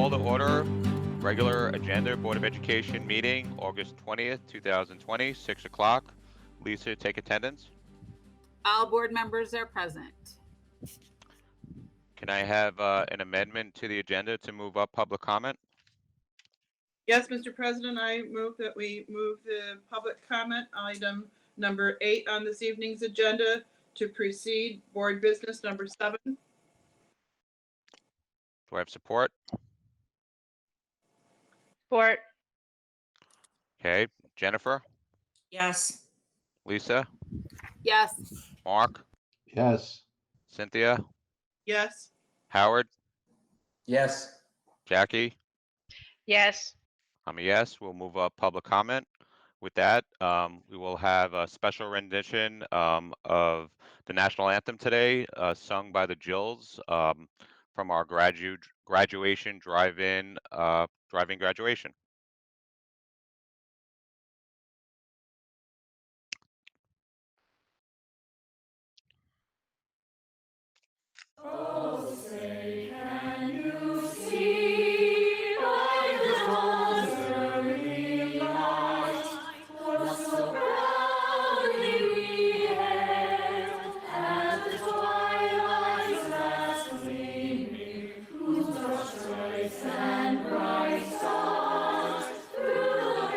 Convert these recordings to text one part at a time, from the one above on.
Call to order, regular agenda, Board of Education meeting, August 20th, 2020, 6 o'clock. Lisa, take attendance. All board members are present. Can I have an amendment to the agenda to move up public comment? Yes, Mr. President, I move that we move the public comment item number 8 on this evening's agenda to precede board business number 7. Do I have support? Support. Okay, Jennifer, Yes. Lisa, Yes. Mark, Yes. Cynthia, Yes. Howard, Yes. Jackie. Yes. I'm a yes. We'll move up public comment. With that, we will have a special rendition of the national anthem today, sung by the Jills from our graduation drive-in graduation. Oh, say, can you see by the dawn's early light what so proudly we hailed at the twilight's last gleaming, whose dark stripes and bright stars through the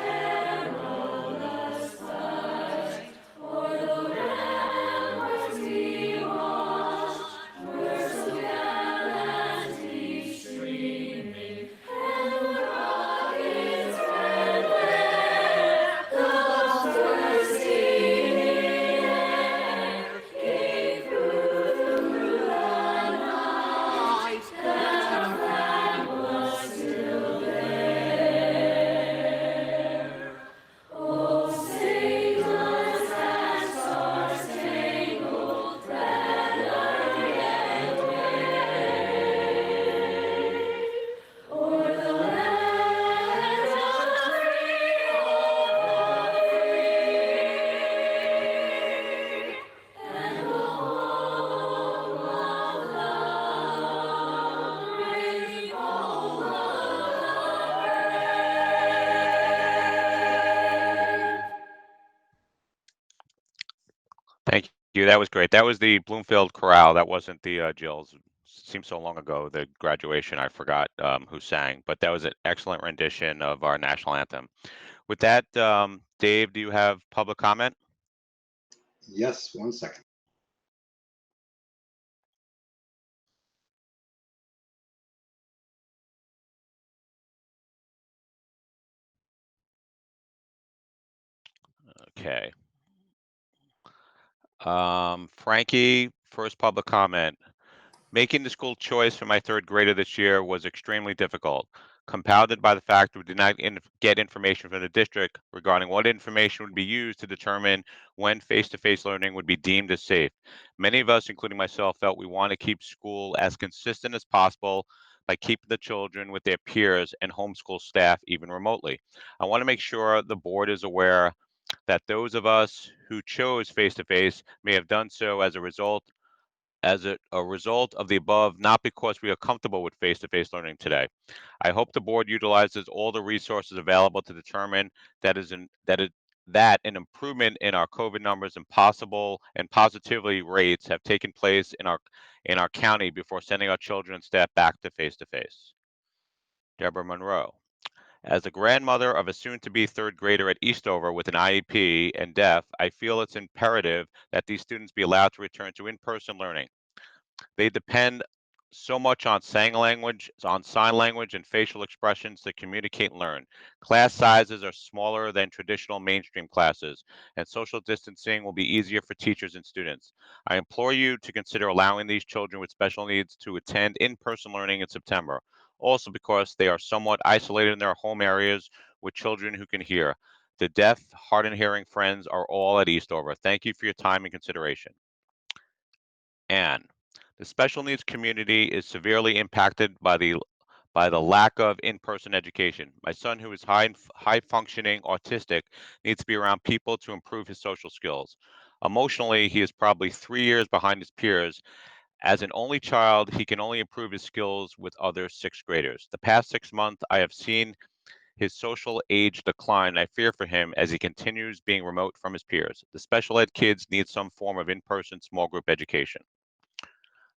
perilous fight o'er the ramparts we watched were so gallantly streaming, and the rocket's red glare, the bombs bursting in air, came through the night, that our flag was still there. Oh, sailors and Star Spangled Banner yet wave, o'er the land of the free, of the free, and the home of love, braving all the brave. Thank you. That was great. That was the Bloomfield Chorale. That wasn't the Jills. Seems so long ago, the graduation, I forgot who sang, but that was an excellent rendition of our national anthem. With that, Dave, do you have public comment? Yes, 1 second. Okay. Frankie, first public comment. Making the school choice for my third grader this year was extremely difficult, compounded by the fact we did not get information from the district regarding what information would be used to determine when face-to-face learning would be deemed as safe. Many of us, including myself, felt we want to keep school as consistent as possible by keeping the children with their peers and homeschool staff even remotely. I want to make sure the board is aware that those of us who chose face-to-face may have done so as a result of the above, not because we are comfortable with face-to-face learning today. I hope the board utilizes all the resources available to determine that an improvement in our COVID numbers and positivity rates have taken place in our county before sending our children and staff back to face-to-face. Deborah Monroe. As the grandmother of a soon-to-be third grader at Eastover with an IEP and deaf, I feel it's imperative that these students be allowed to return to in-person learning. They depend so much on sign language, and facial expressions to communicate and learn. Class sizes are smaller than traditional mainstream classes, and social distancing will be easier for teachers and students. I implore you to consider allowing these children with special needs to attend in-person learning in September, also because they are somewhat isolated in their home areas with children who can hear. The deaf, hard of hearing friends are all at Eastover. Thank you for your time and consideration. Anne. The special needs community is severely impacted by the lack of in-person education. My son, who is high functioning autistic, needs to be around people to improve his social skills. Emotionally, he is probably 3 years behind his peers As an only child, he can only improve his skills with other sixth graders. The past 6 months, I have seen his social age decline, and I fear for him as he continues being remote from his peers. The special ed kids need some form of in-person small group education.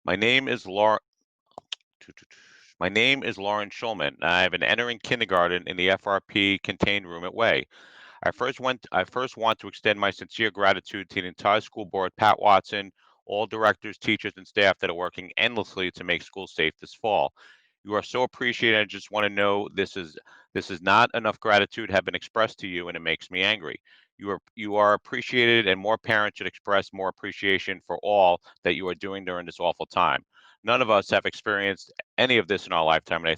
My name is Laura. My name is Lauren Schulman, and I have been entering kindergarten in the FRP contained room at Way. I first want to extend my sincere gratitude to the entire school board, Pat Watson, all directors, teachers, and staff that are working endlessly to make schools safe this fall. You are so appreciated. I just want to know this is not enough gratitude have been expressed to you, and it makes me angry. You are appreciated, and more parents should express more appreciation for all that you are doing during this awful time. None of us have experienced any of this in our lifetime, and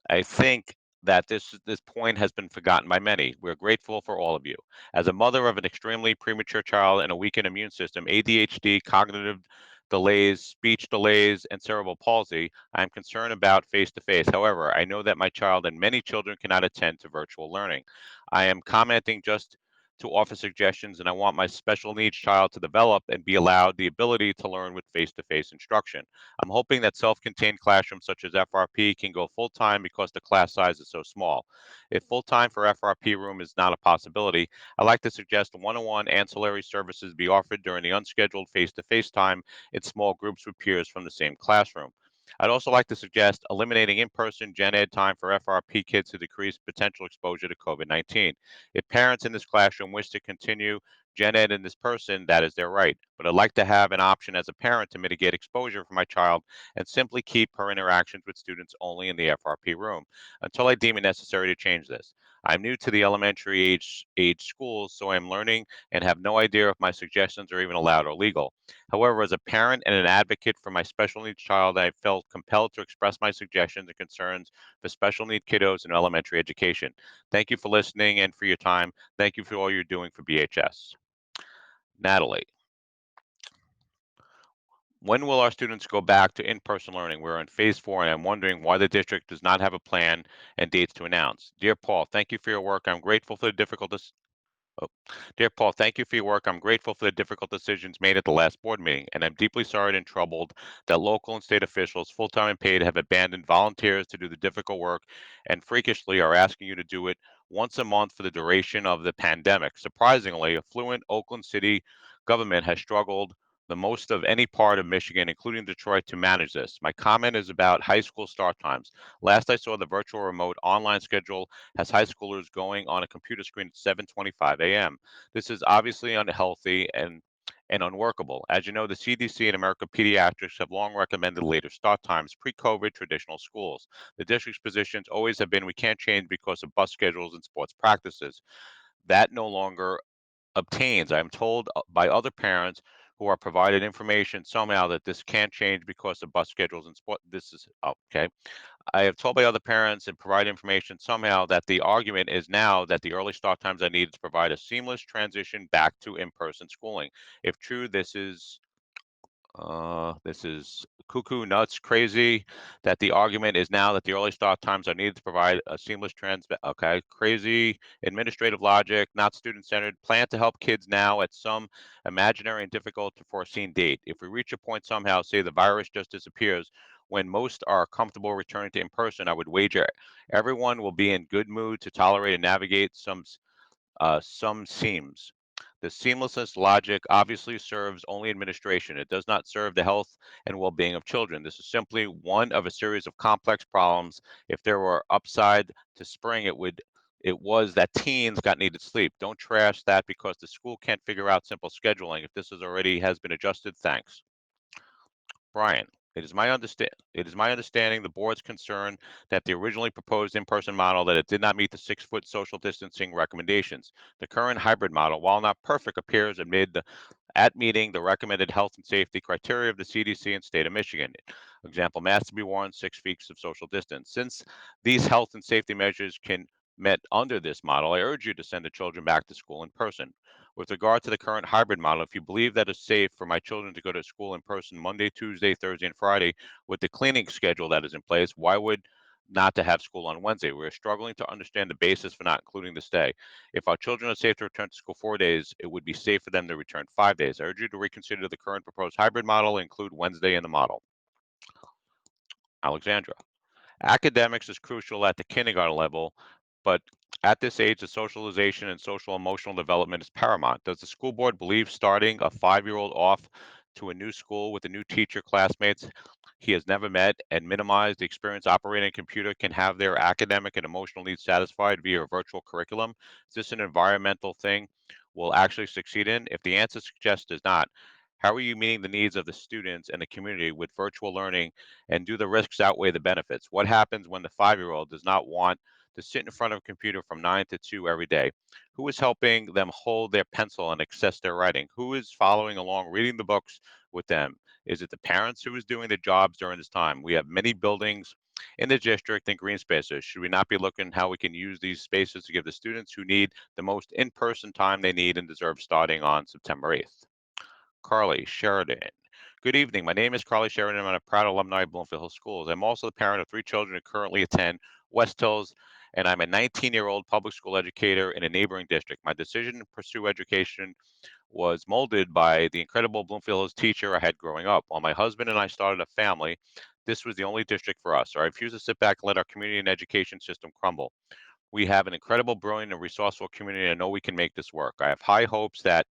I think that this point has been forgotten by many. We're grateful for all of you. As a mother of an extremely premature child and a weakened immune system, ADHD, cognitive delays, speech delays, and cerebral palsy, I am concerned about face-to-face. However, I know that my child and many children cannot attend to virtual learning. I am commenting just to offer suggestions, and I want my special needs child to develop and be allowed the ability to learn with face-to-face instruction. I'm hoping that self-contained classrooms such as FRP can go full-time because the class size is so small. If full-time for FRP room is not a possibility, I'd like to suggest one-on-one ancillary services be offered during the unscheduled face-to-face time in small groups with peers from the same classroom. I'd also like to suggest eliminating in-person gen ed time for FRP kids to decrease potential exposure to COVID-19. If parents in this classroom wish to continue gen ed in this person, that is their right. But I'd like to have an option as a parent to mitigate exposure for my child and simply keep her interactions with students only in the FRP room until I deem it necessary to change this. I'm new to the elementary age schools, so I'm learning and have no idea if my suggestions are even allowed or legal. However, as a parent and an advocate for my special needs child, I felt compelled to express my suggestions and concerns for special need kiddos in elementary education. Thank you for listening and for your time. Thank you for all you're doing for BHS. Natalie, when will our students go back to in-person learning? We're in phase 4, and I'm wondering why the district does not have a plan and dates to announce. Dear Paul, thank you for your work. I'm grateful for the difficult Oh. Dear Paul, thank you for your work. I'm grateful for the difficult decisions made at the last board meeting, and I'm deeply sorry and troubled that local and state officials, full-time and paid, have abandoned volunteers to do the difficult work and freakishly are asking you to do it once a month for the duration of the pandemic. Surprisingly, affluent Oakland City government has struggled the most of any part of Michigan, including Detroit, to manage this. My comment is about high school start times. Last I saw, the virtual remote online schedule has high schoolers going on a computer screen at 7:25 a.m. This is obviously unhealthy and unworkable. As you know, the CDC and American Pediatrics have long recommended later start times, pre-COVID traditional schools. The district's positions always have been we can't change because of bus schedules and sports practices. That no longer obtains. I am told by other parents who are provided information somehow that this can't change because of bus schedules and sport. This is okay. I have told by other parents and provide information somehow that the argument is now that the early start times are needed to provide a seamless transition back to in-person schooling. If true, this is cuckoo nuts crazy that the argument is now that the early start times are needed to provide a seamless okay, crazy administrative logic, not student-centered, plan to help kids now at some imaginary and difficult to foreseen date. If we reach a point somehow, say the virus just disappears, when most are comfortable returning to in-person, I would wager everyone will be in good mood to tolerate and navigate some seams. The seamlessness logic obviously serves only administration. It does not serve the health and well-being of children. This is simply one of a series of complex problems. If there were upside to spring, it was that teens got needed sleep. Don't trash that because the school can't figure out simple scheduling. If this is already has been adjusted, thanks. Brian, it is my understanding the board's concern that the originally proposed in-person model that it did not meet the 6-foot social distancing recommendations. The current hybrid model, while not perfect, appears at meeting the recommended health and safety criteria of the CDC and state of Michigan. Example, masks to be worn, 6 feet of social distance. Since these health and safety measures can met under this model, I urge you to send the children back to school in person. With regard to the current hybrid model, if you believe that it's safe for my children to go to school in person Monday, Tuesday, Thursday, and Friday with the cleaning schedule that is in place, why would not to have school on Wednesday. We're struggling to understand the basis for not including this day. If our children are safe to return to school 4 days, it would be safe for them to return 5 days. I urge you to reconsider the current proposed hybrid model and include Wednesday in the model. Alexandra. Academics is crucial at the kindergarten level, but at this age, the socialization and social emotional development is paramount. Does the school board believe starting a 5-year-old off to a new school with a new teacher, classmates he has never met, and minimize the experience operating a computer can have their academic and emotional needs satisfied via a virtual curriculum? Is this an environmental thing we'll actually succeed in? If the answer suggests does not, how are you meeting the needs of the students and the community with virtual learning, and do the risks outweigh the benefits? What happens when the 5-year-old does not want to sit in front of a computer from 9 to 2 every day? Who is helping them hold their pencil and access their writing? Who is following along, reading the books with them? Is it the parents who is doing the jobs during this time? We have many buildings in the district and green spaces. Should we not be looking how we can use these spaces to give the students who need the most in-person time they need and deserve starting on September 8th? Carly Sheridan. Good evening. My name is Carly Sheridan. I'm a proud alumni of Bloomfield Hills Schools. I'm also the parent of 3 children who currently attend West Hills, and I'm a 19-year-old public school educator in a neighboring district. My decision to pursue education was molded by the incredible Bloomfield Hills teacher I had growing up. While my husband and I started a family, this was the only district for us. So I refuse to sit back and let our community and education system crumble. We have an incredible, brilliant, and resourceful community. I know we can make this work. I have high hopes that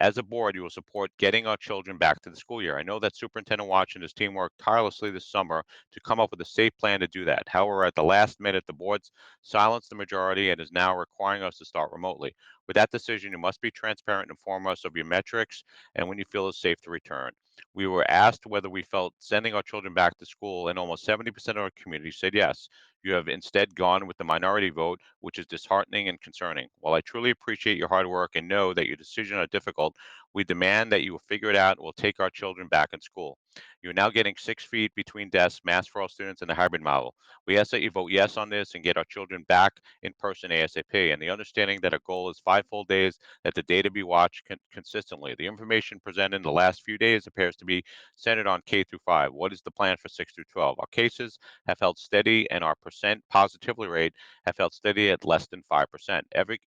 as a board, you will support getting our children back to the school year. I know that Superintendent Watch and his team worked tirelessly this summer to come up with a safe plan to do that. However, at the last minute, the board's silenced the majority and is now requiring us to start remotely. With that decision, you must be transparent and inform us of your metrics and when you feel it's safe to return. We were asked whether we felt sending our children back to school, and almost 70% of our community said yes. You have instead gone with the minority vote, which is disheartening and concerning. While I truly appreciate your hard work and know that your decisions are difficult, we demand that you will figure it out and will take our children back in school. You're now getting 6 feet between desks, masks for all students, and the hybrid model. We ask that you vote yes on this and get our children back in person ASAP. And the understanding that our goal is 5 full days, that the data be watched consistently. The information presented in the last few days appears to be centered on K through 5. What is the plan for 6 through 12? Our cases have held steady, and our percent positivity rate have held steady at less than 5%.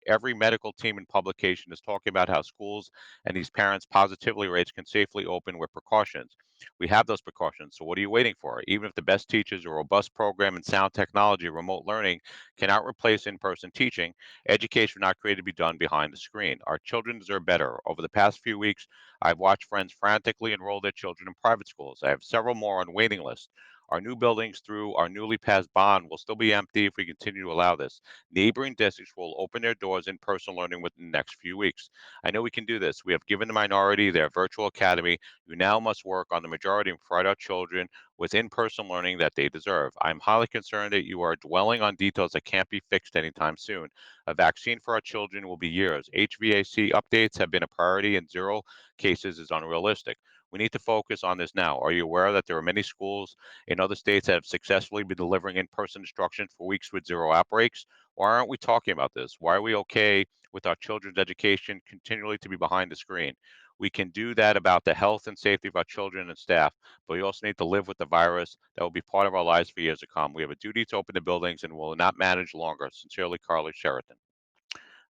Every medical team and publication is talking about how schools and these parents' positivity rates can safely open with precautions. We have those precautions, so what are you waiting for? Even if the best teachers, a robust program, and sound technology, remote learning cannot replace in-person teaching, education was not created to be done behind the screen. Our children deserve better. Over the past few weeks, I've watched friends frantically enroll their children in private schools. I have several more on waiting lists. Our new buildings through our newly passed bond will still be empty if we continue to allow this. Neighboring districts will open their doors in person learning within the next few weeks. I know we can do this. We have given the minority their virtual academy. You now must work on the majority and provide our children with in-person learning that they deserve. I'm highly concerned that you are dwelling on details that can't be fixed anytime soon. A vaccine for our children will be years. HVAC updates have been a priority, and 0 cases is unrealistic. We need to focus on this now. Are you aware that there are many schools in other states that have successfully been delivering in-person instruction for weeks with 0 outbreaks? Why aren't we talking about this? Why are we okay with our children's education continually to be behind the screen? We can do that about the health and safety of our children and staff, but we also need to live with the virus that will be part of our lives for years to come. We have a duty to open the buildings and will not manage longer. Sincerely, Carly Sheraton.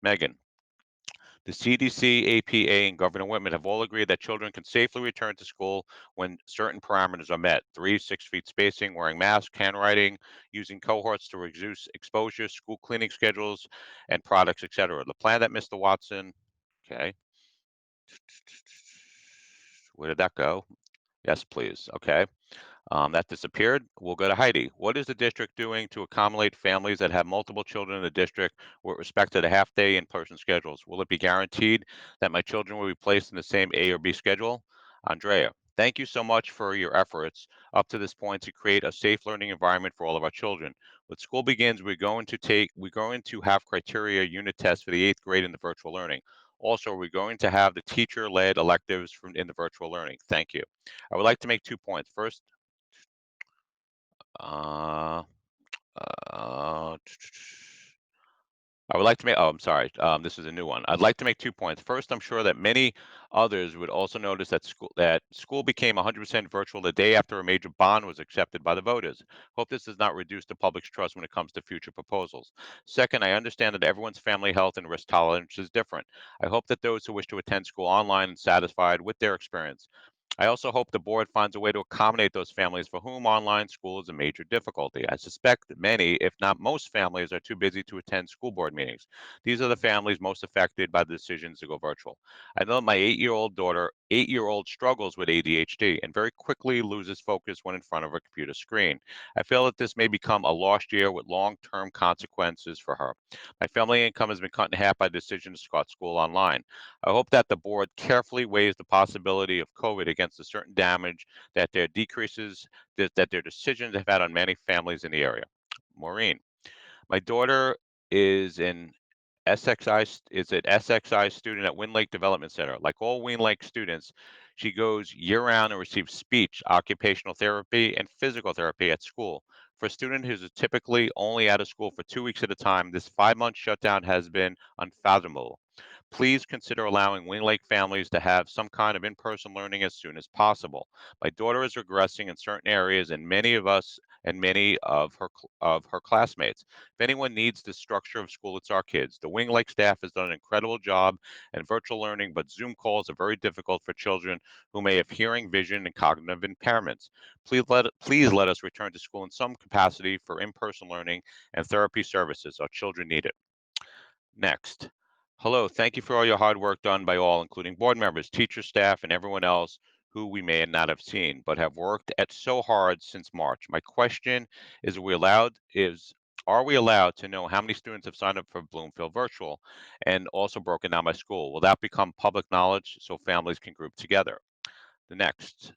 Megan. The CDC, APA, and Governor Whitman have all agreed that children can safely return to school when certain parameters are met: 3, 6 feet spacing, wearing masks, handwriting, using cohorts to reduce exposure, school cleaning schedules, and products, etc. The plan that Mr. Watson, okay, where did that go? Yes, please. Okay. That disappeared. We'll go to Heidi. What is the district doing to accommodate families that have multiple children in the district with respect to the half-day in-person schedules? Will it be guaranteed that my children will be placed in the same A or B schedule? Andrea, thank you so much for your efforts up to this point to create a safe learning environment for all of our children. When school begins, we're going to have criteria unit tests for the 8th grade in the virtual learning. Also, we're going to have the teacher-led electives in the virtual learning. Thank you. I would like to make 2 points. First, uh, uh, I would like to make, oh, I'm sorry, this is a new one. I'd like to make 2 points. First, I'm sure that many others would also notice that school became 100% virtual the day after a major bond was accepted by the voters. Hope this does not reduce the public's trust when it comes to future proposals. Second, I understand that everyone's family health and risk tolerance is different. I hope that those who wish to attend school online are satisfied with their experience. I also hope the board finds a way to accommodate those families for whom online school is a major difficulty. I suspect that many, if not most families, are too busy to attend school board meetings. These are the families most affected by the decisions to go virtual. I know my 8-year-old struggles with ADHD and very quickly loses focus when in front of a computer screen. I feel that this may become a lost year with long-term consequences for her. My family income has been cut in half by the decision to start school online. I hope that the board carefully weighs the possibility of COVID against the certain damage that their decisions have had on many families in the area. Maureen, my daughter is an SXI student at Wind Lake Development Center. Like all Wind Lake students, she goes year-round and receives speech, occupational therapy, and physical therapy at school. For a student who's typically only out of school for 2 weeks at a time, this 5-month shutdown has been unfathomable. Please consider allowing Wing Lake families to have some kind of in-person learning as soon as possible. My daughter is regressing in certain areas, and many of her classmates. If anyone needs the structure of school, it's our kids. The Wing Lake staff has done an incredible job in virtual learning, but Zoom calls are very difficult for children who may have hearing, vision, and cognitive impairments. Please let us return to school in some capacity for in-person learning and therapy services. Our children need it. Next. Hello, thank you for all your hard work done by all, including board members, teachers, staff, and everyone else who we may not have seen, but have worked at so hard since March. My question is, are we allowed to know how many students have signed up for Bloomfield Virtual and also broken down by school? Will that become public knowledge so families can group together? The next.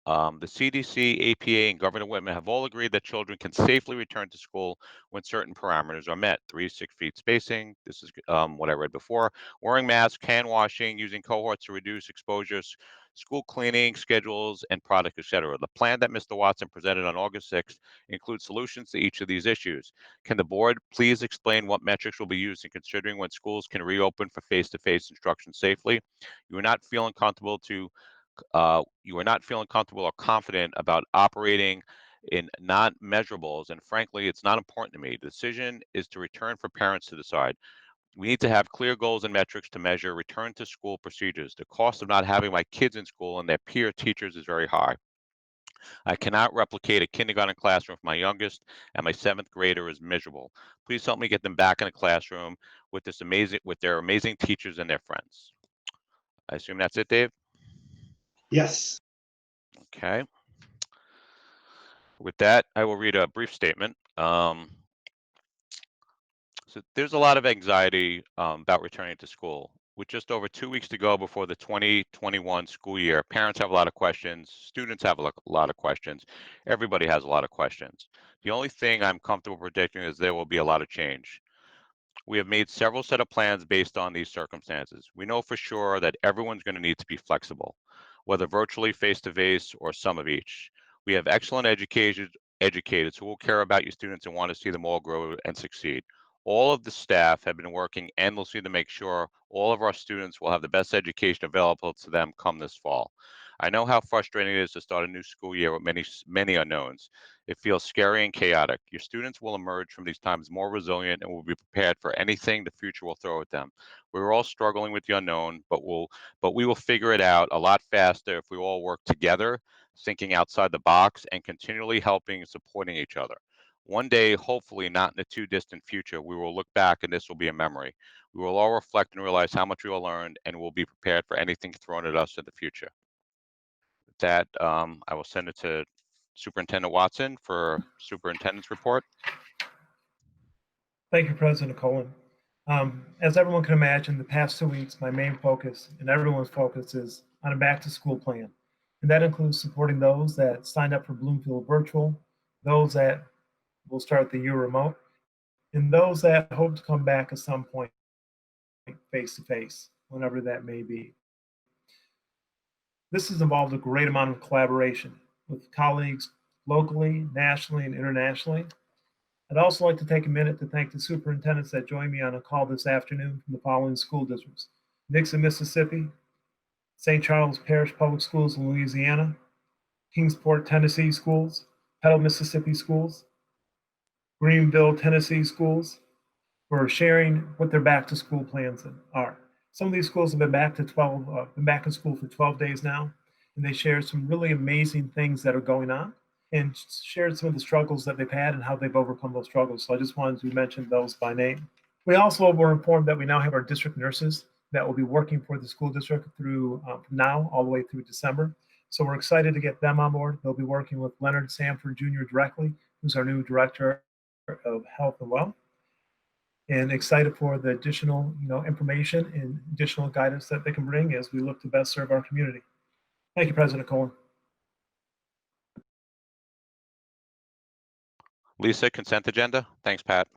The CDC, APA, and Governor Whitman have all agreed that children can safely return to school when certain parameters are met. 3 to 6 feet spacing. This is what I read before. Wearing masks, hand washing, using cohorts to reduce exposures, school cleaning schedules, and product, etc. The plan that Mr. Watson presented on August 6th includes solutions to each of these issues. Can the board please explain what metrics will be used in considering when schools can reopen for face-to-face instruction safely? You are not feeling comfortable or confident about operating in non-measurables, and frankly, it's not important to me. The decision is to return for parents to decide. We need to have clear goals and metrics to measure return to school procedures. The cost of not having my kids in school and their peer teachers is very high. I cannot replicate a kindergarten classroom for my youngest, and my 7th grader is miserable. Please help me get them back in the classroom with their amazing teachers and their friends. I assume that's it, Dave? Yes. Okay. With that, I will read a brief statement. So there's a lot of anxiety about returning to school. With just over 2 weeks to go before the 2021 school year, parents have a lot of questions, students have a lot of questions, everybody has a lot of questions. The only thing I'm comfortable predicting is there will be a lot of change. We have made several set of plans based on these circumstances. We know for sure that everyone's going to need to be flexible, whether virtually, face-to-face, or some of each. We have excellent educators who will care about your students and want to see them all grow and succeed. All of the staff have been working endlessly to make sure all of our students will have the best education available to them come this fall. I know how frustrating it is to start a new school year with many unknowns. It feels scary and chaotic. Your students will emerge from these times more resilient and will be prepared for anything the future will throw at them. We're all struggling with the unknown, but we will figure it out a lot faster if we all work together, thinking outside the box, and continually helping and supporting each other. One day, hopefully not in the too distant future, we will look back and this will be a memory. We will all reflect and realize how much we all learned, and we'll be prepared for anything thrown at us in the future. With that, I will send it to Superintendent Watson for Superintendent's report. Thank you, President Kolin. As everyone can imagine, the past 2 weeks, my main focus and everyone's focus is on a back to school plan. And that includes supporting those that signed up for Bloomfield Virtual, those that will start the year remote, and those that hope to come back at some point face to face, whenever that may be. This has involved a great amount of collaboration with colleagues locally, nationally, and internationally. I'd also like to take a minute to thank the superintendents that joined me on a call this afternoon from the following school districts: Nixon, Mississippi, St. Charles Parish Public Schools in Louisiana, Kingsport, Tennessee Schools, Petal, Mississippi Schools, Greenville, Tennessee Schools, for sharing what their back to school plans are. Some of these schools have been back in school for 12 days now, and they shared some really amazing things that are going on and shared some of the struggles that they've had and how they've overcome those struggles. So I just wanted to mention those by name. We also were informed that we now have our district nurses that will be working for the school district through from now all the way through December. So we're excited to get them on board. They'll be working with Leonard Sanford Jr. directly, who's our new director of health and wealth, and excited for the additional information and additional guidance that they can bring as we look to best serve our community. Thank you, President Kolin. Lisa, consent agenda. Thanks, Pat.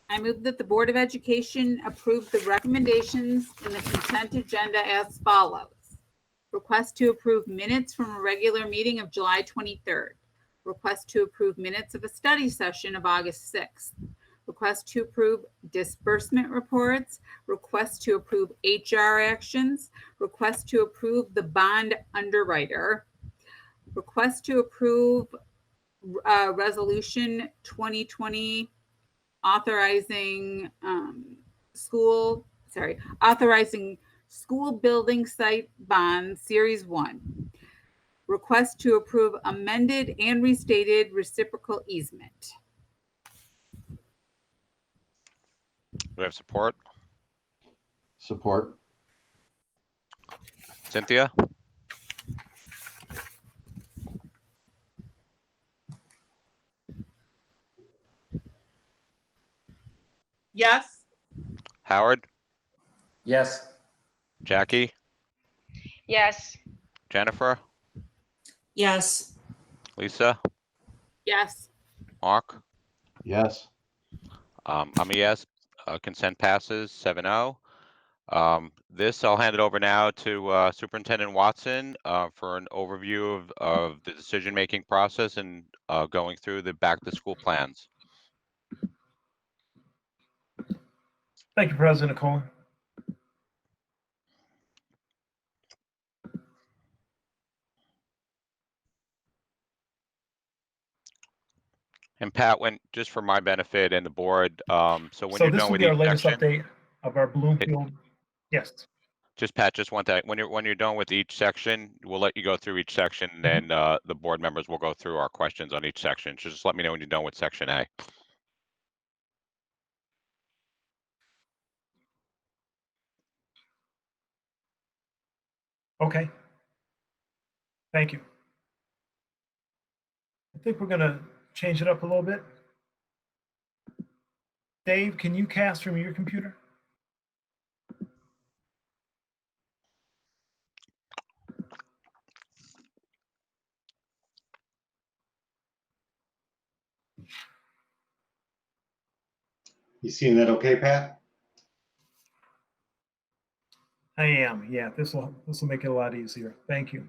I move that the Board of Education approve the recommendations in the consent agenda as follows. Request to approve minutes from a regular meeting of July 23rd. Request to approve minutes of a study session of August 6th. Request to approve disbursement reports. Request to approve HR actions. Request to approve the bond underwriter. Request to approve resolution 2020 authorizing school building site bond series 1. Request to approve amended and restated reciprocal easement. Do we have support? Support. Cynthia? Yes. Howard? Yes. Jackie? Yes. Jennifer? Yes. Lisa? Yes. Mark? Yes. I'm a yes. Consent passes 7-0. This, I'll hand it over now to Superintendent Watson for an overview of the decision-making process and going through the back-to-school plans. Thank you, President Kolin. And Pat, just for my benefit and the board, so when you're This done will with be our each latest section, update of our Bloomfield. Yes. just Pat, just one thing. When you're done with each section, we'll let you go through each section, and then the board members will go through our questions on each section. So just let me know when you're done with section A. Okay. Thank you. I think we're going to change it up a little bit. Dave, can you cast from your computer? You seeing that okay, Pat? I am. Yeah, this will make it a lot easier. Thank you.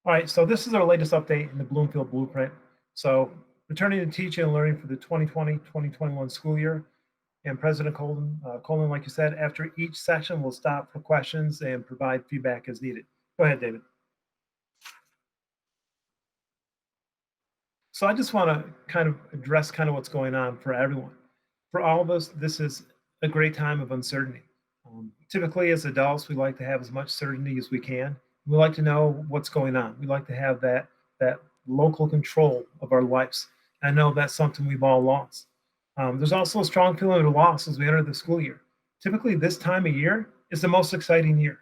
All right, so this is our latest update in the Bloomfield Blueprint. So returning to teaching and learning for the 2020-2021 school year. And President Kolin, like you said, after each section, we'll stop for questions and provide feedback as needed. Go ahead, David. So I just want to kind of address what's going on for everyone. For all of us, this is a great time of uncertainty. Typically, as adults, we like to have as much certainty as we can. We like to know what's going on. We like to have that local control of our lives. I know that's something we've all lost. There's also a strong feeling of loss as we enter the school year. Typically, this time of year is the most exciting year.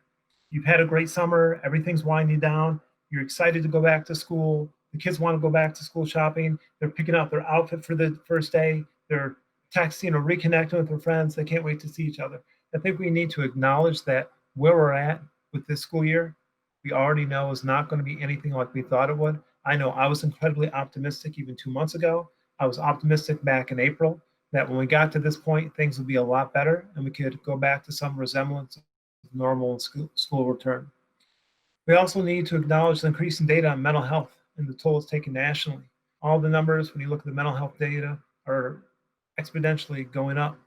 You've had a great summer. Everything's winding down. You're excited to go back to school. The kids want to go back to school shopping. They're picking out their outfit for the first day. They're texting or reconnecting with their friends. They can't wait to see each other. I think we need to acknowledge that where we're at with this school year, we already know is not going to be anything like we thought it would. I know I was incredibly optimistic even 2 months ago. I was optimistic back in April. that when we got to this point, things would be a lot better and we could go back to some resemblance of normal school return. We also need to acknowledge the increasing data on mental health and the toll it's taken nationally. All the numbers, when you look at the mental health data, are exponentially going up.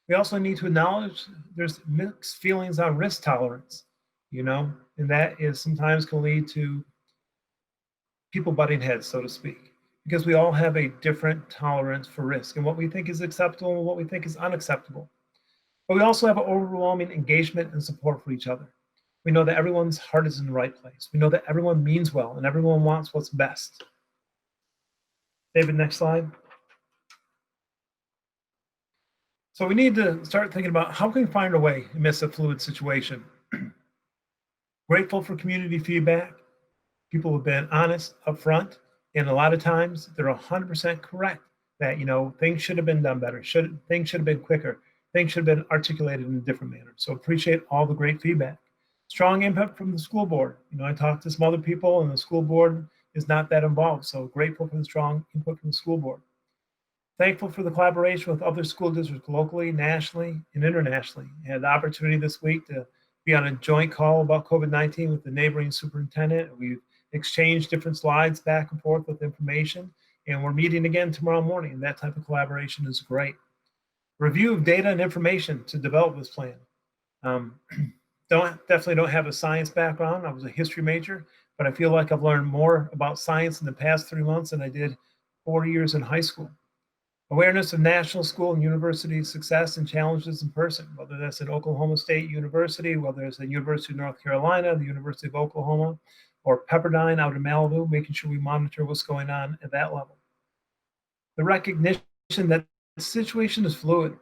We also need to acknowledge there's mixed feelings on risk tolerance, and that is sometimes can lead to people butting heads, so to speak, because we all have a different tolerance for risk and what we think is acceptable and what we think is unacceptable. But we also have an overwhelming engagement and support for each other. We know that everyone's heart is in the right place. We know that everyone means well and everyone wants what's best. David, next slide. So we need to start thinking about how can we find a way amidst a fluid situation. Grateful for community feedback. People have been honest, upfront, and a lot of times they're 100% correct that things should have been done better. Things should have been quicker. Things should have been articulated in a different manner. So appreciate all the great feedback. Strong input from the school board. I talked to some other people, and the school board is not that involved. So grateful for the strong input from the school board. Thankful for the collaboration with other school districts locally, nationally, and internationally. I had the opportunity this week to be on a joint call about COVID-19 with the neighboring superintendent. We've exchanged different slides back and forth with information, and we're meeting again tomorrow morning. That type of collaboration is great. Review of data and information to develop this plan. Definitely don't have a science background. I was a history major, but I feel like I've learned more about science in the past 3 months than I did 4 years in high school. Awareness of national school and university success and challenges in person, whether that's at Oklahoma State University, whether it's at University of North Carolina, the University of Oklahoma, or Pepperdine out in Malibu, making sure we monitor what's going on at that level. The recognition that the situation is fluid,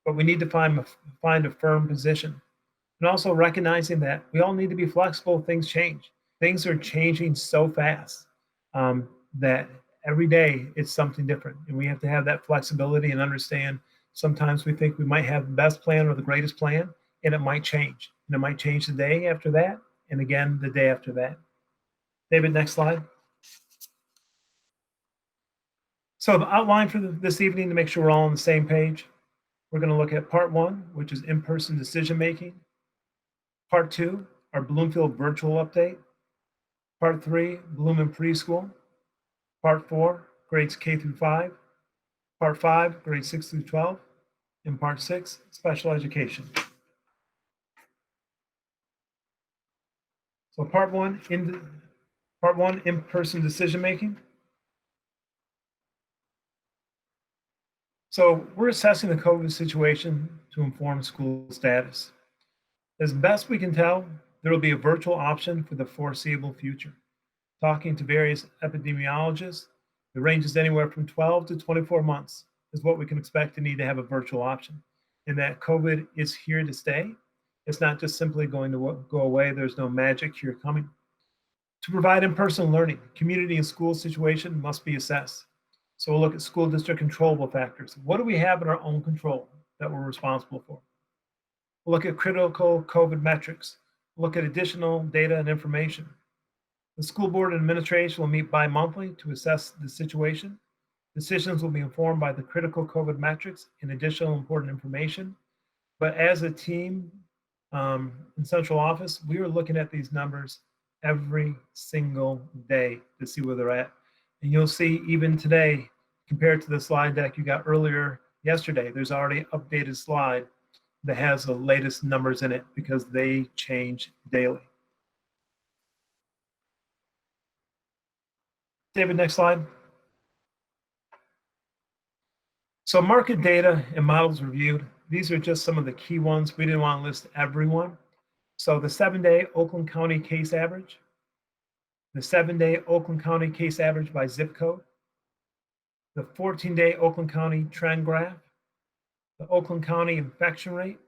but we need to find a firm position. And also recognizing that we all need to be flexible. Things change. Things are changing so fast that every day it's something different. And we have to have that flexibility and understand sometimes we think we might have the best plan or the greatest plan, and it might change. And it might change the day after that, and again, the day after that. David, next slide. So the outline for this evening, to make sure we're all on the same page, we're going to look at part 1, which is in-person decision-making. Part 2, our Bloomfield virtual update. Part 3, Bloom and Preschool. Part 4, grades K through 5. Part 5, grades 6 through 12. And Part 6, special education. So part 1, in-person decision-making. So we're assessing the COVID situation to inform school status. As best we can tell, there will be a virtual option for the foreseeable future. Talking to various epidemiologists, it ranges anywhere from 12 to 24 months is what we can expect to need to have a virtual option. And that COVID is here to stay. It's not just simply going to go away. There's no magic here coming. To provide in-person learning, community and school situation must be assessed. So we'll look at school district controllable factors. What do we have in our own control that we're responsible for? We'll look at critical COVID metrics. We'll look at additional data and information. The school board and administration will meet bi-monthly to assess the situation. Decisions will be informed by the critical COVID metrics and additional important information. But as a team in central office, we are looking at these numbers every single day to see where they're at. And you'll see even today, compared to the slide deck you got earlier yesterday, there's already an updated slide that has the latest numbers in it because they change daily. David, next slide. So market data and models reviewed. These are just some of the key ones. We didn't want to list everyone. So the 7-day Oakland County case average, the 7-day Oakland County case average by zip code, the 14-day Oakland County trend graph, the Oakland County infection rate,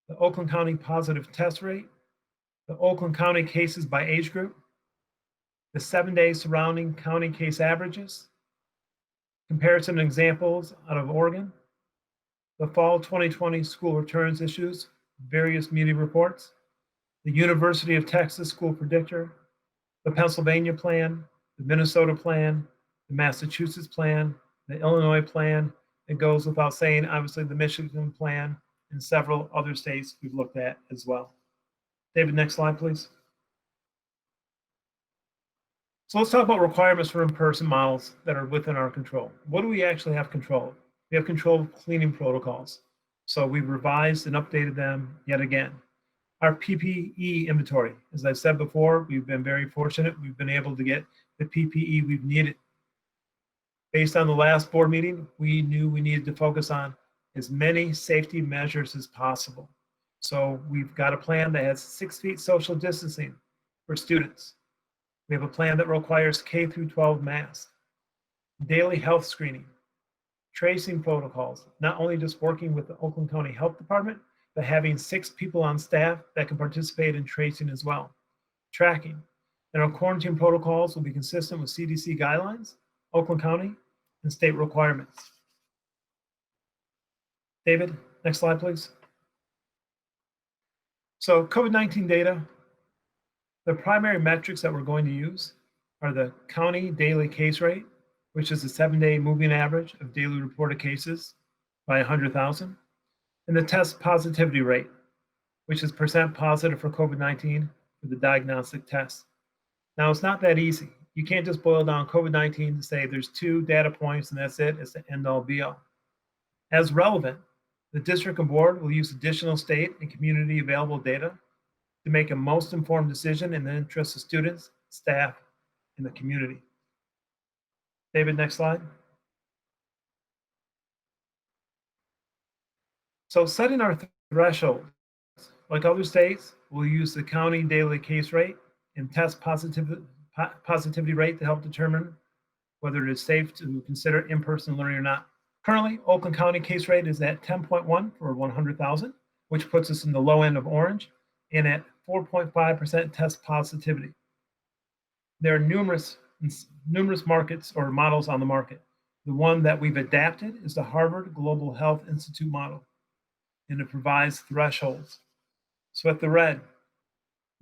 the Oakland County positive test rate, the Oakland County cases by age group, the 7-day surrounding county case averages, comparison examples out of Oregon, the fall 2020 school returns issues, various media reports, the University of Texas school predictor, the Pennsylvania plan, the Minnesota plan, the Massachusetts plan, the Illinois plan, It goes without saying, obviously, the Michigan plan and several other states we've looked at as well. David, next slide, please. So let's talk about requirements for in-person models that are within our control. What do we actually have control of? We have control of cleaning protocols. So we've revised and updated them yet again. Our PPE inventory, as I said before, we've been very fortunate. We've been able to get the PPE we've needed. Based on the last board meeting, we knew we needed to focus on as many safety measures as possible. So we've got a plan that has 6 feet social distancing for students. We have a plan that requires K through 12 masks, daily health screening, tracing protocols, not only just working with the Oakland County Health Department, but having 6 people on staff that can participate in tracing as well, tracking. And our quarantine protocols will be consistent with CDC guidelines, Oakland County, and state requirements. David, next slide, please. So COVID-19 data, the primary metrics that we're going to use are the county daily case rate, which is the 7-day moving average of daily reported cases by 100,000, and the test positivity rate, which is percent positive for COVID-19 for the diagnostic test. Now, it's not that easy. You can't just boil down COVID-19 to say there's 2 data points and that's it. It's the end all be all. As relevant, the district and board will use additional state and community available data to make a most informed decision in the interest of students, staff, and the community. David, next slide. So setting our threshold, like other states, we'll use the county daily case rate and test positivity rate to help determine whether it is safe to consider in-person learning or not. Currently, Oakland County case rate is at 10.1 for 100,000, which puts us in the low end of orange, and at 4.5% test positivity. There are numerous markets or models on the market. The one that we've adapted is the Harvard Global Health Institute model, and it provides thresholds. So at the red,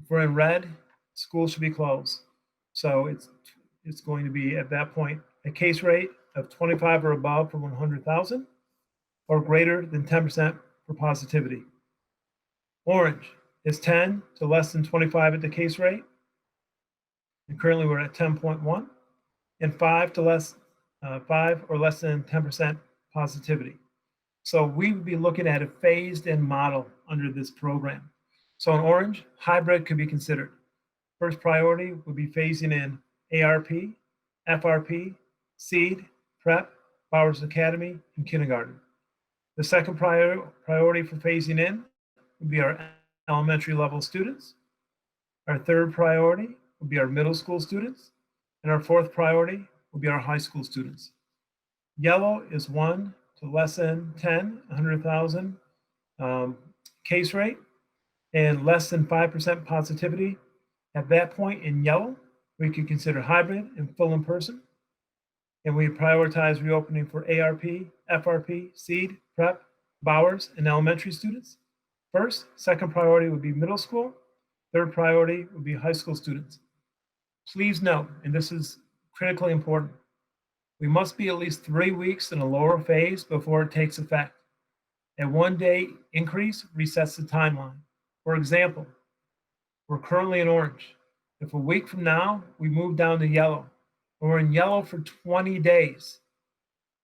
if we're in red, schools should be closed. So it's going to be at that point a case rate of 25 or above for 100,000, or greater than 10% for positivity. Orange is 10 to less than 25 at the case rate, and currently we're at 10.1, and 5 or less than 10% positivity. So we would be looking at a phased-in model under this program. So in orange, hybrid could be considered. First priority would be phasing in ARP, FRP, SEED, Prep, Bowers Academy, and kindergarten. The second priority for phasing in would be our elementary level students. Our third priority would be our middle school students. And our fourth priority would be our high school students. Yellow is 1 to less than 10, 100,000 case rate, and less than 5% positivity. At that point in yellow, we could consider hybrid and full in person. And we prioritize reopening for ARP, FRP, SEED, Prep, Bowers, and elementary students. First, second priority would be middle school. Third priority would be high school students. Please note, and this is critically important, we must be at least 3 weeks in a lower phase before it takes effect. A 1-day increase resets the timeline. For example, we're currently in orange. If a week from now, we move down to yellow, and we're in yellow for 20 days.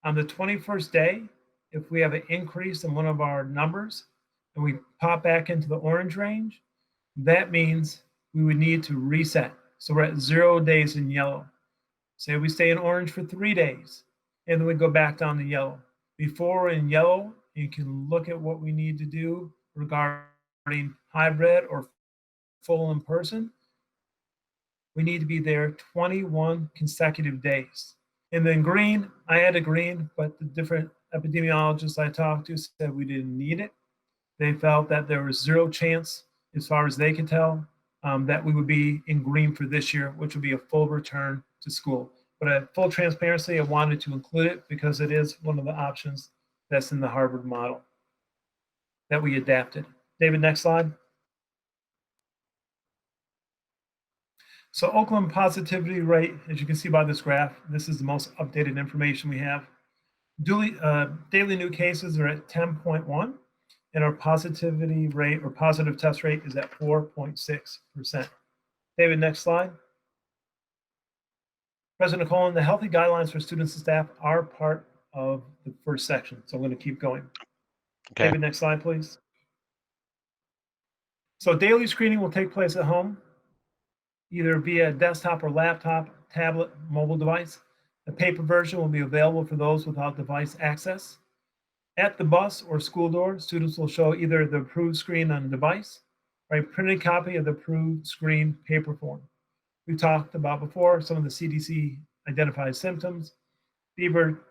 On the 21st day, if we have an increase in one of our numbers and we pop back into the orange range, that means we would need to reset. So we're at 0 days in yellow. Say we stay in orange for 3 days, and then we go back down to yellow. Before we're in yellow, you can look at what we need to do regarding hybrid or full in person. We need to be there 21 consecutive days. And then green, I added green, but the different epidemiologists I talked to said we didn't need it. They felt that there was 0 chance, as far as they could tell, that we would be in green for this year, which would be a full return to school. But at full transparency, I wanted to include it because it is one of the options that's in the Harvard model that we adapted. David, next slide. So Oakland positivity rate, as you can see by this graph, this is the most updated information we have. Daily new cases are at 10.1, and our positivity rate or positive test rate is at 4.6%. David, next slide. President Kolin, the healthy guidelines for students and staff are part of the first section, so I'm going to keep going. Okay. David, next slide, please. So daily screening will take place at home, either via desktop or laptop, tablet, mobile device. The paper version will be available for those without device access. At the bus or school door, students will show either the approved screen on the device or a printed copy of the approved screen paper form. We talked about before some of the CDC identified symptoms: fever,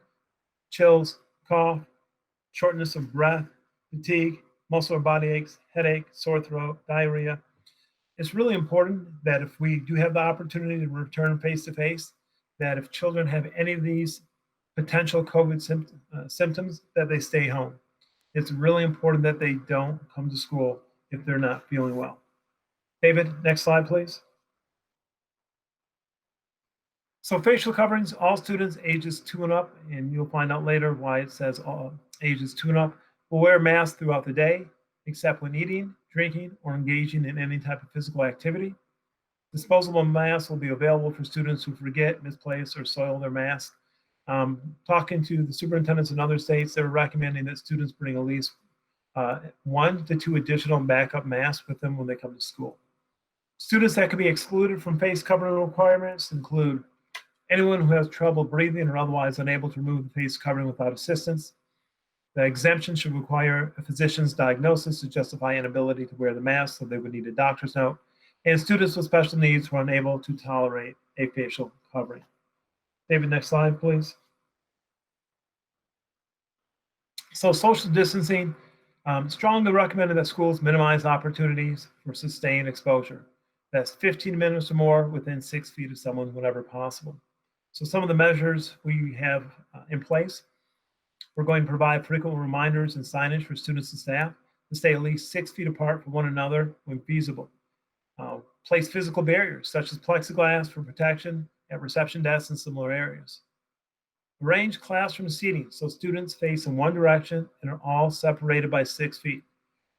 chills, cough, shortness of breath, fatigue, muscle or body aches, headache, sore throat, diarrhea. It's really important that if we do have the opportunity to return face-to-face, that if children have any of these potential COVID symptoms, that they stay home. It's really important that they don't come to school if they're not feeling well. David, next slide, please. So facial coverings, all students ages 2 and up, and you'll find out later why it says all ages 2 and up, will wear masks throughout the day, except when eating, drinking, or engaging in any type of physical activity. Disposable masks will be available for students who forget, misplace, or soil their mask. Talking to the superintendents in other states, they're recommending that students bring at least 1 to 2 additional backup masks with them when they come to school. Students that can be excluded from face covering requirements include anyone who has trouble breathing or otherwise unable to remove the face covering without assistance. The exemption should require a physician's diagnosis to justify inability to wear the mask, so they would need a doctor's note. And students with special needs who are unable to tolerate a facial covering. David, next slide, please. So social distancing, strongly recommended that schools minimize opportunities for sustained exposure. That's 15 minutes or more within 6 feet of someone whenever possible. So some of the measures we have in place: we're going to provide frequent reminders and signage for students and staff to stay at least 6 feet apart from one another when feasible. Place physical barriers such as plexiglass for protection at reception desks and similar areas. Arrange classroom seating so students face in one direction and are all separated by 6 feet.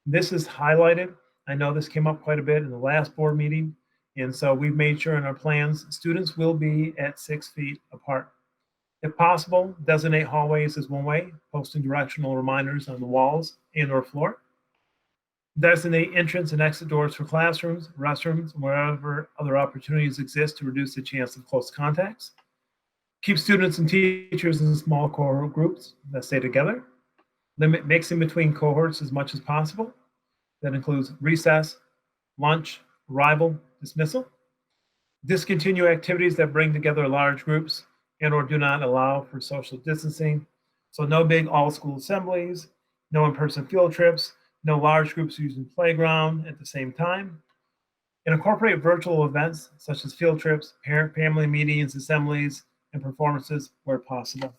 This is highlighted. I know this came up quite a bit in the last board meeting, and so we've made sure in our plans students will be at 6 feet apart. If possible, designate hallways as one way, posting directional reminders on the walls and or floor. Designate entrance and exit doors for classrooms, restrooms, and wherever other opportunities exist to reduce the chance of close contacts. Keep students and teachers in small cohort groups that stay together. Limit mixing between cohorts as much as possible. That includes recess, lunch, arrival, dismissal. Discontinue activities that bring together large groups and or do not allow for social distancing. So no big all-school assemblies, no in-person field trips, no large groups using playground at the same time. And incorporate virtual events such as field trips, parent-family meetings, assemblies, and performances where possible.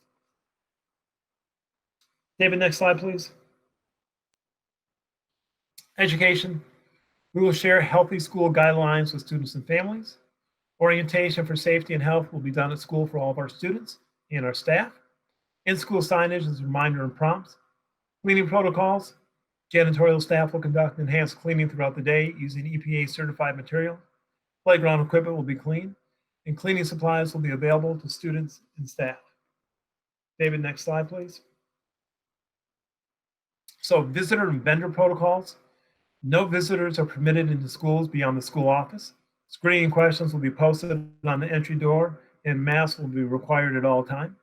David, next slide, please. Education. We will share healthy school guidelines with students and families. Orientation for safety and health will be done at school for all of our students and our staff. In-school signage is a reminder and prompts. Cleaning protocols. Janitorial staff will conduct enhanced cleaning throughout the day using EPA certified material. Playground equipment will be cleaned, and cleaning supplies will be available to students and staff. David, next slide, please. So visitor and vendor protocols. No visitors are permitted into schools beyond the school office. Screening questions will be posted on the entry door, and masks will be required at all times.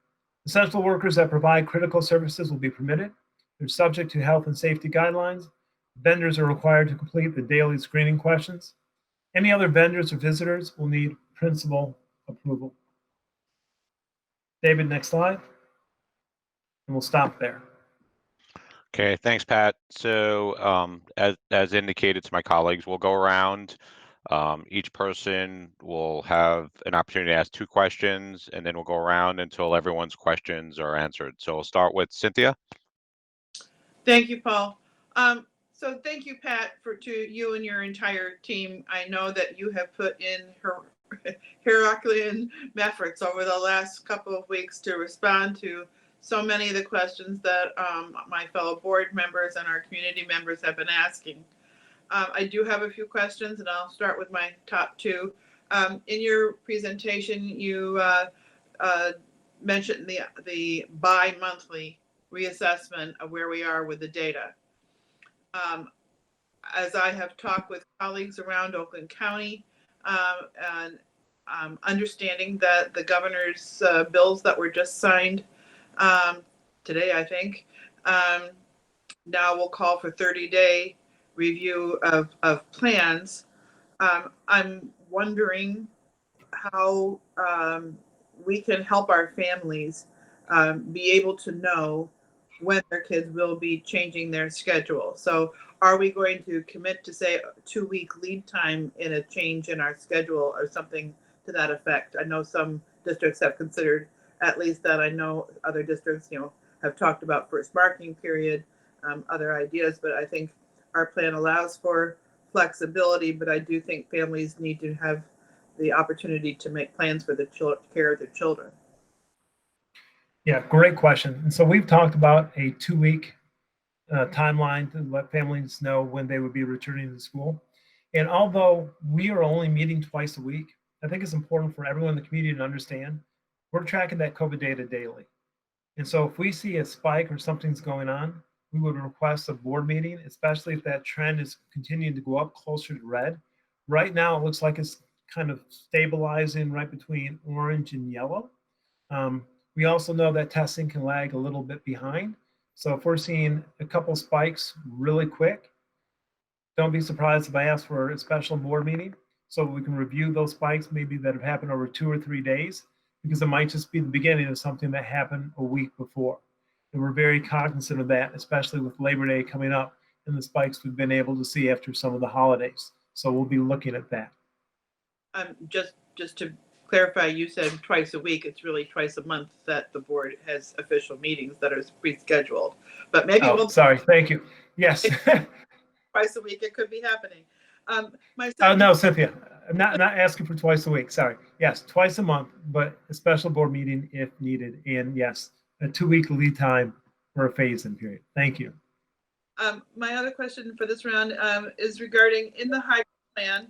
Essential workers that provide critical services will be permitted. They're subject to health and safety guidelines. Vendors are required to complete the daily screening questions. Any other vendors or visitors will need principal approval. David, next slide. And we'll stop there. Okay, thanks, Pat. So as indicated to my colleagues, we'll go around. Each person will have an opportunity to ask 2 questions, and then we'll go around until everyone's questions are answered. So we'll start with Cynthia. Thank you, Paul. So thank you, Pat, to you and your entire team. I know that you have put in Herculean efforts over the last couple of weeks to respond to so many of the questions that my fellow board members and our community members have been asking. I do have a few questions, and I'll start with my top two. In your presentation, you mentioned the bi-monthly reassessment of where we are with the data. As I have talked with colleagues around Oakland County, and understanding that the governor's bills that were just signed today, I think, now will call for 30-day review of plans. I'm wondering how we can help our families be able to know when their kids will be changing their schedule. So are we going to commit to, say, a 2-week lead time in a change in our schedule or something to that effect? I know some districts have considered at least that. I know other districts, have talked about first marking period, other ideas, but I think our plan allows for flexibility, but I do think families need to have the opportunity to make plans for the care of their children. Yeah, great question. And so we've talked about a 2-week timeline to let families know when they would be returning to school. And although we are only meeting twice a week, I think it's important for everyone in the community to understand we're tracking that COVID data daily. And so if we see a spike or something's going on, we would request a board meeting, especially if that trend is continuing to go up closer to red. Right now, it looks like it's kind of stabilizing right between orange and yellow. We also know that testing can lag a little bit behind. So if we're seeing a couple spikes really quick, don't be surprised if I ask for a special board meeting so we can review those spikes maybe that have happened over 2 or 3 days, because it might just be the beginning of something that happened a week before. And we're very cognizant of that, especially with Labor Day coming up and the spikes we've been able to see after some of the holidays. So we'll be looking at that. Just to clarify, you said twice a week. It's really twice a month that the board has official meetings that are pre-scheduled. But maybe Sorry, thank you. Yes. Twice a week, it could be happening. No, Cynthia, I'm not asking for twice a week. Sorry. Yes, twice a month, but a special board meeting if needed. And yes, a 2-week lead time for a phase-in period. Thank you. My other question for this round is regarding in the hybrid plan.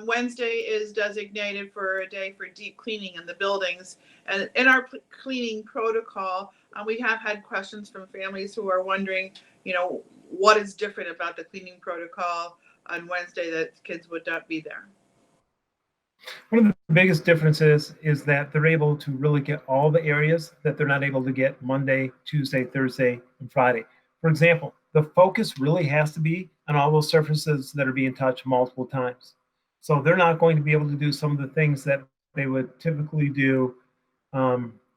Wednesday is designated for a day for deep cleaning in the buildings. And in our cleaning protocol, we have had questions from families who are wondering, what is different about the cleaning protocol on Wednesday that kids would not be there? One of the biggest differences is that they're able to really get all the areas that they're not able to get Monday, Tuesday, Thursday, and Friday. For example, the focus really has to be on all those surfaces that are being touched multiple times. So they're not going to be able to do some of the things that they would typically do,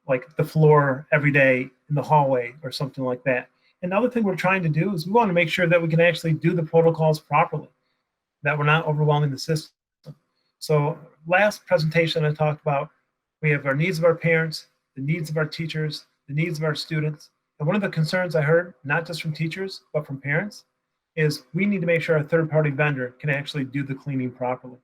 like the floor every day in the hallway or something like that. Another thing we're trying to do is we want to make sure that we can actually do the protocols properly, that we're not overwhelming the system. So last presentation I talked about, we have our needs of our parents, the needs of our teachers, the needs of our students. And one of the concerns I heard, not just from teachers, but from parents, is we need to make sure our third-party vendor can actually do the cleaning properly.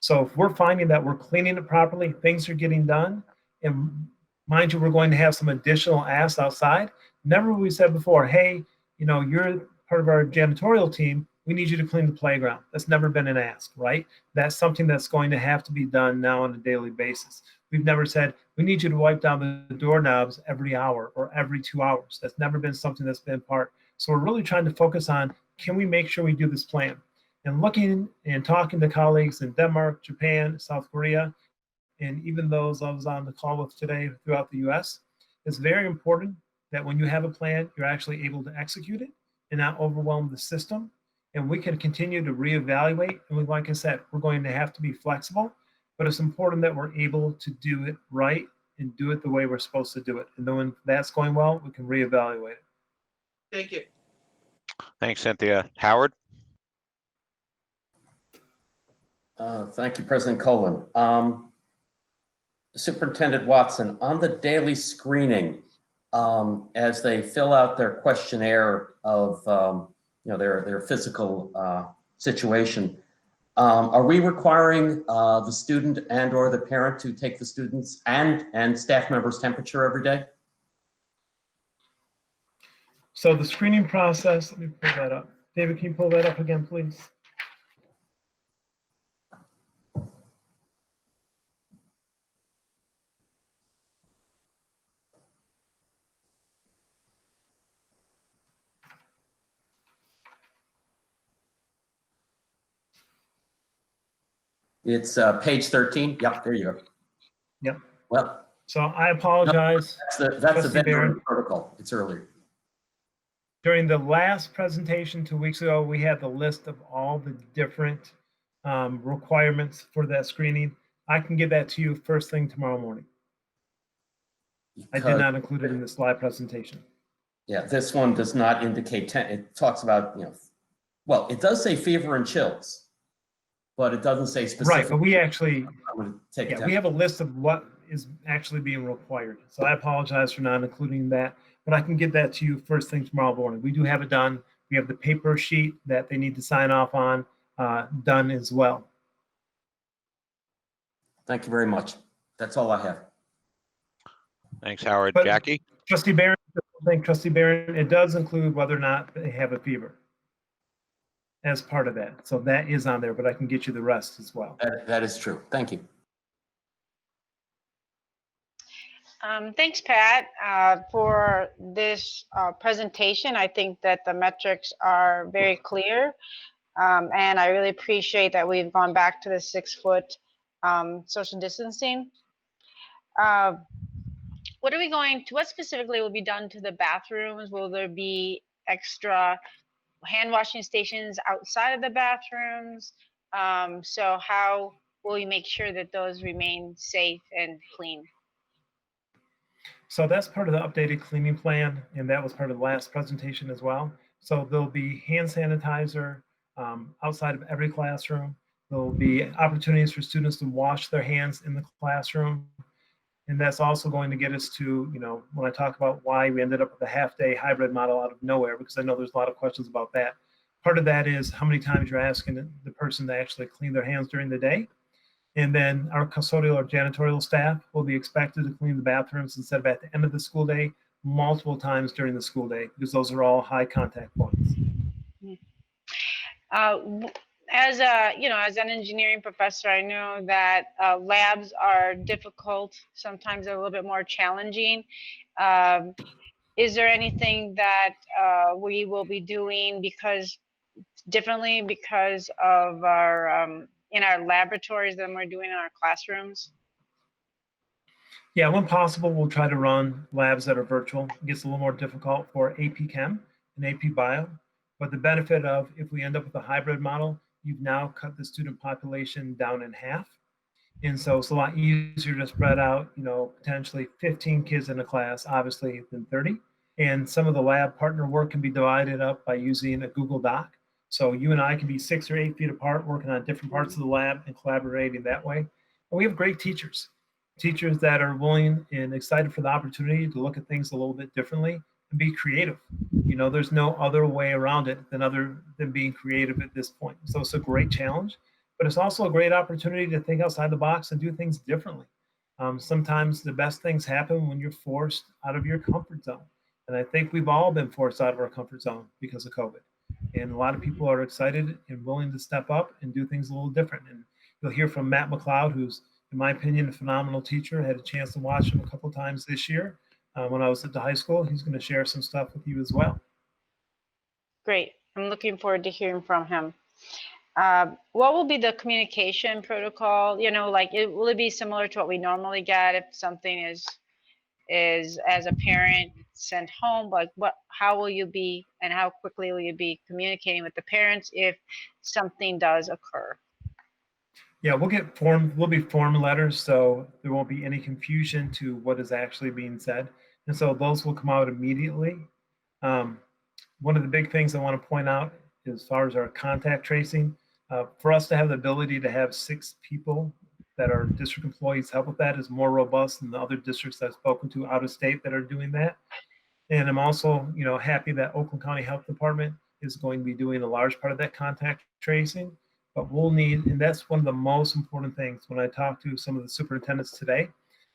So if we're finding that we're cleaning it properly, things are getting done, and mind you, we're going to have some additional asks outside. Never we said before, hey, you're part of our janitorial team, we need you to clean the playground. That's never been an ask, right? That's something that's going to have to be done now on a daily basis. We've never said, we need you to wipe down the doorknobs every hour or every 2 hours. That's never been something that's been part. So we're really trying to focus on, can we make sure we do this plan? And looking and talking to colleagues in Denmark, Japan, South Korea, and even those I was on the call with today throughout the US, it's very important that when you have a plan, you're actually able to execute it and not overwhelm the system. And we can continue to reevaluate. And like I said, we're going to have to be flexible, but it's important that we're able to do it right and do it the way we're supposed to do it. And then when that's going well, we can reevaluate it. Thank you. Thanks, Cynthia. Howard? Thank you, President Kolin. Superintendent Watson, on the daily screening, as they fill out their questionnaire of their physical situation, are we requiring the student and or the parent to take the students and staff members' temperature every day? So the screening process, let me pull that up. David, can you pull that up again, please? It's page 13. Yep, there you go. Yep. Well, So I apologize. that's the Trustee vendor Barron. protocol. It's earlier. During the last presentation 2 weeks ago, we had the list of all the different requirements for that screening. I can give that to you first thing tomorrow morning. I did not include it in this live presentation. Yeah, this one does not indicate, it talks about, well, it does say fever and chills, but it doesn't say specific. Right, but we actually, Yeah, we have a list of what is actually being required. So I apologize for not including that, but I can get that to you first thing tomorrow morning. We do have it done. We have the paper sheet that they need to sign off on done as well. Thank you very much. That's all I have. Thanks, Howard. But- Jackie? Trustee Barron, thank Trustee Barron, it does include whether or not they have a fever as part of that. So that is on there, but I can get you the rest as well. That is true. Thank you. Thanks, Pat, for this presentation. I think that the metrics are very clear. And I really appreciate that we've gone back to the 6 foot social distancing. What specifically will be done to the bathrooms? Will there be extra hand washing stations outside of the bathrooms? So how will we make sure that those remain safe and clean? So that's part of the updated cleaning plan, and that was part of the last presentation as well. So there'll be hand sanitizer outside of every classroom. There'll be opportunities for students to wash their hands in the classroom. And that's also going to get us to, when I talk about why we ended up with a half-day hybrid model out of nowhere, because I know there's a lot of questions about that. Part of that is how many times you're asking the person to actually clean their hands during the day. And then our custodial or janitorial staff will be expected to clean the bathrooms instead of at the end of the school day, multiple times during the school day, because those are all high contact points. As an engineering professor, I know that labs are difficult, sometimes a little bit more challenging. Is there anything that we will be doing differently because of our in our laboratories than we're doing in our classrooms? Yeah, when possible, we'll try to run labs that are virtual. It gets a little more difficult for AP Chem and AP Bio. But the benefit of, if we end up with a hybrid model, you've now cut the student population down in half. And so it's a lot easier to spread out, potentially 15 kids in a class, obviously, than 30. And some of the lab partner work can be divided up by using a Google Doc. So you and I can be 6 or 8 feet apart, working on different parts of the lab and collaborating that way. And we have great teachers that are willing and excited for the opportunity to look at things a little bit differently and be creative. There's no other way around it than being creative at this point. So it's a great challenge, but it's also a great opportunity to think outside the box and do things differently. Sometimes the best things happen when you're forced out of your comfort zone. And I think we've all been forced out of our comfort zone because of COVID. And a lot of people are excited and willing to step up and do things a little different. And you'll hear from Matt McLeod, who's, in my opinion, a phenomenal teacher. I had a chance to watch him a couple of times this year when I was at the high school. He's going to share some stuff with you as well. Great. I'm looking forward to hearing from him. What will be the communication protocol? Will it be similar to what we normally get if something is as a parent sent home? How will you be, and how quickly will you be communicating with the parents if something does occur? Yeah, we'll be form letters, so there won't be any confusion to what is actually being said. And so those will come out immediately. One of the big things I want to point out as far as our contact tracing, for us to have the ability to have 6 people that are district employees help with that is more robust than the other districts I've spoken to out of state that are doing that. And I'm also, happy that Oakland County Health Department is going to be doing a large part of that contact tracing. But we'll need, and that's one of the most important things when I talk to some of the superintendents today,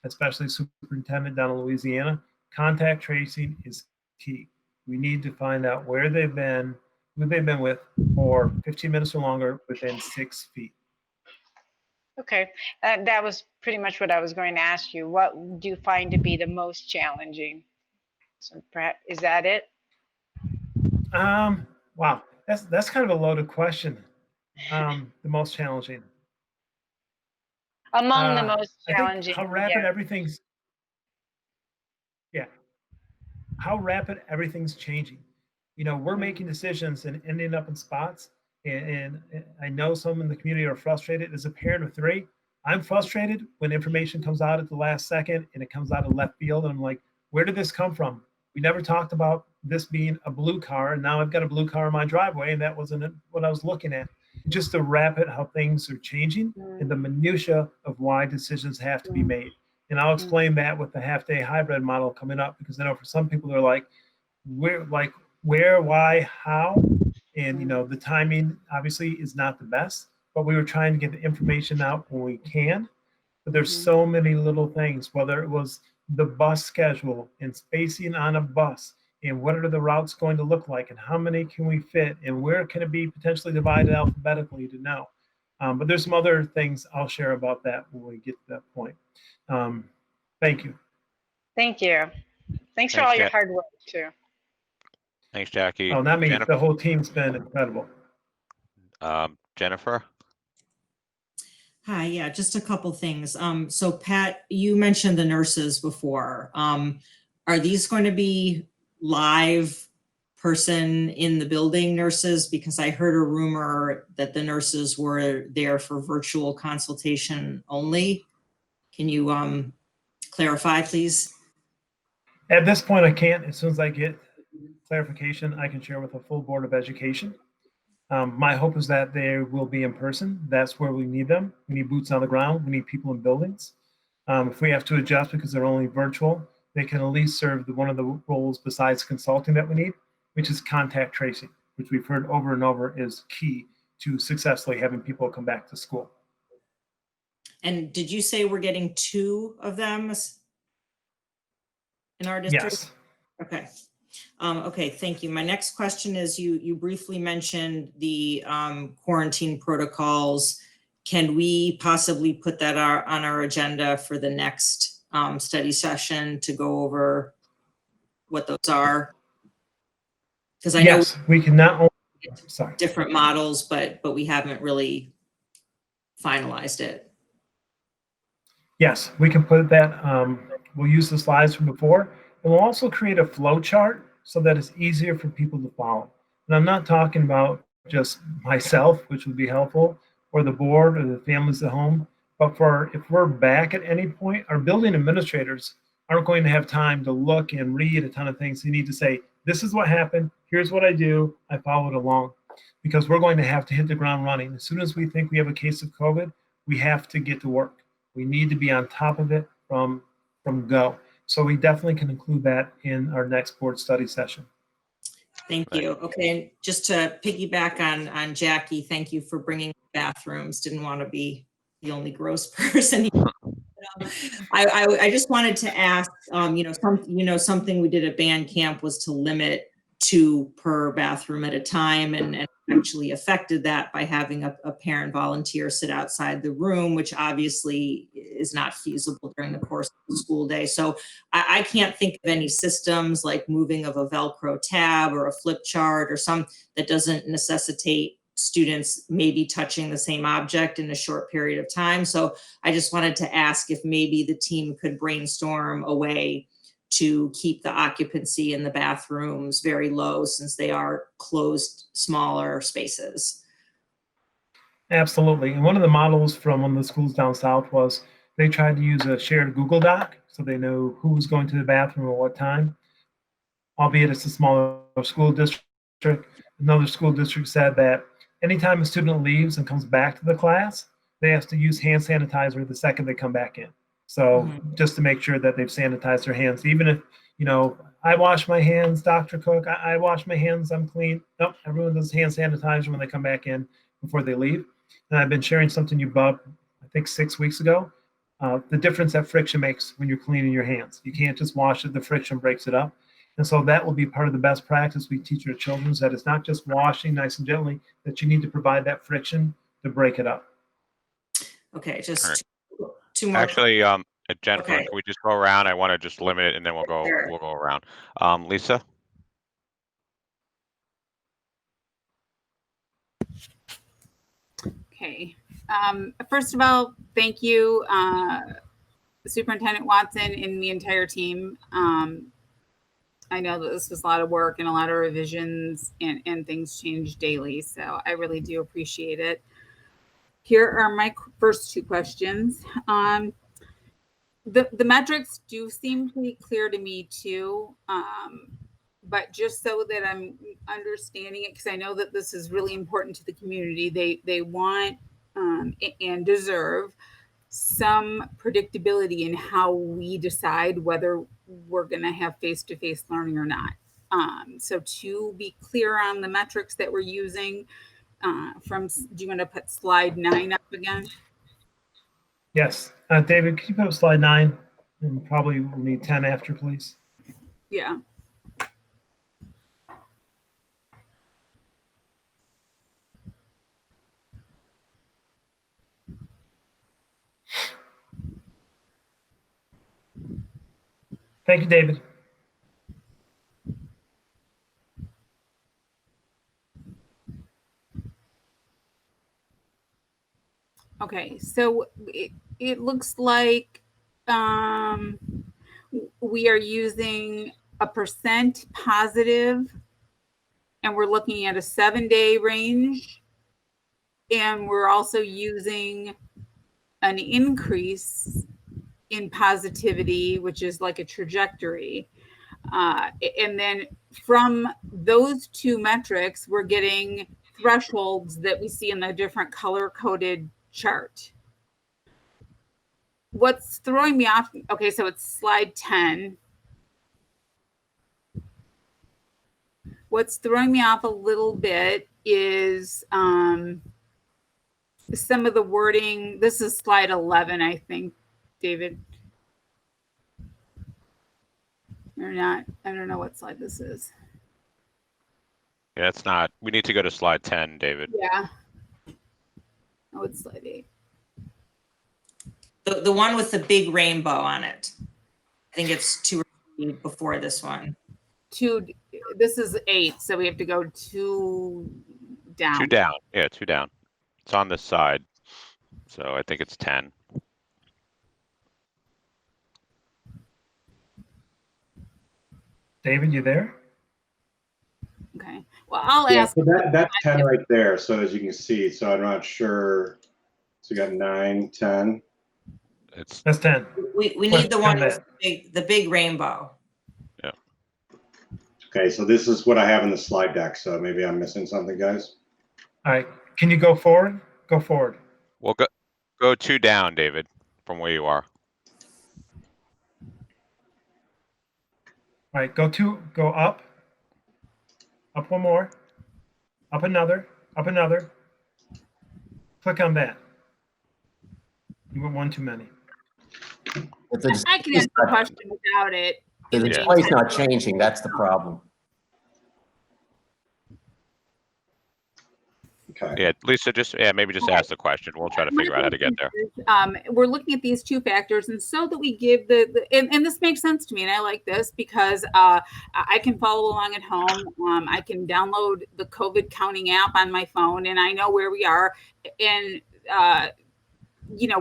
especially superintendent down in Louisiana, contact tracing is key. We need to find out where they've been, who they've been with for 15 minutes or longer within 6 feet. Okay, that was pretty much what I was going to ask you. What do you find to be the most challenging? So perhaps, is that it? Wow, that's kind of a loaded question. The most challenging. Among the most I think challenging, how rapid yeah. everything's, yeah, how rapid everything's changing. You know, we're making decisions and ending up in spots. And I know some in the community are frustrated. As a parent of 3, I'm frustrated when information comes out at the last second and it comes out of left field. And I'm like, where did this come from? We never talked about this being a blue car. And now I've got a blue car in my driveway. And that wasn't what I was looking at. Just the rapid how things are changing and the minutia of why decisions have to be made. And I'll explain that with the half-day hybrid model coming up, because I know for some people they're like, where, why, how? And, you know, the timing obviously is not the best, but we were trying to get the information out when we can. But there's so many little things, whether it was the bus schedule and spacing on a bus and what are the routes going to look like and how many can we fit and where can it be potentially divided alphabetically to know. But there's some other things I'll share about that when we get to that point. Thank you. Thank you. Thanks for all your hard work too. Thanks, Jackie. Oh, not me. Jennifer, The whole team's been incredible. Jennifer? Hi, yeah, just a couple things. So Pat, you mentioned the nurses before. Are these going to be live person in the building nurses? Because I heard a rumor that the nurses were there for virtual consultation only. Can you clarify, please? At this point, I can't. As soon as I get clarification, I can share with the full Board of Education. My hope is that they will be in person. That's where we need them. We need boots on the ground. We need people in buildings. If we have to adjust because they're only virtual, they can at least serve one of the roles besides consulting that we need, which is contact tracing, which we've heard over and over is key to successfully having people come back to school. And did you say we're getting 2 of them in our district? Yes. Okay. Okay, thank you. My next question is you briefly mentioned the quarantine protocols. Can we possibly put that on our agenda for the next study session to go over what those are? Because I know Yes, we can not only, sorry. different models, but we haven't really finalized it. Yes, we can put that. We'll use the slides from before, and we'll also create a flow chart so that it's easier for people to follow. And I'm not talking about just myself, which would be helpful, or the board or the families at home, but if we're back at any point, our building administrators aren't going to have time to look and read a ton of things. You need to say, this is what happened, here's what I do, I followed along, because we're going to have to hit the ground running. As soon as we think we have a case of COVID, we have to get to work. We need to be on top of it from go. So we definitely can include that in our next board study session. Thank you. Okay, and just to piggyback on Jackie, thank you for bringing bathrooms. Didn't want to be the only gross person. I just wanted to ask, something we did at band camp was to limit 2 per bathroom at a time, and actually affected that by having a parent volunteer sit outside the room, which obviously is not feasible during the course of the school day. So I can't think of any systems like moving of a Velcro tab or a flip chart or some that doesn't necessitate students maybe touching the same object in a short period of time. So I just wanted to ask if maybe the team could brainstorm a way to keep the occupancy in the bathrooms very low, since they are closed, smaller spaces. Absolutely. And one of the models from one of the schools down south was they tried to use a shared Google Doc so they know who was going to the bathroom at what time, albeit it's a smaller school district. Another school district said that anytime a student leaves and comes back to the class, they have to use hand sanitizer the second they come back in. So just to make sure that they've sanitized their hands, even if, I wash my hands, Dr. Cook, I wash my hands, I'm clean. Nope, everyone does hand sanitizer when they come back in before they leave. And I've been sharing something you brought, I think 6 weeks ago, the difference that friction makes when you're cleaning your hands. You can't just wash it, the friction breaks it up. And so that will be part of the best practice we teach our children, is that it's not just washing nice and gently, that you need to provide that friction to break it up. Okay, just All right. two more. Actually, Jennifer, Okay. can we just go around? I want to just limit it and then we'll go Sure. around. Lisa? Okay. First of all, thank you, Superintendent Watson and the entire team. I know that this was a lot of work and a lot of revisions, and things change daily, so I really do appreciate it. Here are my first two questions. The metrics do seem pretty clear to me too, but just so that I'm understanding it, because I know that this is really important to the community, they want and deserve some predictability in how we decide whether we're going to have face-to-face learning or not. So to be clear on the metrics that we're using, do you want to put slide 9 up again? Yes. David, can you put up slide 9? And probably we'll need 10 after, please. Yeah. Thank you, David. Okay, so it looks like we are using a percent positive, and we're looking at a 7-day range, and we're also using an increase in positivity, which is like a trajectory. And then from those two metrics, we're getting thresholds that we see in the different color-coded chart. What's throwing me off, okay, so it's slide 10. What's throwing me off a little bit is some of the wording. This is slide 11, I think, David. Or not, I don't know what slide this is. Yeah, it's not. We need to go to slide 10, David. Yeah. Oh, it's slide 8. The one with the big rainbow on it. I think it's 2 or 3 before this one. 2, this is 8, so we have to go 2 down. 2 down. Yeah, 2 down. It's on this side. So I think it's 10. David, you there? Okay. Well, I'll Yeah, ask. so that's 10 right there. So as you can see, so I'm not sure. So you got 9, 10. That's 10. We need the one with the big rainbow. Yeah. Okay, so this is what I have in the slide deck. So maybe I'm missing something, guys. All right. Can you go forward? Go forward. Well, go 2 down, David, from where you are. All right. Go up. Up one more. Up another. Up another. Click on that. You went one too many. I can answer the question without it. The display's not changing, that's the problem. Okay. Yeah, Lisa, maybe just ask the question. We'll try to figure out how to get there. We're looking at these 2 factors, and so that we give and this makes sense to me, and I like this because I can follow along at home. I can download the COVID counting app on my phone, and I know where we are. And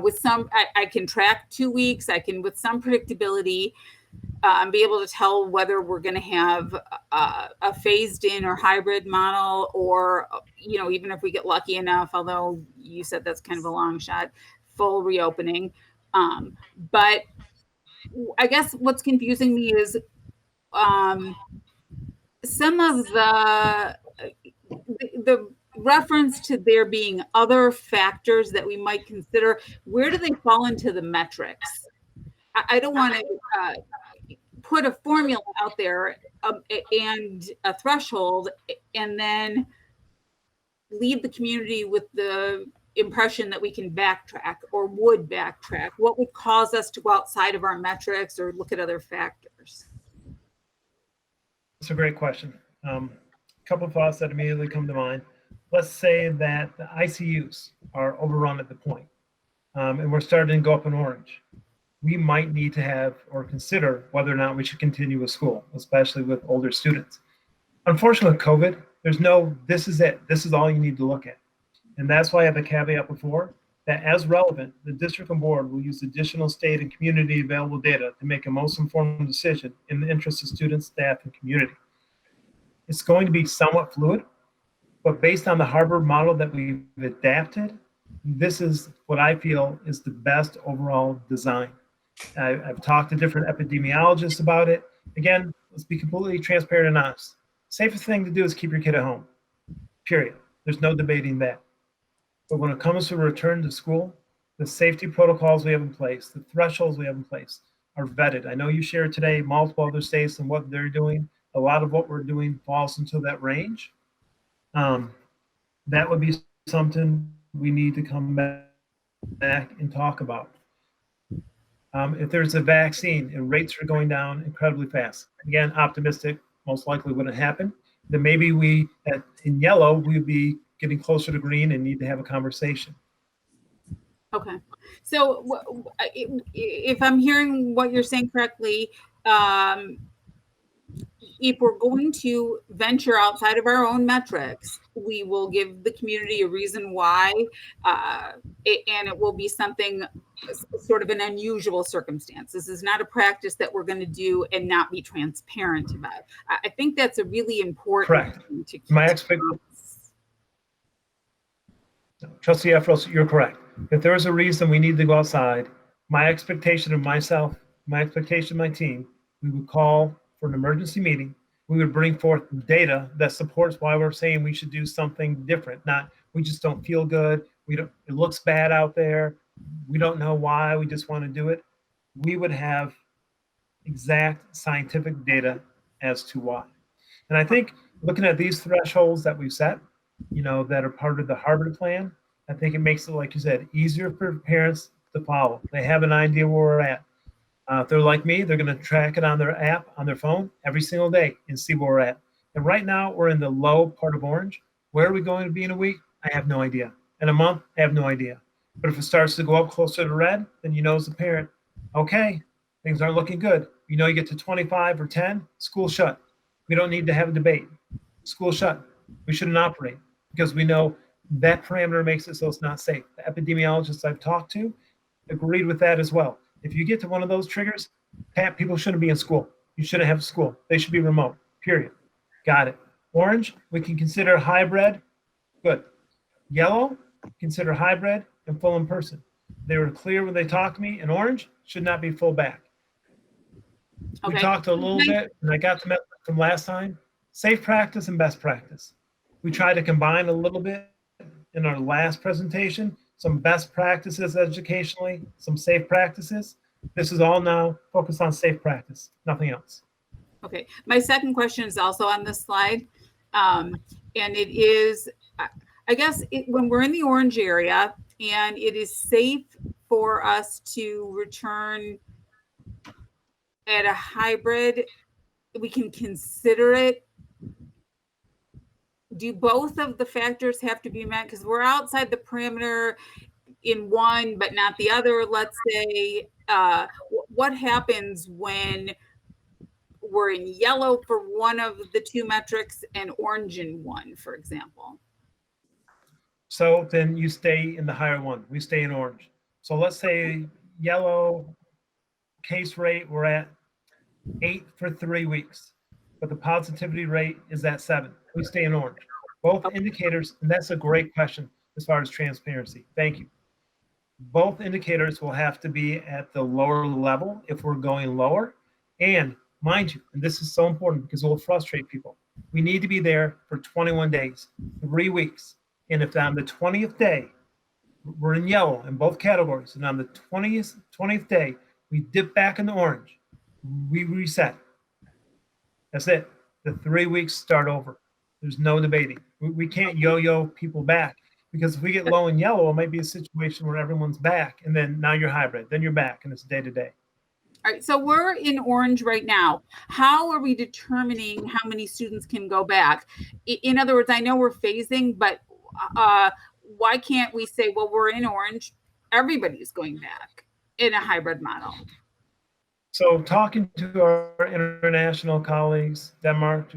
with some, I can track 2 weeks. I can, with some predictability, be able to tell whether we're going to have a phased in or hybrid model, or, even if we get lucky enough, although you said that's kind of a long shot, full reopening. But I guess what's confusing me is some of the reference to there being other factors that we might consider. Where do they fall into the metrics? I don't want to put a formula out there and a threshold and then leave the community with the impression that we can backtrack or would backtrack. What would cause us to go outside of our metrics or look at other factors? It's a great question. Couple of thoughts that immediately come to mind. Let's say that the ICUs are overrun at the point, and we're starting to go up in orange. We might need to have or consider whether or not we should continue with school, especially with older students. Unfortunately, with COVID, there's no, this is it. This is all you need to look at. And that's why I have the caveat before that as relevant, the district and board will use additional state and community available data to make a most informed decision in the interest of students, staff, and community. It's going to be somewhat fluid, but based on the Harvard model that we've adapted, this is what I feel is the best overall design. I've talked to different epidemiologists about it. Again, let's be completely transparent and honest. Safest thing to do is keep your kid at home, period. There's no debating that. But when it comes to return to school, the safety protocols we have in place, the thresholds we have in place are vetted. I know you shared today multiple other states and what they're doing. A lot of what we're doing falls into that range. That would be something we need to come back and talk about. If there's a vaccine and rates are going down incredibly fast, again, optimistic, most likely wouldn't happen, then maybe we, in yellow, we'd be getting closer to green and need to have a conversation. Okay. So if I'm hearing what you're saying correctly, if we're going to venture outside of our own metrics, we will give the community a reason why, and it will be something sort of an unusual circumstance. This is not a practice that we're going to do and not be transparent about. I think that's a really important Correct. thing to keep. My expectation. Trustee Efros, you're correct. If there is a reason we need to go outside, my expectation of myself, my expectation of my team, we would call for an emergency meeting. We would bring forth data that supports why we're saying we should do something different. Not, we just don't feel good. It looks bad out there. We don't know why. We just want to do it. We would have exact scientific data as to why. And I think looking at these thresholds that we've set, that are part of the Harvard plan, I think it makes it, like you said, easier for parents to follow. They have an idea where we're at. If they're like me, they're going to track it on their app, on their phone every single day and see where we're at. And right now we're in the low part of orange. Where are we going to be in a week? I have no idea. In a month, I have no idea. But if it starts to go up closer to red, then as a parent, okay, things aren't looking good. You get to 25 or 10, school shut. We don't need to have a debate. School shut. We shouldn't operate because we know that parameter makes it so it's not safe. The epidemiologists I've talked to agreed with that as well. If you get to one of those triggers, people shouldn't be in school. You shouldn't have school. They should be remote, period. Got it. Orange, we can consider hybrid. Good. Yellow, consider hybrid and full in person. They were clear when they talked to me, and orange should not be full back. Okay. We talked a little bit, and I got the message from last time, safe practice and best practice. We tried to combine a little bit in our last presentation, some best practices educationally, some safe practices. This is all now focused on safe practice, nothing else. Okay. My second question is also on this slide. And it is, I guess, when we're in the orange area and it is safe for us to return at a hybrid, we can consider it. Do both of the factors have to be met? Because we're outside the parameter in one, but not the other. Let's say, what happens when we're in yellow for one of the two metrics and orange in one, for example? So then you stay in the higher one. We stay in orange. So let's say yellow case rate, we're at 8 for 3 weeks, but the positivity rate is at 7. We stay in orange. Both indicators, and that's a great question as far as transparency. Thank you. Both indicators will have to be at the lower level if we're going lower. And mind you, and this is so important because it will frustrate people, we need to be there for 21 days, 3 weeks. And if on the 20th day, we're in yellow in both categories, and on the 20th day, we dip back into orange, we reset. That's it. The 3 weeks start over. There's no debating. We can't yo-yo people back because if we get low in yellow, it might be a situation where everyone's back, and then now you're hybrid, then you're back, and it's day to day. All right, so we're in orange right now. How are we determining how many students can go back? In other words, I know we're phasing, but why can't we say, well, we're in orange, everybody's going back in a hybrid model? So talking to our international colleagues, Denmark,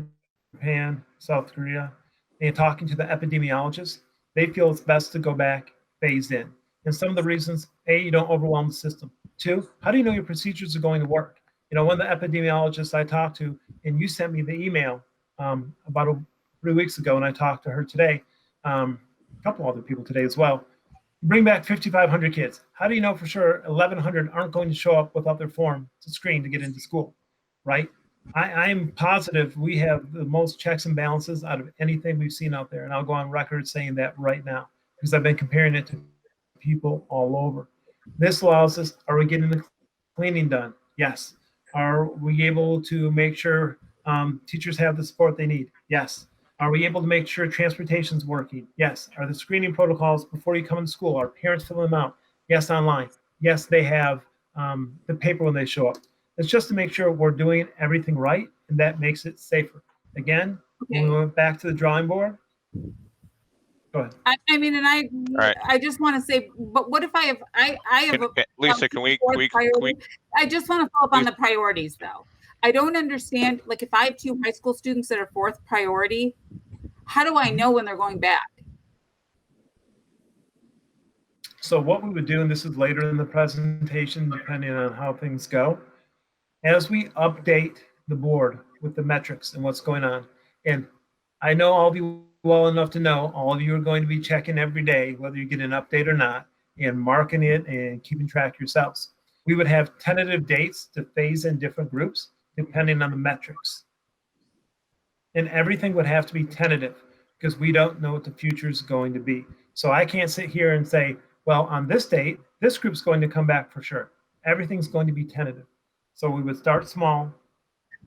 Japan, South Korea, and talking to the epidemiologists, they feel it's best to go back phased in. And some of the reasons, A, you don't overwhelm the system. 2, how do you know your procedures are going to work? You know, one of the epidemiologists I talked to, and you sent me the email about 3 weeks ago, and I talked to her today, a couple other people today as well. Bring back 5,500 kids. How do you know for sure 1,100 aren't going to show up without their form to screen to get into school, right? I am positive we have the most checks and balances out of anything we've seen out there. And I'll go on record saying that right now, because I've been comparing it to people all over. This allows us, are we getting the cleaning done? Yes. Are we able to make sure teachers have the support they need? Yes. Are we able to make sure transportation's working? Yes. Are the screening protocols before you come into school? Are parents filling them out? Yes, online. Yes, they have the paper when they show up. It's just to make sure we're doing everything right, and that makes it safer. Again, when we went back to the drawing board, go ahead. I mean, and right. I just want to say, but what if I have Lisa, can we I just want to follow up on the priorities though. I don't understand, like if I have 2 high school students that are 4th priority, how do I know when they're going back? So what we would do, and this is later in the presentation, depending on how things go, as we update the board with the metrics and what's going on, and I know all of you well enough to know all of you are going to be checking every day, whether you get an update or not, and marking it and keeping track yourselves. We would have tentative dates to phase in different groups depending on the metrics. And everything would have to be tentative because we don't know what the future is going to be. So I can't sit here and say, well, on this date, this group's going to come back for sure. Everything's going to be tentative. So we would start small,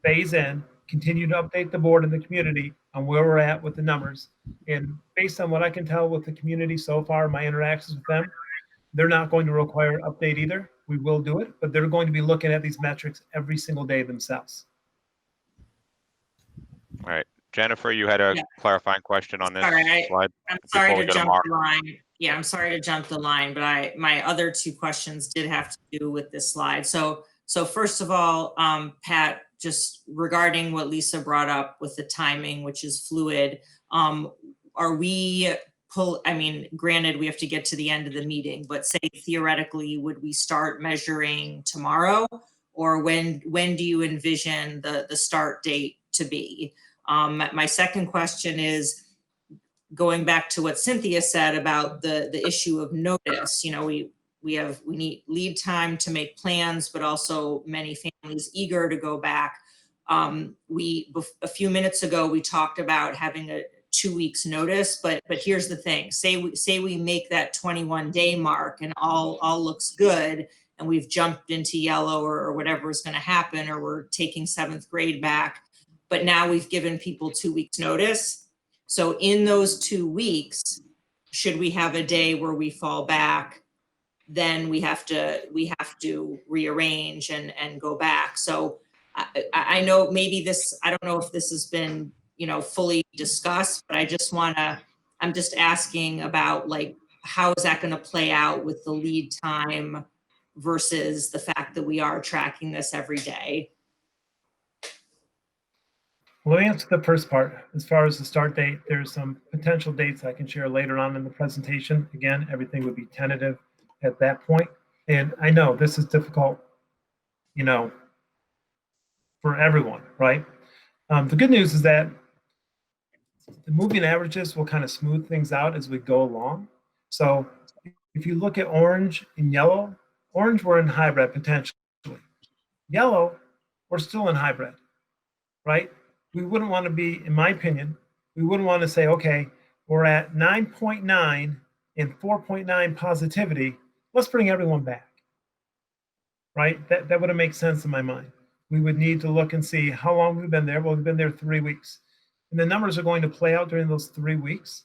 phase in, continue to update the board and the community on where we're at with the numbers. And based on what I can tell with the community so far, my interactions with them, they're not going to require an update either. We will do it, but they're going to be looking at these metrics every single day themselves. All right. Jennifer, you had a clarifying question on this slide. I'm sorry to jump the line. Yeah, I'm sorry to jump the line, but my other 2 questions did have to do with this slide. So first of all, Pat, just regarding what Lisa brought up with the timing, which is fluid, are we I mean, granted, we have to get to the end of the meeting, but say theoretically, would we start measuring tomorrow? Or when do you envision the start date to be? My second question is going back to what Cynthia said about the issue of notice. You know, we need lead time to make plans, but also many families eager to go back. A few minutes ago, we talked about having a 2 weeks notice, but here's the thing. Say we make that 21-day mark and all looks good, and we've jumped into yellow or whatever is going to happen, or we're taking 7th grade back, but now we've given people 2 weeks notice. So in those 2 weeks, should we have a day where we fall back, then we have to rearrange and go back. So I know maybe I don't know if this has been, fully discussed, but I'm just asking about like, how is that going to play out with the lead time versus the fact that we are tracking this every day? Well, let me answer the first part. As far as the start date, there's some potential dates I can share later on in the presentation. Again, everything would be tentative at that point. And I know this is difficult, for everyone, right? The good news is that the moving averages will kind of smooth things out as we go along. So if you look at orange and yellow, orange we're in hybrid potentially. Yellow, we're still in hybrid, right? We wouldn't want to be, in my opinion, we wouldn't want to say, okay, we're at 9.9 and 4.9 positivity. Let's bring everyone back, right? That wouldn't make sense in my mind. We would need to look and see how long we've been there. Well, we've been there 3 weeks. And the numbers are going to play out during those 3 weeks.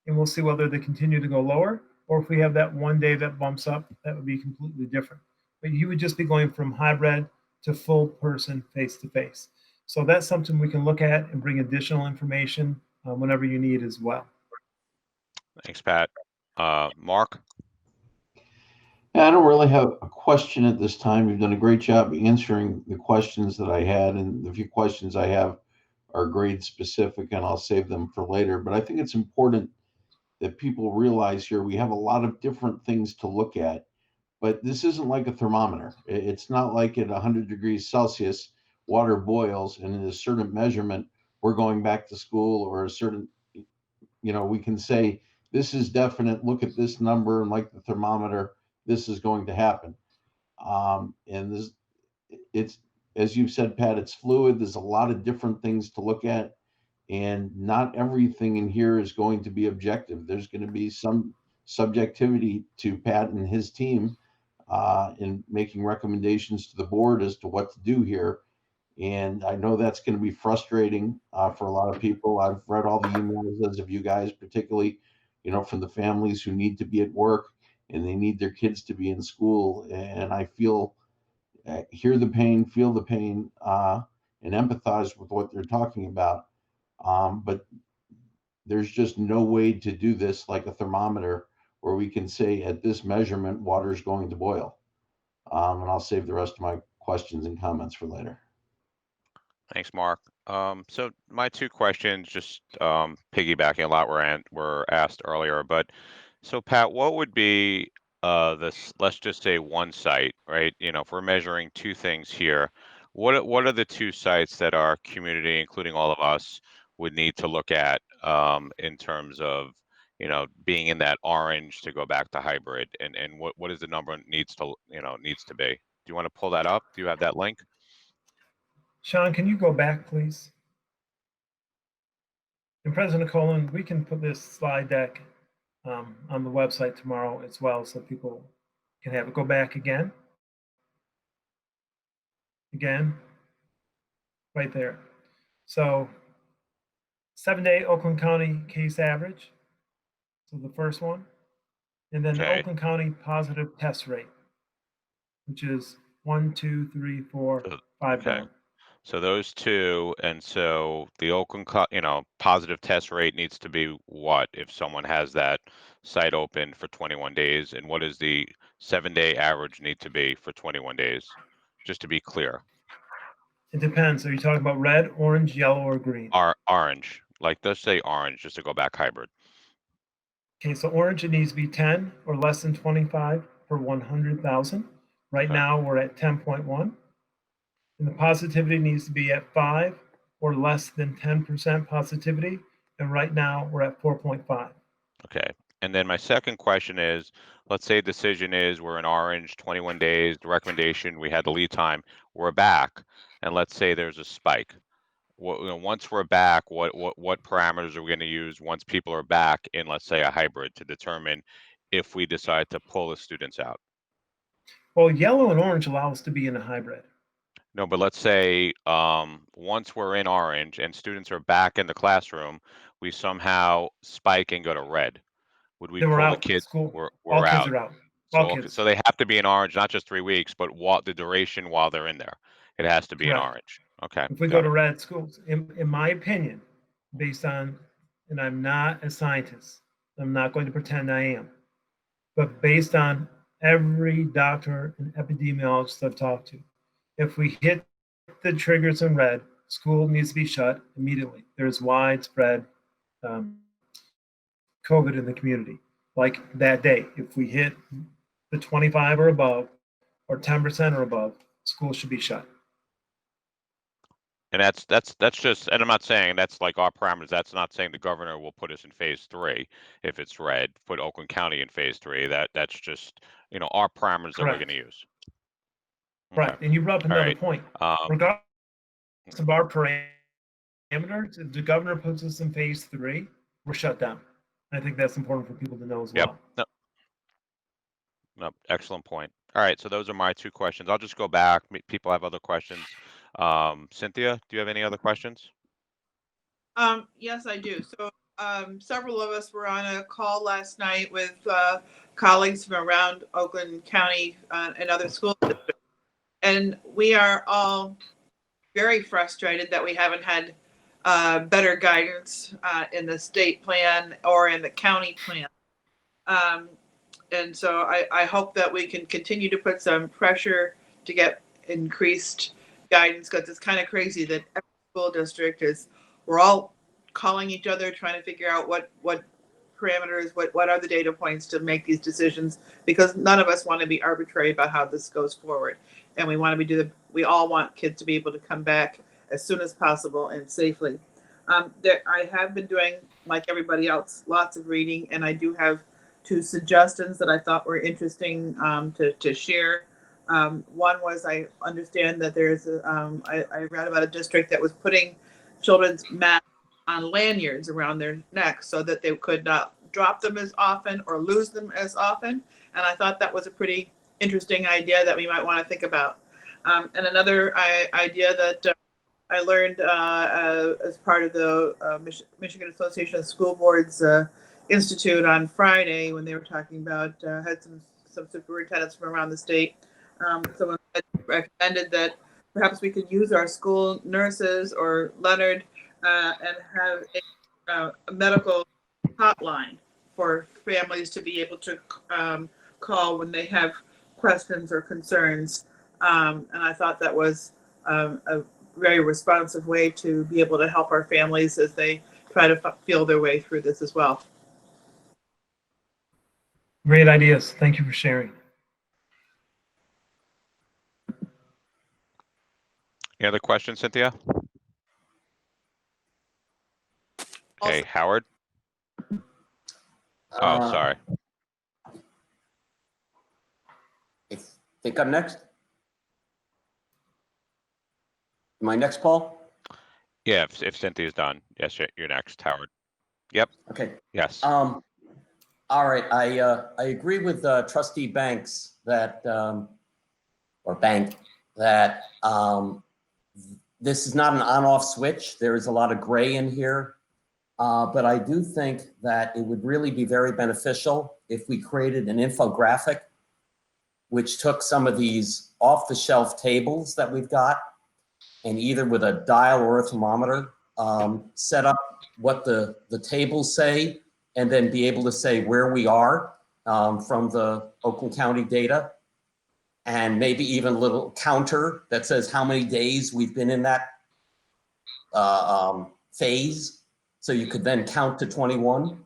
And we'll see whether they continue to go lower, or if we have that one day that bumps up, that would be completely different. but you would just be going from hybrid to full person face-to-face. So that's something we can look at and bring additional information whenever you need as well. Thanks, Pat. Mark? I don't really have a question at this time. You've done a great job answering the questions that I had, and the few questions I have are grade specific, and I'll save them for later. But I think it's important that people realize here we have a lot of different things to look at, but this isn't like a thermometer. It's not like at 100 degrees Celsius, water boils, and in a certain measurement, we're going back to school, or a certain, we can say, this is definite, look at this number, and like the thermometer, this is going to happen. And this, it's, as you've said, Pat, it's fluid. There's a lot of different things to look at, and not everything in here is going to be objective. There's going to be some subjectivity to Pat and his team in making recommendations to the board as to what to do here. And I know that's going to be frustrating for a lot of people. I've read all the emails, as of you guys, particularly, from the families who need to be at work and they need their kids to be in school. And I hear the pain, feel the pain, and empathize with what they're talking about. But there's just no way to do this like a thermometer where we can say at this measurement, water is going to boil. And I'll save the rest of my questions and comments for later. Thanks, Mark. So my two questions, just piggybacking a lot were asked earlier, but so Pat, what would be this, let's just say one site, right? If we're measuring two things here, what are the two sites that our community, including all of us, would need to look at in terms of being in that orange to go back to hybrid, and what is the number needs to be? Do you want to pull that up? Do you have that link? Sean, can you go back, please? And President Kolin, we can put this slide deck on the website tomorrow as well, so people can have it. Go back again. Again, right there. So 7-day Oakland County case average. So the first one. And then the Okay. Oakland County positive test rate, which is 1, 2, 3, 4, 5 Okay. down. So those two, and so the Oakland, positive test rate needs to be what if someone has that site open for 21 days, and what does the 7-day average need to be for 21 days? Just to be clear. It depends. Are you talking about red, orange, yellow, or green? Orange, like let's say orange, just to go back hybrid. Okay, so orange, it needs to be 10 or less than 25 per 100,000. Right Okay. now, we're at 10.1. And the positivity needs to be at 5 or less than 10% positivity. And right now, we're at 4.5. Okay. And then my second question is, let's say decision is we're in orange, 21 days, the recommendation, we had the lead time, we're back, and let's say there's a spike. Once we're back, what parameters are we going to use once people are back in, let's say, a hybrid to determine if we decide to pull the students out? Well, yellow and orange allow us to be in a hybrid. No, but let's say once we're in orange and students are back in the classroom, we somehow spike and go to red. Would we Then we're pull the out. kids? School. We're All kids out. are out. All So, kids. so they have to be in orange, not just 3 weeks, but the duration while they're in there. It has to be in Correct. orange. Okay. If we got go to it. red schools, in my opinion, based on, and I'm not a scientist, I'm not going to pretend I am, but based on every doctor and epidemiologist I've talked to, if we hit the triggers in red, school needs to be shut immediately. There's widespread COVID in the community. Like that day, if we hit the 25 or above, or 10% or above, school should be shut. And that's just, and I'm not saying that's like our parameters. That's not saying the governor will put us in phase 3 if it's red, put Oakland County in phase 3. That's just, our parameters that we're Correct. going to use. Right, Okay. and you brought up another right. point. Regardless of our parameters, if the governor puts us in phase 3, we're shut down. I think that's important for people to know as well. Yep. No, excellent point. All right, so those are my two questions. I'll just go back. People have other questions. Cynthia, do you have any other questions? Yes, I do. So several of us were on a call last night with colleagues from around Oakland County and other school districts. And we are all very frustrated that we haven't had better guidance in the state plan or in the county plan. And so I hope that we can continue to put some pressure to get increased guidance, because it's kind of crazy that every school district we're all calling each other, trying to figure out what parameters, what are the data points to make these decisions, because none of us want to be arbitrary about how this goes forward. And we want to we all want kids to be able to come back as soon as possible and safely. I have been doing, like everybody else, lots of reading, and I do have 2 suggestions that I thought were interesting to share. One was, I understand that I read about a district that was putting children's masks on lanyards around their necks so that they could not drop them as often or lose them as often. And I thought that was a pretty interesting idea that we might want to think about. And another idea that I learned as part of the Michigan Association of School Boards Institute on Friday, when they were talking about, had some superintendents from around the state. Someone recommended that perhaps we could use our school nurses or Leonard and have a medical hotline for families to be able to call when they have questions or concerns. And I thought that was a very responsive way to be able to help our families as they try to feel their way through this as well. Great ideas. Thank you for sharing. Any other questions, Cynthia? Okay, Also- Howard? Oh, sorry. I think I'm next. Am I next, Paul? Yeah, if Cynthia's done. Yes, you're next, Howard. Yep, Okay. yes. All right, I agree with Trustee Banks that, or Bank, that this is not an on-off switch. There is a lot of gray in here. But I do think that it would really be very beneficial if we created an infographic which took some of these off-the-shelf tables that we've got, and either with a dial or a thermometer, set up what the tables say, and then be able to say where we are from the Oakland County data, and maybe even a little counter that says how many days we've been in that phase. So you could then count to 21,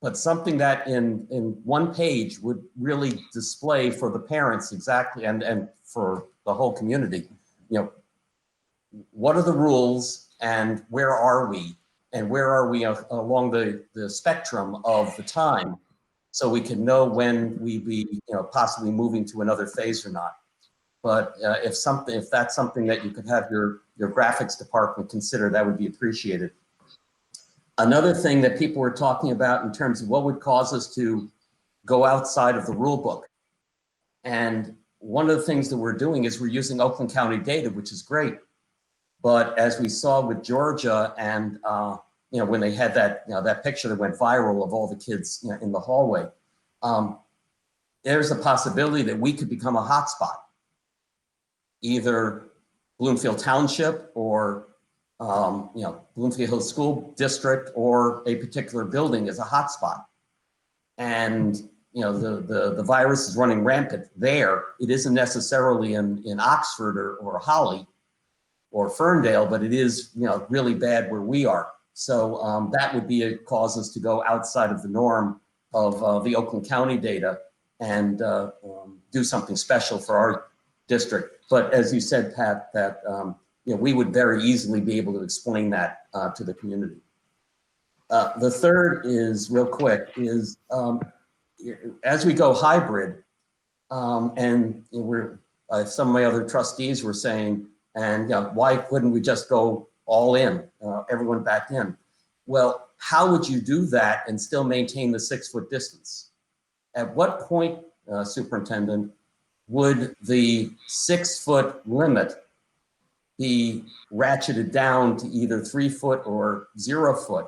but something that in one page would really display for the parents exactly, and for the whole community, what are the rules and where are we? And where are we along the spectrum of the time, so we can know when we be possibly moving to another phase or not. But if that's something that you could have your graphics department consider, that would be appreciated. Another thing that people were talking about in terms of what would cause us to go outside of the rule book. And one of the things that we're doing is we're using Oakland County data, which is great. But as we saw with Georgia and, when they had that, that picture that went viral of all the kids in the hallway, there's a possibility that we could become a hotspot. Either Bloomfield Township or Bloomfield Hills School District or a particular building is a hotspot. And, the virus is running rampant there. It isn't necessarily in Oxford or Holly or Ferndale, but it is, really bad where we are. So that would be a cause us to go outside of the norm of the Oakland County data and do something special for our district. But as you said, Pat, that we would very easily be able to explain that to the community. The third is real quick is as we go hybrid, and some of my other trustees were saying, and why couldn't we just go all in, everyone back in? Well, how would you do that and still maintain the 6-foot distance? At what point, Superintendent, would the 6-foot limit be ratcheted down to either 3 foot or 0 foot?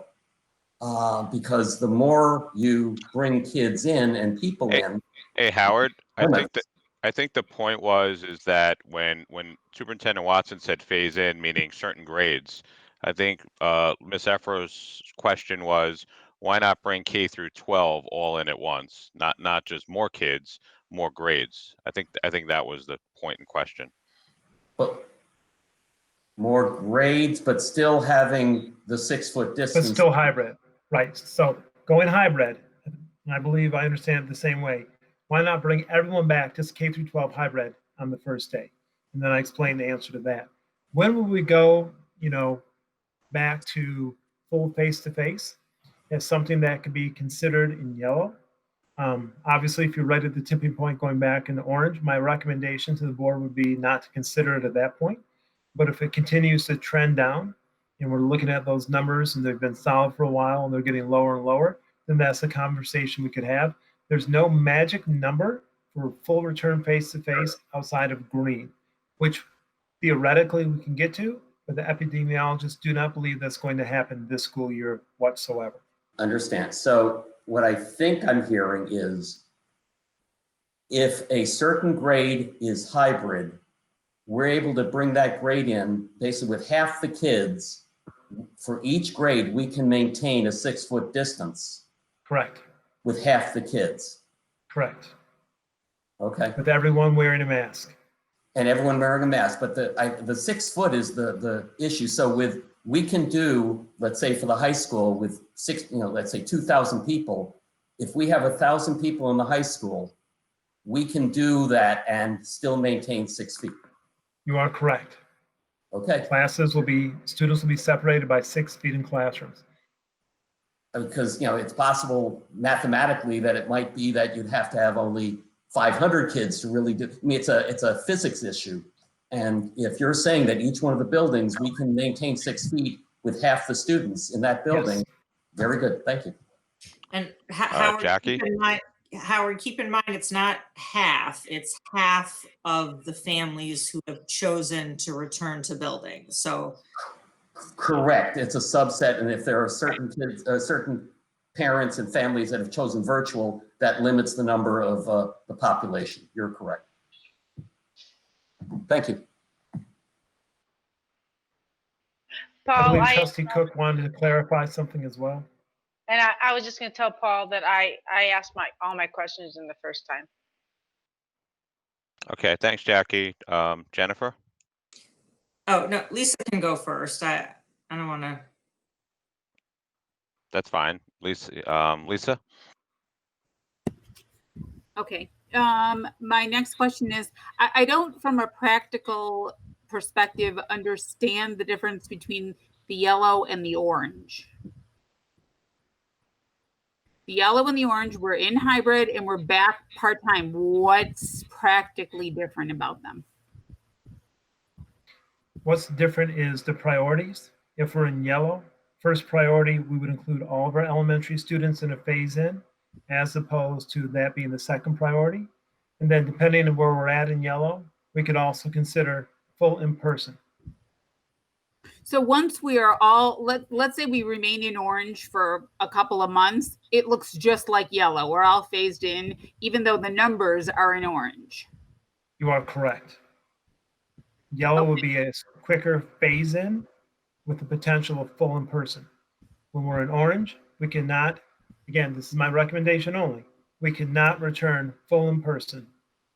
because the more you bring kids in and people in, Hey, Howard, I Limits. think that, I think the point is that when Superintendent Watson said phase in, meaning certain grades, I think Ms. Efros' question was, why not bring K through 12 all in at once? Not just more kids, more grades. I think that was the point in question. but more grades, but still having the 6-foot But distance. still hybrid, right? So going hybrid, and I believe I understand it the same way. Why not bring everyone back, just K through 12 hybrid on the first day? And then I explain the answer to that. When will we go, back to full face-to-face as something that could be considered in yellow? Obviously, if you're right at the tipping point going back in orange, my recommendation to the board would be not to consider it at that point. But if it continues to trend down and we're looking at those numbers and they've been solid for a while and they're getting lower and lower, then that's a conversation we could have. There's no magic number for full return face-to-face outside of green, which theoretically we can get to, but the epidemiologists do not believe that's going to happen this school year whatsoever. Understand. So what I think I'm hearing is if a certain grade is hybrid, we're able to bring that grade in basically with half the kids. For each grade, we can maintain a 6-foot distance Correct. with half the kids. Correct. Okay. With everyone wearing a mask. And everyone wearing a mask, but the 6 foot is the issue. So we can do, let's say for the high school with let's say 2,000 people. If we have 1,000 people in the high school, we can do that and still maintain 6 feet. You are correct. Okay. Students will be separated by 6 feet in classrooms. Because, it's possible mathematically that it might be that you'd have to have only 500 kids to really do. I mean, it's a physics issue. And if you're saying that each one of the buildings, we can maintain 6 feet with half the students in that building, Yes. Very good. Thank you. And Howard, Jackie? Keep in mind, it's not half, it's half of the families who have chosen to return to buildings. So Correct. It's a subset. And if there are certain kids, certain parents and families that have chosen virtual, that limits the number of the population. You're correct. Thank you. I Paul, believe Trustee Cook wanted to clarify something as well. and I was just going to tell Paul that I asked all my questions in the first time. Okay, thanks, Jackie. Jennifer? oh no, Lisa can go first. I don't want to. That's fine. Lisa? Okay. My next question is, I don't, from a practical perspective, understand the difference between the yellow and the orange. The yellow and the orange, we're in hybrid and we're back part-time. What's practically different about them? What's different is the priorities. If we're in yellow, first priority, we would include all of our elementary students in a phase-in, as opposed to that being the second priority. And then depending on where we're at in yellow, we could also consider full in-person. So once we are all, let's say we remain in orange for a couple of months, it looks just like yellow. We're all phased in, even though the numbers are in orange. You are correct. Yellow would be a quicker phase-in with the potential of full in-person. When we're in orange, we cannot, again, this is my recommendation only, we cannot return full in-person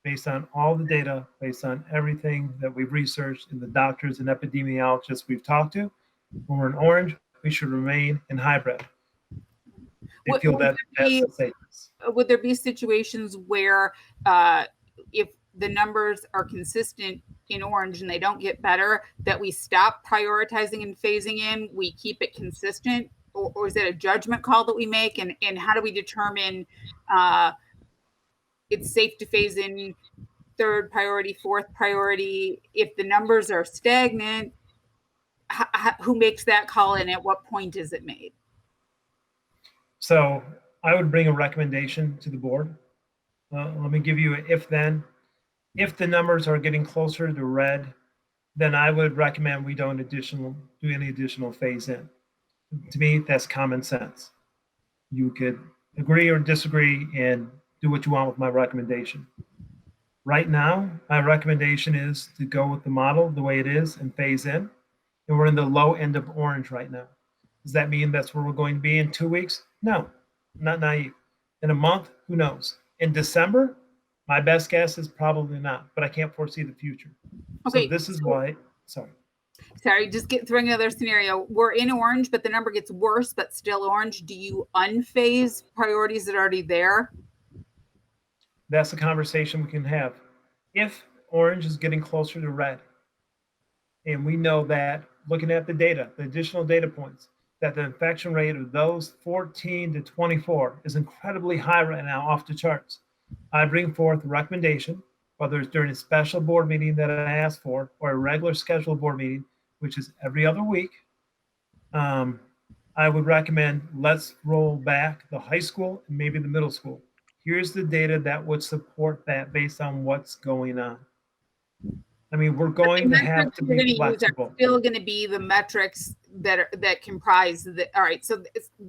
based on all the data, based on everything that we've researched and the doctors and epidemiologists we've talked to. When we're in orange, we should remain in hybrid. I feel that that's the safest. Would there be situations where if the numbers are consistent in orange and they don't get better, that we stop prioritizing and phasing in, we keep it consistent? Or is it a judgment call that we make? And how do we determine it's safe to phase in third priority, fourth priority? If the numbers are stagnant, who makes that call and at what point is it made? So I would bring a recommendation to the board. Let me give you an if-then. If the numbers are getting closer to red, then I would recommend we don't do any additional phase in. To me, that's common sense. You could agree or disagree and do what you want with my recommendation. Right now, my recommendation is to go with the model the way it is and phase in. And we're in the low end of orange right now. Does that mean that's where we're going to be in 2 weeks? No, I'm not naive. In a month, who knows? In December, my best guess is probably not, but I can't foresee the future. Okay, So this is why, sorry. Sorry, just throwing another scenario. We're in orange, but the number gets worse, but still orange. Do you unphase priorities that are already there? That's a conversation we can have. If orange is getting closer to red, and we know that looking at the data, the additional data points, that the infection rate of those 14 to 24 is incredibly high right now, off the charts. I bring forth a recommendation, whether it's during a special board meeting that I asked for or a regular scheduled board meeting, which is every other week. I would recommend let's roll back the high school and maybe the middle school. Here's the data that would support that based on what's going on. I mean, we're going to have to be flexible. Still going to be the metrics that comprise the. All right, so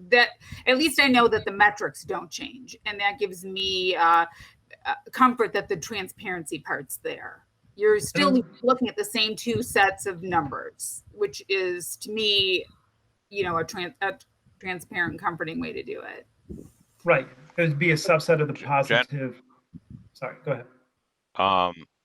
that at least I know that the metrics don't change, and that gives me comfort that the transparency part's there. You're still looking at the same two sets of numbers, which is to me, you know, a transparent, comforting way to do it. Right. It would be a subset of the positive. Sorry, go ahead.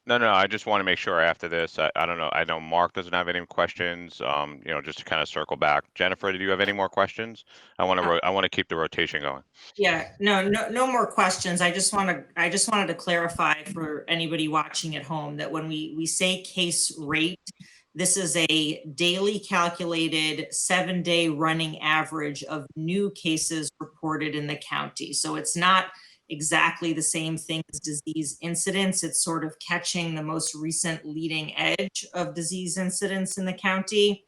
No, I just want to make sure after this, I don't know. I know Mark doesn't have any questions. You know, just to kind of circle back. Jennifer, did you have any more questions? I want to keep the rotation going. Yeah, no more questions. I just wanted to clarify for anybody watching at home that when we say case rate, this is a daily calculated 7-day running average of new cases reported in the county. So it's not exactly the same thing as disease incidence. It's sort of catching the most recent leading edge of disease incidence in the county.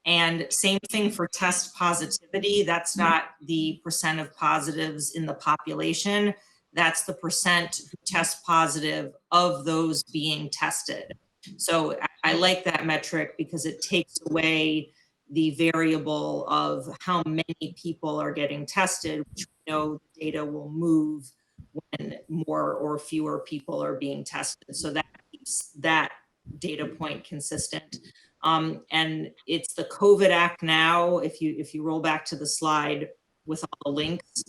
And same thing for test positivity. That's not the percent of positives in the population. That's the percent who test positive of those being tested. So I like that metric because it takes away the variable of how many people are getting tested, which we know the data will move when more or fewer people are being tested. So that keeps that data point consistent. And it's the COVID Act now, if you roll back to the slide with all the links,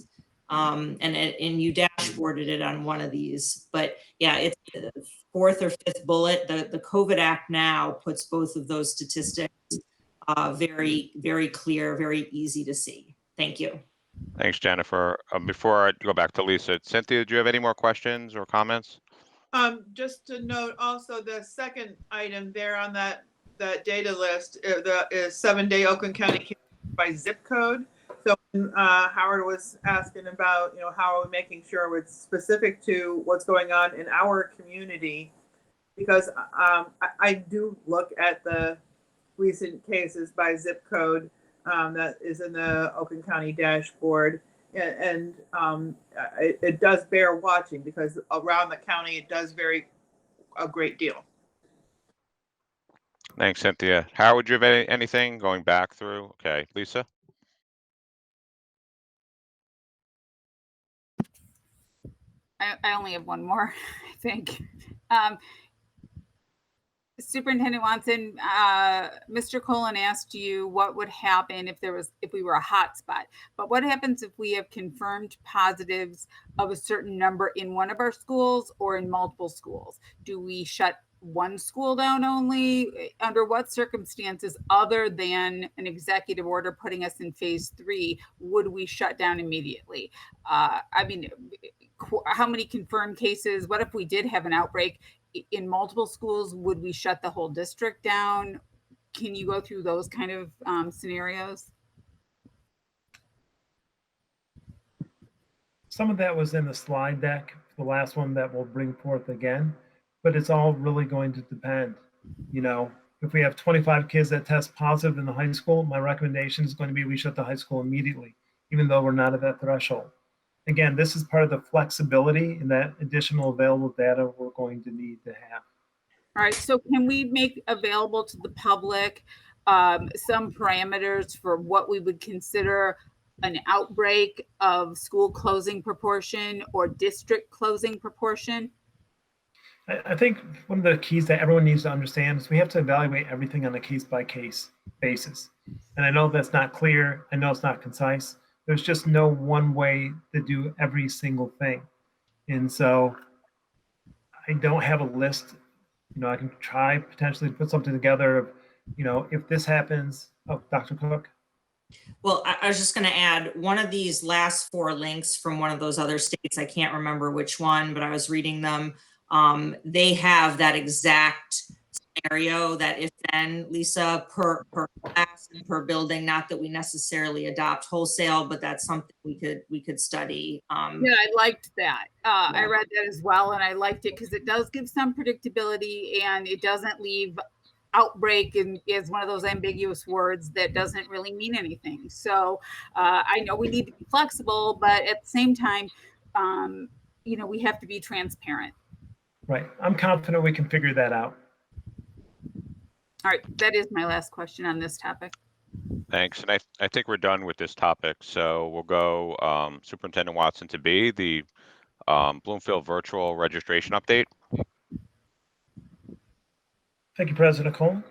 and you dashboarded it on one of these, but yeah, it's the fourth or fifth bullet. The COVID Act now puts both of those statistics very, very clear, very easy to see. Thank you. Thanks, Jennifer. Before I go back to Lisa, Cynthia, do you have any more questions or comments? Just to note also the second item there on that data list is 7-day Oakland County by zip code. So Howard was asking about, you know, how are we making sure it's specific to what's going on in our community? Because I do look at the recent cases by zip code that is in the Oakland County dashboard. And it does bear watching because around the county, it does vary a great deal. Thanks, Cynthia. Howard, would you have anything going back through? Okay, Lisa? I only have one more, I think. Superintendent Watson, Mr. Kolin asked you what would happen if we were a hotspot. But what happens if we have confirmed positives of a certain number in one of our schools or in multiple schools? Do we shut one school down only? Under what circumstances, other than an executive order putting us in phase 3, would we shut down immediately? I mean, how many confirmed cases? What if we did have an outbreak in multiple schools? Would we shut the whole district down? Can you go through those kind of scenarios? Some of that was in the slide deck, the last one that we'll bring forth again, but it's all really going to depend. You know, if we have 25 kids that test positive in the high school, my recommendation is going to be we shut the high school immediately, even though we're not at that threshold. Again, this is part of the flexibility and that additional available data we're going to need to have. All right, so can we make available to the public some parameters for what we would consider an outbreak of school closing proportion or district closing proportion? I think one of the keys that everyone needs to understand is we have to evaluate everything on a case-by-case basis. And I know that's not clear. I know it's not concise. There's just no one way to do every single thing. And so I don't have a list. I can try potentially to put something together of, if this happens. Oh, Dr. Cook. Well, I was just going to add one of these last 4 links from one of those other states. I can't remember which one, but I was reading them. They have that exact scenario that if then, Lisa, per class and per building, not that we necessarily adopt wholesale, but that's something we could study. Yeah, I liked that. I read that as well, and I liked it because it does give some predictability and it doesn't leave outbreak and is one of those ambiguous words that doesn't really mean anything. So I know we need to be flexible, but at the same time, we have to be transparent. Right. I'm confident we can figure that out. All right. That is my last question on this topic. Thanks. And I think we're done with this topic. So we'll go Superintendent Watson to B, the Bloomfield virtual registration update. Thank you, President Kolin.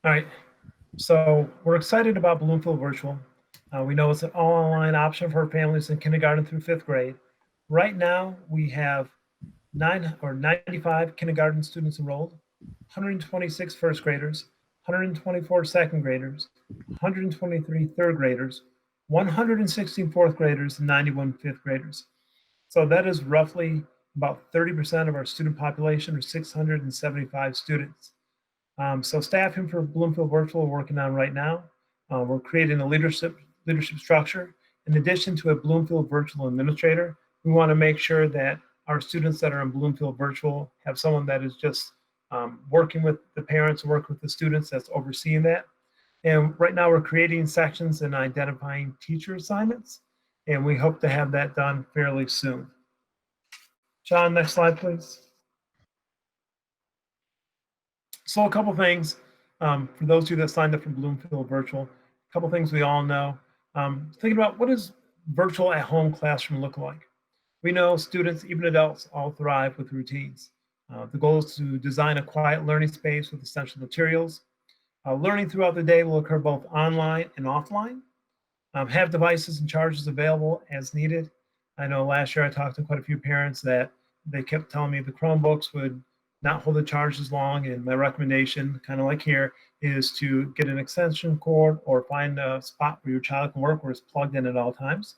All right. So we're excited about Bloomfield Virtual. We know it's an all-online option for families in kindergarten through 5th grade. Right now, we have 95 kindergarten students enrolled, 126 first graders, 124 second graders, 123 third graders, 116 fourth graders, and 91 fifth graders. So that is roughly about 30% of our student population, or 675 students. So staffing for Bloomfield Virtual we're working on right now. We're creating a leadership structure. In addition to a Bloomfield Virtual administrator, we want to make sure that our students that are in Bloomfield Virtual have someone that is just working with the parents, working with the students that's overseeing that. And right now we're creating sections and identifying teacher assignments, and we hope to have that done fairly soon. John, next slide, please. So a couple things for those of you that signed up for Bloomfield Virtual, a couple things we all know. Thinking about what does virtual at home classroom look like? We know students, even adults, all thrive with routines. The goal is to design a quiet learning space with essential materials. Learning throughout the day will occur both online and offline. Have devices and chargers available as needed. I know last year I talked to quite a few parents that they kept telling me the Chromebooks would not hold the charge as long, and my recommendation, kind of like here, is to get an extension cord or find a spot where your child can work where it's plugged in at all times.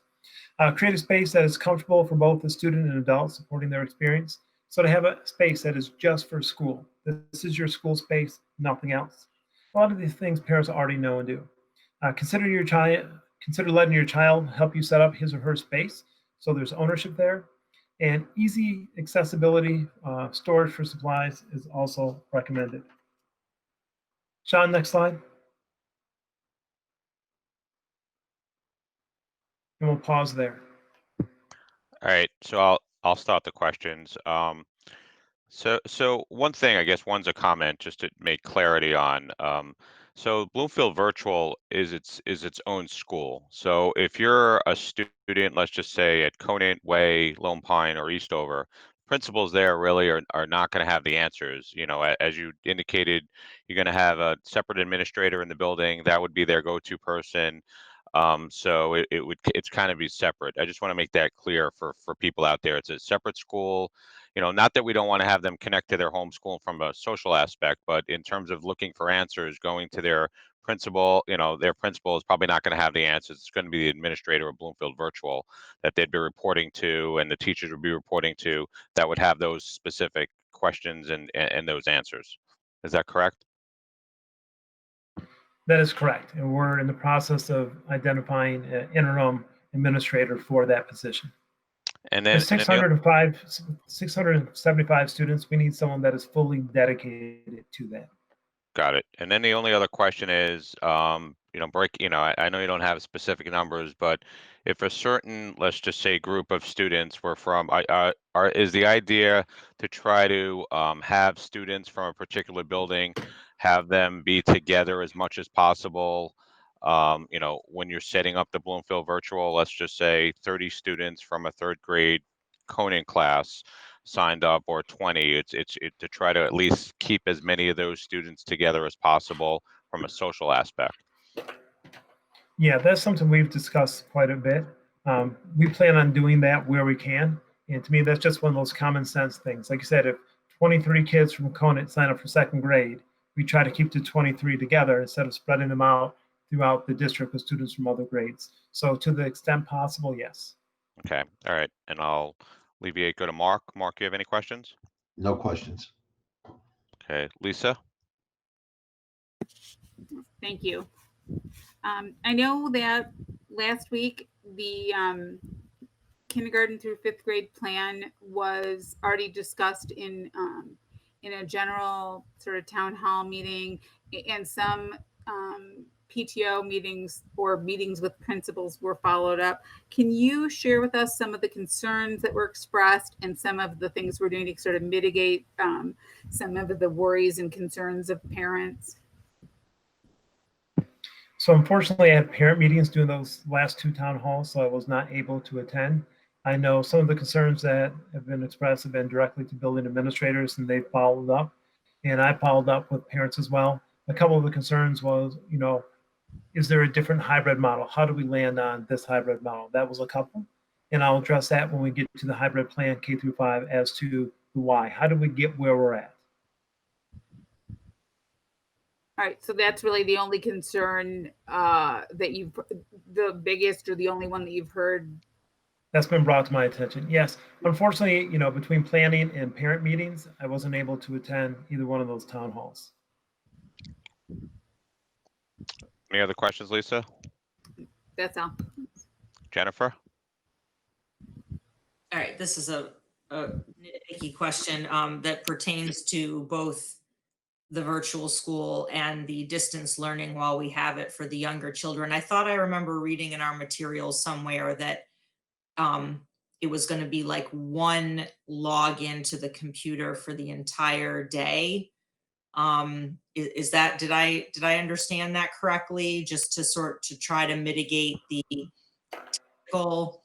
Create a space that is comfortable for both the student and adult, supporting their experience. So to have a space that is just for school. This is your school space, nothing else. A lot of these things parents already know and do. Consider letting your child help you set up his or her space, so there's ownership there. And easy accessibility, storage for supplies is also recommended. Sean, next slide. And we'll pause there. All right, so I'll start the questions. So one thing, I guess, one's a comment just to make clarity on. So Bloomfield Virtual is its own school. So if you're a student, let's just say at Conant, Way, Lone Pine, or Eastover, principals there really are not going to have the answers. As you indicated, you're going to have a separate administrator in the building. That would be their go-to person. So it's kind of be separate. I just want to make that clear for people out there. It's a separate school. Not that we don't want to have them connect to their home school from a social aspect, but in terms of looking for answers, going to their principal, their principal is probably not going to have the answers. It's going to be the administrator of Bloomfield Virtual that they'd be reporting to, and the teachers would be reporting to, that would have those specific questions and those answers. Is that correct? That is correct. And we're in the process of identifying an interim administrator for that position. And then 675 students, we need someone that is fully dedicated to that. Got it. And then the only other question is, I know you don't have specific numbers, but if a certain, let's just say, group of students were from, is the idea to try to have students from a particular building, have them be together as much as possible? You know, when you're setting up the Bloomfield virtual, let's just say 30 students from a third grade Konin class signed up, or 20. It's to try to at least keep as many of those students together as possible from a social aspect. Yeah, that's something we've discussed quite a bit. We plan on doing that where we can. And to me, that's just one of those common sense things. Like you said, if 23 kids from Conant sign up for second grade, we try to keep the 23 together instead of spreading them out throughout the district with students from other grades. So to the extent possible, yes. Okay, all right, and I'll go to Mark. Mark, you have any questions? No questions. Okay, Lisa? Thank you. I know that last week the kindergarten through fifth grade plan was already discussed in a general sort of town hall meeting, and some PTO meetings or meetings with principals were followed up. Can you share with us some of the concerns that were expressed and some of the things we're doing to sort of mitigate some of the worries and concerns of parents? So unfortunately, I had parent meetings during those last two town halls, so I was not able to attend. I know some of the concerns that have been expressed have been directly to building administrators, and they followed up. And I followed up with parents as well. A couple of the concerns was, you know, is there a different hybrid model? How do we land on this hybrid model? That was a couple. And I'll address that when we get to the hybrid plan K through 5 as to the why. How do we get where we're at? All right, so that's really the only concern that the biggest or the only one that you've heard. That's been brought to my attention. Yes, unfortunately, you know, between planning and parent meetings, I wasn't able to attend either one of those town halls. Any other questions, Lisa? That's all. Jennifer? All right, this is a nitpicky question that pertains to both the virtual school and the distance learning while we have it for the younger children. I thought I remember reading in our materials somewhere that it was going to be like one login to the computer for the entire day. Is that, did I understand that correctly? Just to try to mitigate the technical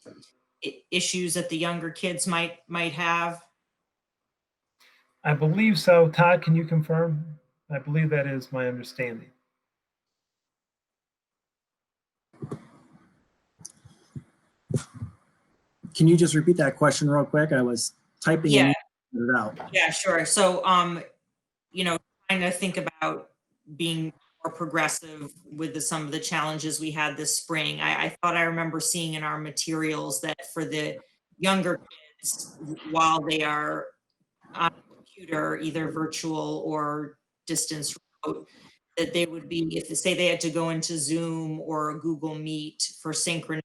issues that the younger kids might have? I believe so. Todd, can you confirm? I believe that is my understanding. Can you just repeat that question real quick? I was typing Yeah. it out. Yeah, sure. So, you know, trying to think about being more progressive with some of the challenges we had this spring. I thought I remember seeing in our materials that for the younger kids, while they are on a computer, either virtual or distance remote, that they would be, if say they had to go into Zoom or Google Meet for synchronous,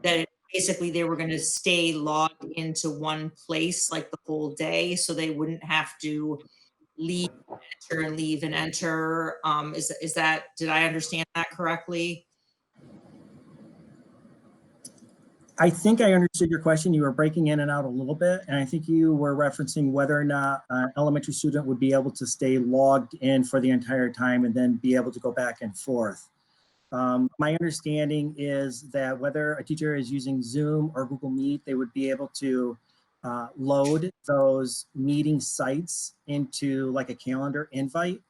that basically they were going to stay logged into one place like the whole day, so they wouldn't have to leave, enter, and leave and enter. Is that, did I understand that correctly? I think I understood your question. You were breaking in and out a little bit, and I think you were referencing whether or not an elementary student would be able to stay logged in for the entire time and then be able to go back and forth. My understanding is that whether a teacher is using Zoom or Google Meet, they would be able to load those meeting sites into like a calendar invite.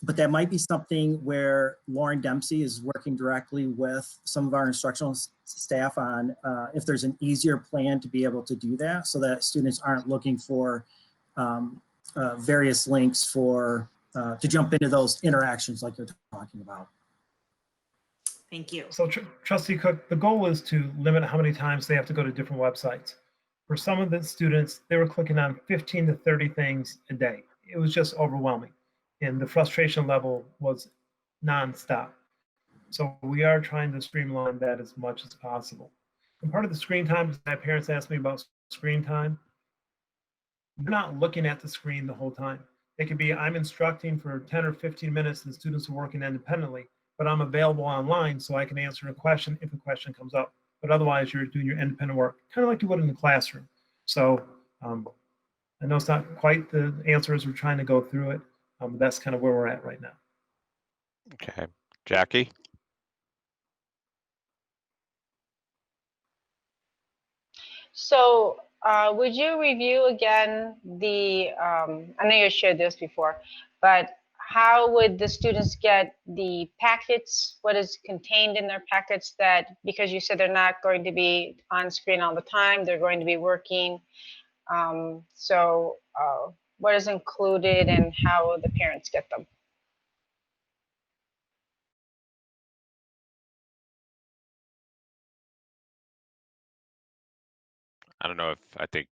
But that might be something where Lauren Dempsey is working directly with some of our instructional staff on if there's an easier plan to be able to do that, so that students aren't looking for various links for to jump into those interactions like you're talking about. Thank you. So Trustee Cook, the goal is to limit how many times they have to go to different websites. For some of the students, they were clicking on 15 to 30 things a day. It was just overwhelming. And the frustration level was nonstop. So we are trying to streamline that as much as possible. And part of the screen time, because my parents asked me about screen time, they're not looking at the screen the whole time. It could be, I'm instructing for 10 or 15 minutes and students are working independently, but I'm available online so I can answer a question if a question comes up. But otherwise, you're doing your independent work, kind of like you would in the classroom. So I know it's not quite the answer as we're trying to go through it, but that's kind of where we're at right now. Okay, Jackie? So would you review again the, I know you shared this before, but how would the students get the packets? What is contained in their packets that, because you said they're not going to be on screen all the time, they're going to be working. So what is included and how will the parents get them? I don't know if, I think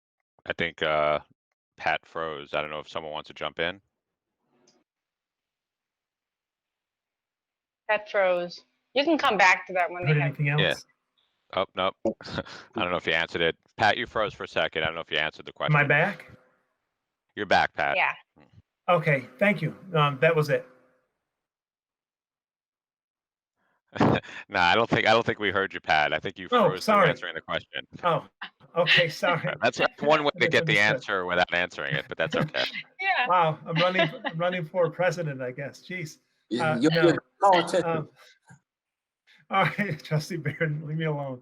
Pat froze. I don't know if someone wants to jump in. That froze. You can come back to that when they Heard have. anything else? Yeah. Oh, nope. I don't know if you answered it. Pat, you froze for a second. I don't know if you answered the Am question. I back? You're back, Pat. Yeah. Okay, thank you. That was it. No, I don't think we heard you, Pat. I think you Oh, froze through sorry. answering the question. Oh, okay, sorry. That's one way to get the Misunderstood. answer without answering it, but that's okay. Yeah. Wow, I'm running for president, I guess. Jeez. You're No. a politician. All right, Trustee Barron, leave me alone.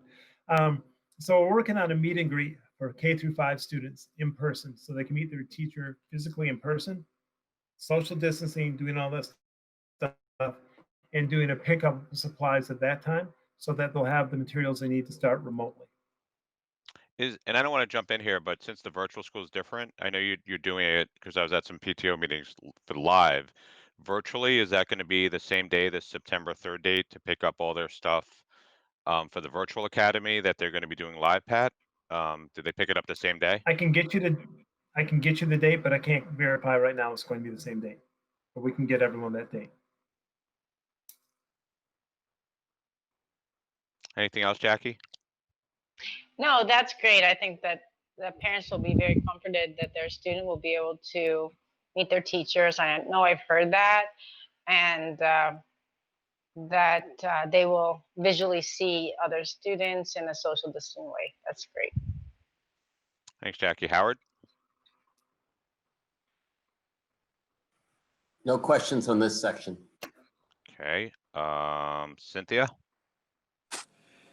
So we're working on a meet and greet for K through 5 students in person, so they can meet their teacher physically in person, social distancing, doing all this stuff, and doing a pickup of supplies at that time, so that they'll have the materials they need to start remotely. And I don't want to jump in here, but since the virtual school is different, I know you're doing it because I was at some PTO meetings for live. Virtually, is that going to be the same day, the September 3rd date, to pick up all their stuff for the virtual academy that they're going to be doing live, Pat? Did they pick it up the same day? I can get you the date, but I can't verify right now it's going to be the same date. But we can get everyone that date. Anything else, Jackie? No, that's great. I think that the parents will be very comforted that their student will be able to meet their teachers. I know I've heard that, and that they will visually see other students in a social distancing way. That's great. Thanks, Jackie. Howard? No questions on this section. Okay. Cynthia?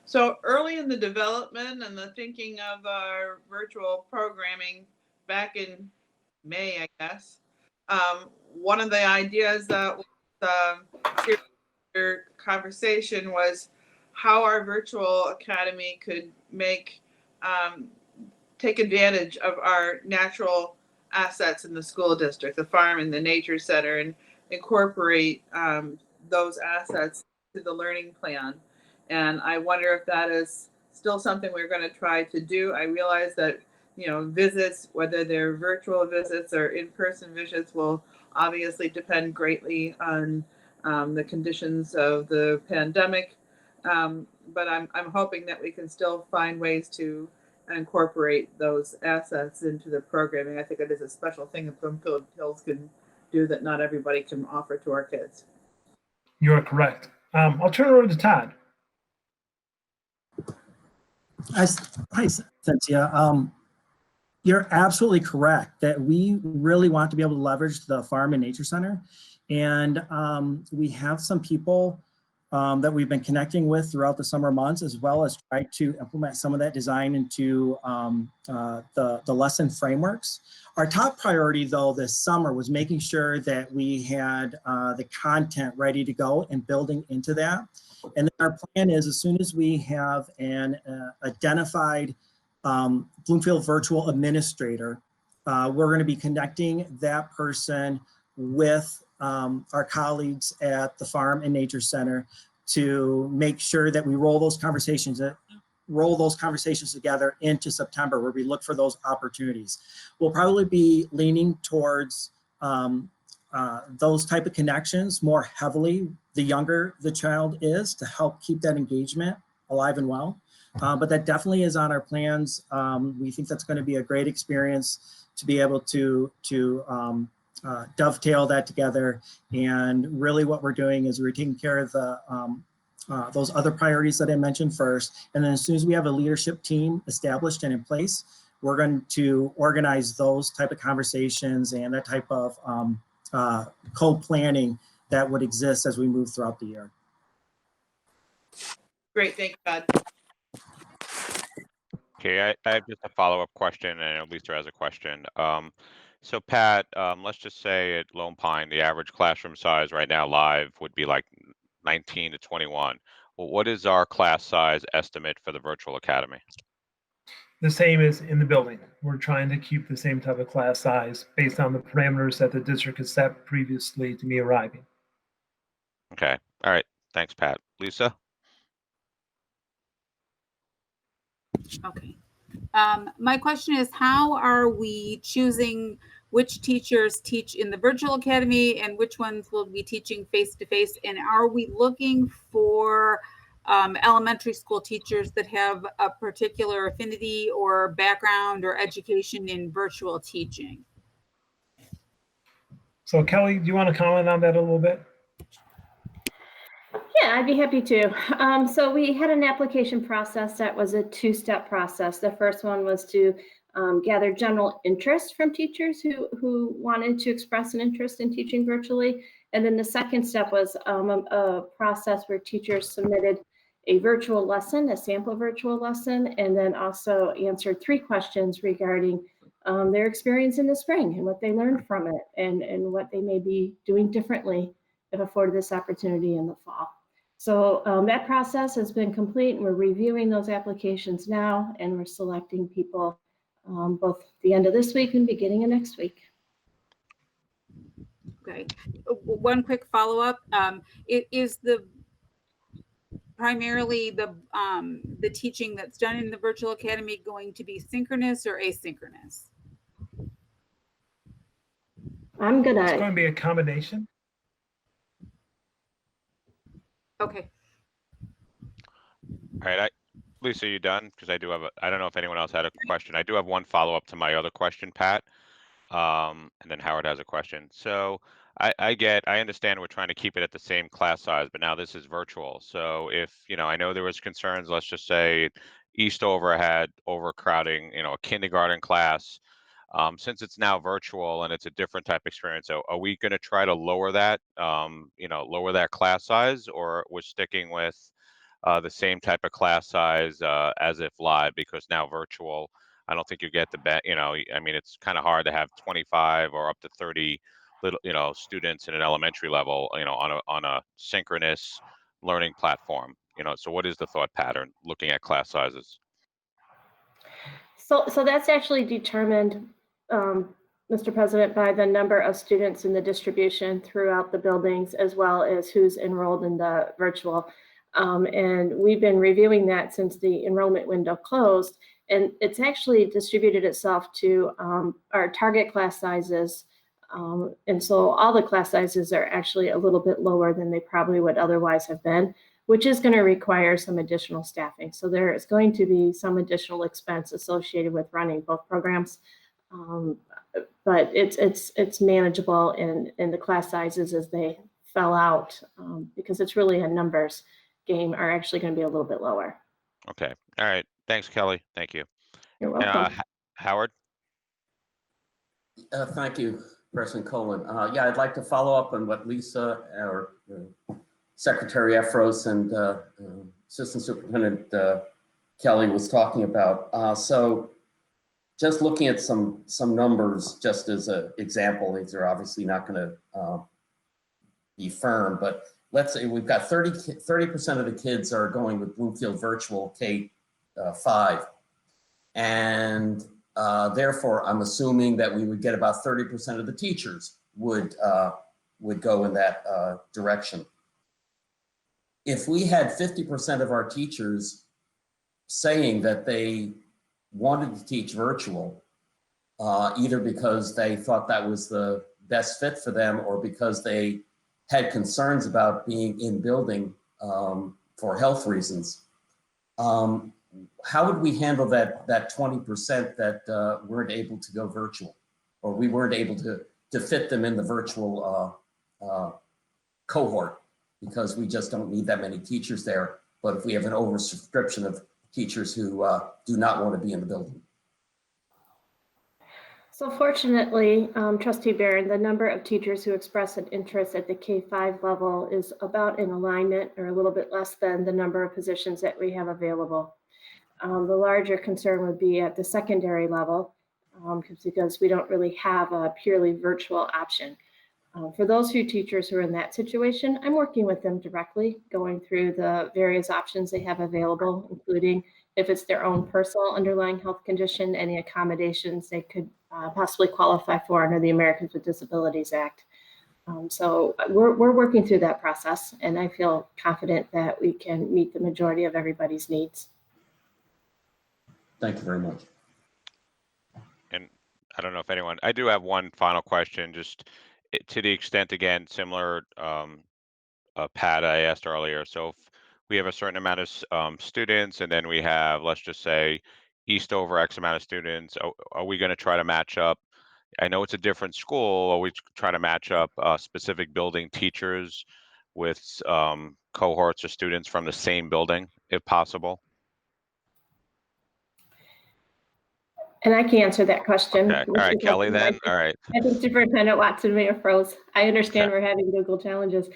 So early in the development and the thinking of our virtual programming back in May, I guess, one of the ideas that was your conversation was how our virtual academy could take advantage of our natural assets in the school district, the farm and the nature center, and incorporate those assets to the learning plan. And I wonder if that is still something we're going to try to do. I realize that, visits, whether they're virtual visits or in-person visits, will obviously depend greatly on the conditions of the pandemic. But I'm hoping that we can still find ways to incorporate those assets into the programming. I think it is a special thing that Bloomfield Hills can do that not everybody can offer to our kids. You're correct. I'll turn it over to Todd. Hi, Cynthia. You're absolutely correct that we really want to be able to leverage the Farm and Nature Center. And we have some people that we've been connecting with throughout the summer months, as well as try to implement some of that design into the lesson frameworks. Our top priority, though, this summer was making sure that we had the content ready to go and building into that. And then our plan is, as soon as we have an identified Bloomfield virtual administrator, we're going to be connecting that person with our colleagues at the Farm and Nature Center to make sure that we roll those conversations together into September, where we look for those opportunities. We'll probably be leaning towards those type of connections more heavily the younger the child is, to help keep that engagement alive and well. But that definitely is on our plans. We think that's going to be a great experience to be able to dovetail that together. And really what we're doing is we're taking care of the those other priorities that I mentioned first. And then as soon as we have a leadership team established and in place, we're going to organize those type of conversations and that type of co-planning that would exist as we move throughout the year. Great, thank you, Todd. Okay, I have just a follow-up question, and Lisa has a question. So Pat, let's just say at Lone Pine, the average classroom size right now live would be like 19 to 21. Well, what is our class size estimate for the virtual academy? The same as in the building. We're trying to keep the same type of class size based on the parameters that the district has set previously to me arriving. Okay, all right, thanks, Pat. Lisa? Okay. My question is, how are we choosing which teachers teach in the virtual academy and which ones will be teaching face-to-face? And are we looking for elementary school teachers that have a particular affinity or background or education in virtual teaching? So Kelly, do you want to comment on that a little bit? Yeah, I'd be happy to. So we had an application process that was a two-step process. The first one was to gather general interest from teachers who wanted to express an interest in teaching virtually. And then the second step was a process where teachers submitted a virtual lesson, a sample virtual lesson, and then also answered 3 questions regarding their experience in the spring and what they learned from it and what they may be doing differently if afforded this opportunity in the fall. So that process has been complete, and we're reviewing those applications now, and we're selecting people both the end of this week and beginning of next week. Okay. One quick follow-up. It is primarily the teaching that's done in the virtual academy going to be synchronous or asynchronous? I'm It's gonna, going to be a combination. Okay. All right, Lisa, you done? Because I don't know if anyone else had a question. I do have one follow-up to my other question, Pat. And then Howard has a question. So I understand we're trying to keep it at the same class size, but now this is virtual. So if, I know there was concerns, let's just say Eastover had overcrowding, a kindergarten class. Since it's now virtual and it's a different type of experience, so are we going to try to lower that, lower that class size, or we're sticking with the same type of class size as if live, because now virtual, I don't think you get the it's kind of hard to have 25 or up to 30 little, students in an elementary level, on a synchronous learning platform, so what is the thought pattern looking at class sizes? so that's actually determined, Mr. President, by the number of students in the distribution throughout the buildings, as well as who's enrolled in the virtual. And we've been reviewing that since the enrollment window closed, and it's actually distributed itself to our target class sizes. And so all the class sizes are actually a little bit lower than they probably would otherwise have been, which is going to require some additional staffing. So there is going to be some additional expense associated with running both programs. But it's manageable in the class sizes as they fell out, because it's really a numbers game, are actually going to be a little bit lower. Okay, all right, thanks, Kelly. Thank you. You're welcome. Howard? Thank you, President Kolin. Yeah, I'd like to follow up on what Lisa, or Secretary Efros, and Assistant Superintendent Kelly was talking about. So just looking at some numbers, just as an example, these are obviously not going to be firm, but let's say we've got 30% of the kids are going with Bloomfield Virtual K-5. And therefore, I'm assuming that we would get about 30% of the teachers would go in that direction. If we had 50% of our teachers saying that they wanted to teach virtual, either because they thought that was the best fit for them or because they had concerns about being in building for health reasons, how would we handle that 20% that weren't able to go virtual, or we weren't able to to fit them in the virtual cohort, because we just don't need that many teachers there. But if we have an oversubscription of teachers who do not want to be in the building. So fortunately, Trustee Barron, the number of teachers who express an interest at the K-5 level is about in alignment or a little bit less than the number of positions that we have available. The larger concern would be at the secondary level, because we don't really have a purely virtual option. For those few teachers who are in that situation, I'm working with them directly, going through the various options they have available, including if it's their own personal underlying health condition, any accommodations they could possibly qualify for under the Americans with Disabilities Act. So we're working through that process, and I feel confident that we can meet the majority of everybody's needs. Thank you very much. And I don't know if anyone, I do have one final question, just to the extent, again, similar Pat I asked earlier. So if we have a certain amount of students, and then we have, let's just say, East over X amount of students, are we going to try to match up? I know it's a different school. Are we trying to match up specific building teachers with cohorts of students from the same building, if possible? And I can answer that question. Okay. All right, Kelly, then. All right. I think Superintendent Watson may have froze. I understand we're having Google challenges.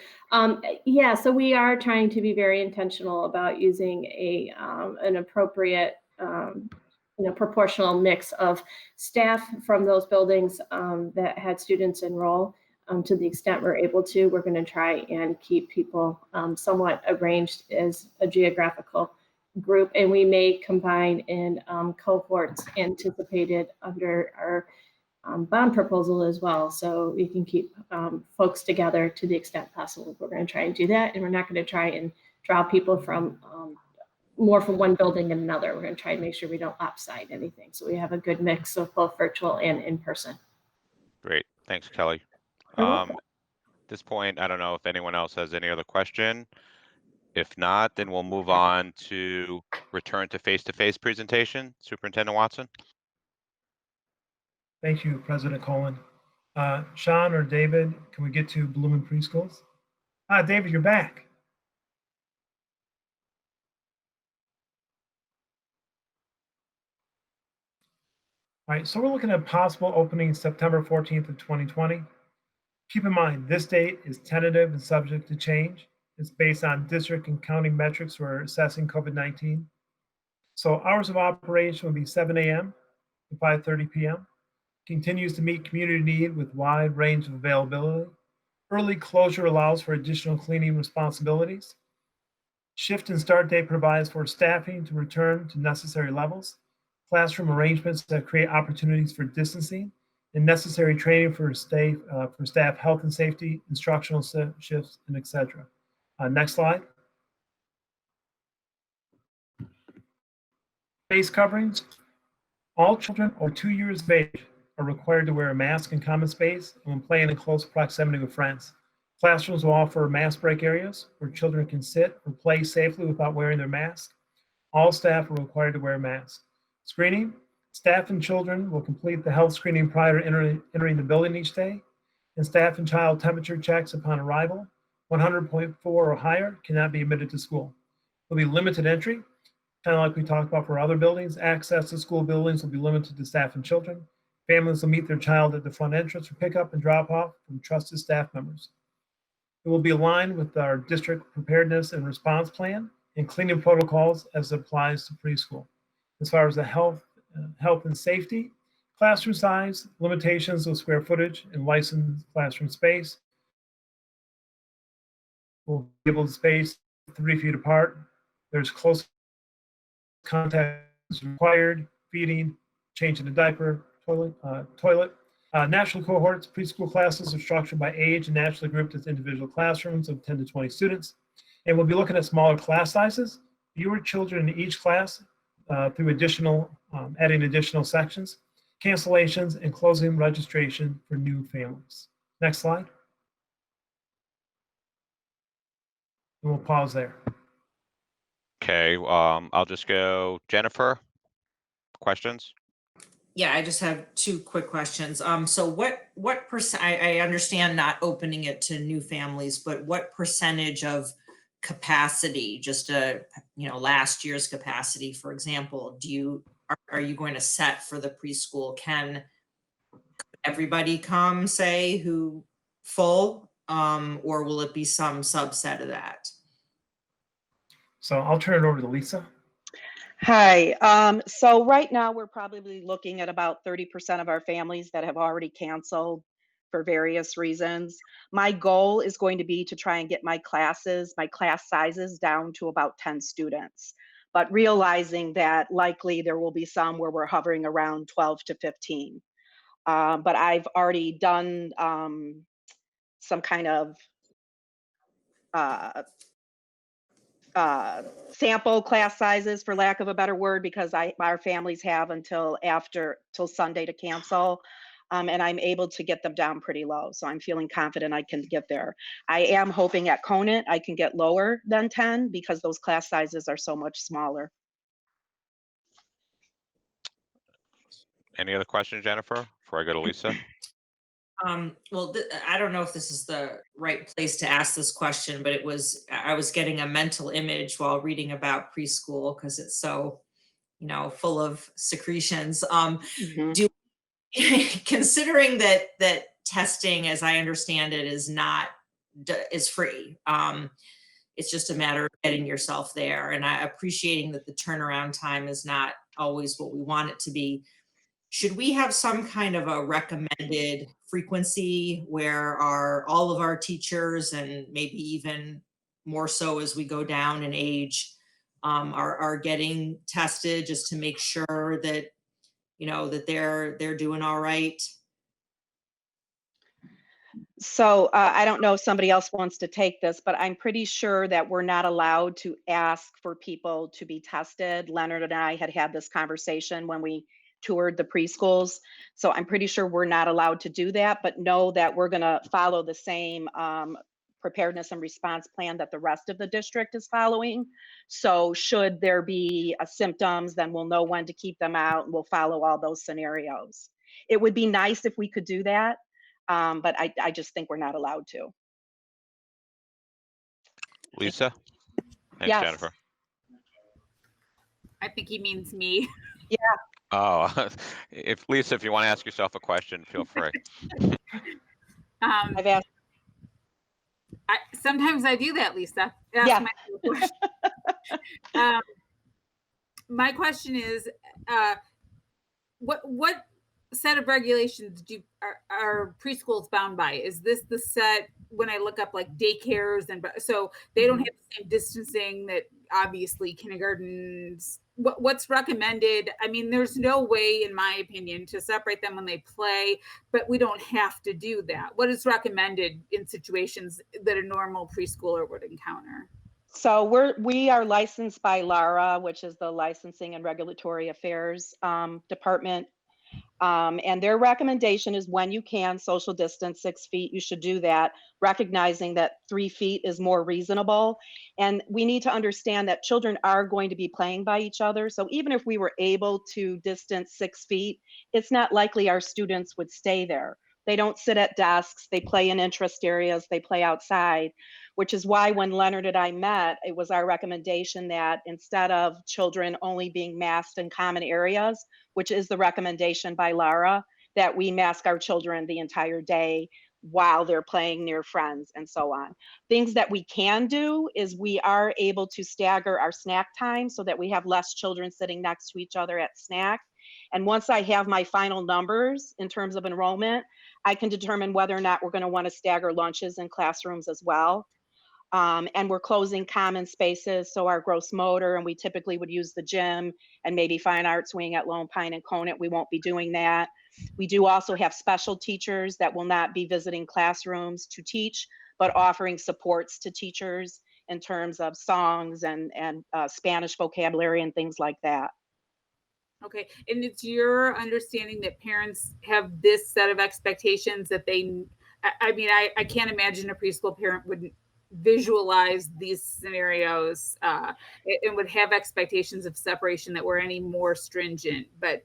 Yeah, so we are trying to be very intentional about using an appropriate, proportional mix of staff from those buildings that had students enroll. To the extent we're able to, we're going to try and keep people somewhat arranged as a geographical group, and we may combine in cohorts anticipated under our bond proposal as well. So we can keep folks together to the extent possible. We're going to try and do that, and we're not going to try and draw people from more from one building than another. We're going to try and make sure we don't lopside anything. So we have a good mix of both virtual and in person. Great. Thanks, Kelly. At this point, I don't know if anyone else has any other question. If not, then we'll move on to return to face-to-face presentation. Superintendent Watson. Thank you, President Kolin. Sean or David, can we get to Bloomfield Preschools? David, you're back. All right, so we're looking at possible opening September 14th of 2020. Keep in mind, this date is tentative and subject to change. It's based on district and county metrics for assessing COVID-19. So hours of operation will be 7 a.m. to 5:30 p.m. Continues to meet community need with wide range of availability. Early closure allows for additional cleaning responsibilities. Shift and start date provides for staffing to return to necessary levels. Classroom arrangements that create opportunities for distancing and necessary training for staff health and safety, instructional shifts, and etc. Next slide. Face coverings. All children over 2 years of age are required to wear a mask in common space and when playing in close proximity with friends. Classrooms will offer mask break areas where children can sit or play safely without wearing their mask. All staff are required to wear a mask. Screening. Staff and children will complete the health screening prior to entering the building each day, and staff and child temperature checks upon arrival. 100.4 or higher cannot be admitted to school. There'll be limited entry, kind of like we talked about for other buildings. Access to school buildings will be limited to staff and children. Families will meet their child at the front entrance for pickup and drop off from trusted staff members. It will be aligned with our district preparedness and response plan and cleaning protocols as it applies to preschool. As far as the health and safety, classroom size, limitations of square footage, and licensed classroom space. We'll be able to space 3 feet apart. There's close contact required, feeding, changing the diaper, toilet. National cohorts, preschool classes are structured by age and naturally grouped as individual classrooms of 10 to 20 students. And we'll be looking at smaller class sizes, fewer children in each class through adding additional sections, cancellations, and closing registration for new families. Next slide. And we'll pause there. Okay, I'll just go. Jennifer, questions? Yeah, I just have two quick questions. So what percent, I understand not opening it to new families, but what percentage of capacity, just last year's capacity, for example, are you going to set for the preschool? Can everybody come, say, who full, or will it be some subset of that? So I'll turn it over to Lisa. Hi. So right now we're probably looking at about 30% of our families that have already canceled for various reasons. My goal is going to be to try and get my class sizes down to about 10 students, but realizing that likely there will be some where we're hovering around 12 to 15. But I've already done some kind of sample class sizes, for lack of a better word, because our families have till Sunday to cancel. And I'm able to get them down pretty low. So I'm feeling confident I can get there. I am hoping at Conant I can get lower than 10 because those class sizes are so much smaller. Any other questions, Jennifer, before I go to Lisa? Well, I don't know if this is the right place to ask this question, but I was getting a mental image while reading about preschool because it's so, full of secretions. Considering that testing, as I understand it, is free. It's just a matter of getting yourself there, and appreciating that the turnaround time is not always what we want it to be. Should we have some kind of a recommended frequency where all of our teachers, and maybe even more so as we go down in age, are getting tested just to make sure that that they're doing all right? So I don't know if somebody else wants to take this, but I'm pretty sure that we're not allowed to ask for people to be tested. Leonard and I had this conversation when we toured the preschools. So I'm pretty sure we're not allowed to do that, but know that we're going to follow the same preparedness and response plan that the rest of the district is following. So should there be symptoms, then we'll know when to keep them out, and we'll follow all those scenarios. It would be nice if we could do that, but I just think we're not allowed to. Lisa? Thanks, Yes. Jennifer. I think he means me. Yeah. Oh, if you want to ask yourself a question, feel free. I've asked. Sometimes I do that, Lisa. Yeah. My question is, what set of regulations are preschools bound by? Is this the set when I look up like daycares, and so they don't have the same distancing that obviously kindergartens? What's recommended? I mean, there's no way, in my opinion, to separate them when they play, but we don't have to do that. What is recommended in situations that a normal preschooler would encounter? So we are licensed by LARA, which is the Licensing and Regulatory Affairs Department. And their recommendation is when you can social distance 6 feet, you should do that, recognizing that 3 feet is more reasonable. And we need to understand that children are going to be playing by each other. So even if we were able to distance 6 feet, it's not likely our students would stay there. They don't sit at desks, they play in interest areas, they play outside, which is why when Leonard and I met, it was our recommendation that instead of children only being masked in common areas, which is the recommendation by LARA, that we mask our children the entire day while they're playing near friends and so on. Things that we can do is we are able to stagger our snack time so that we have less children sitting next to each other at snack. And once I have my final numbers in terms of enrollment, I can determine whether or not we're going to want to stagger lunches in classrooms as well. And we're closing common spaces, so our gross motor, and we typically would use the gym and maybe fine arts wing at Lone Pine and Conant. We won't be doing that. We do also have special teachers that will not be visiting classrooms to teach, but offering supports to teachers in terms of songs and Spanish vocabulary and things like that. Okay, and it's your understanding that parents have this set of expectations that I mean, I can't imagine a preschool parent wouldn't visualize these scenarios and would have expectations of separation that were any more stringent, but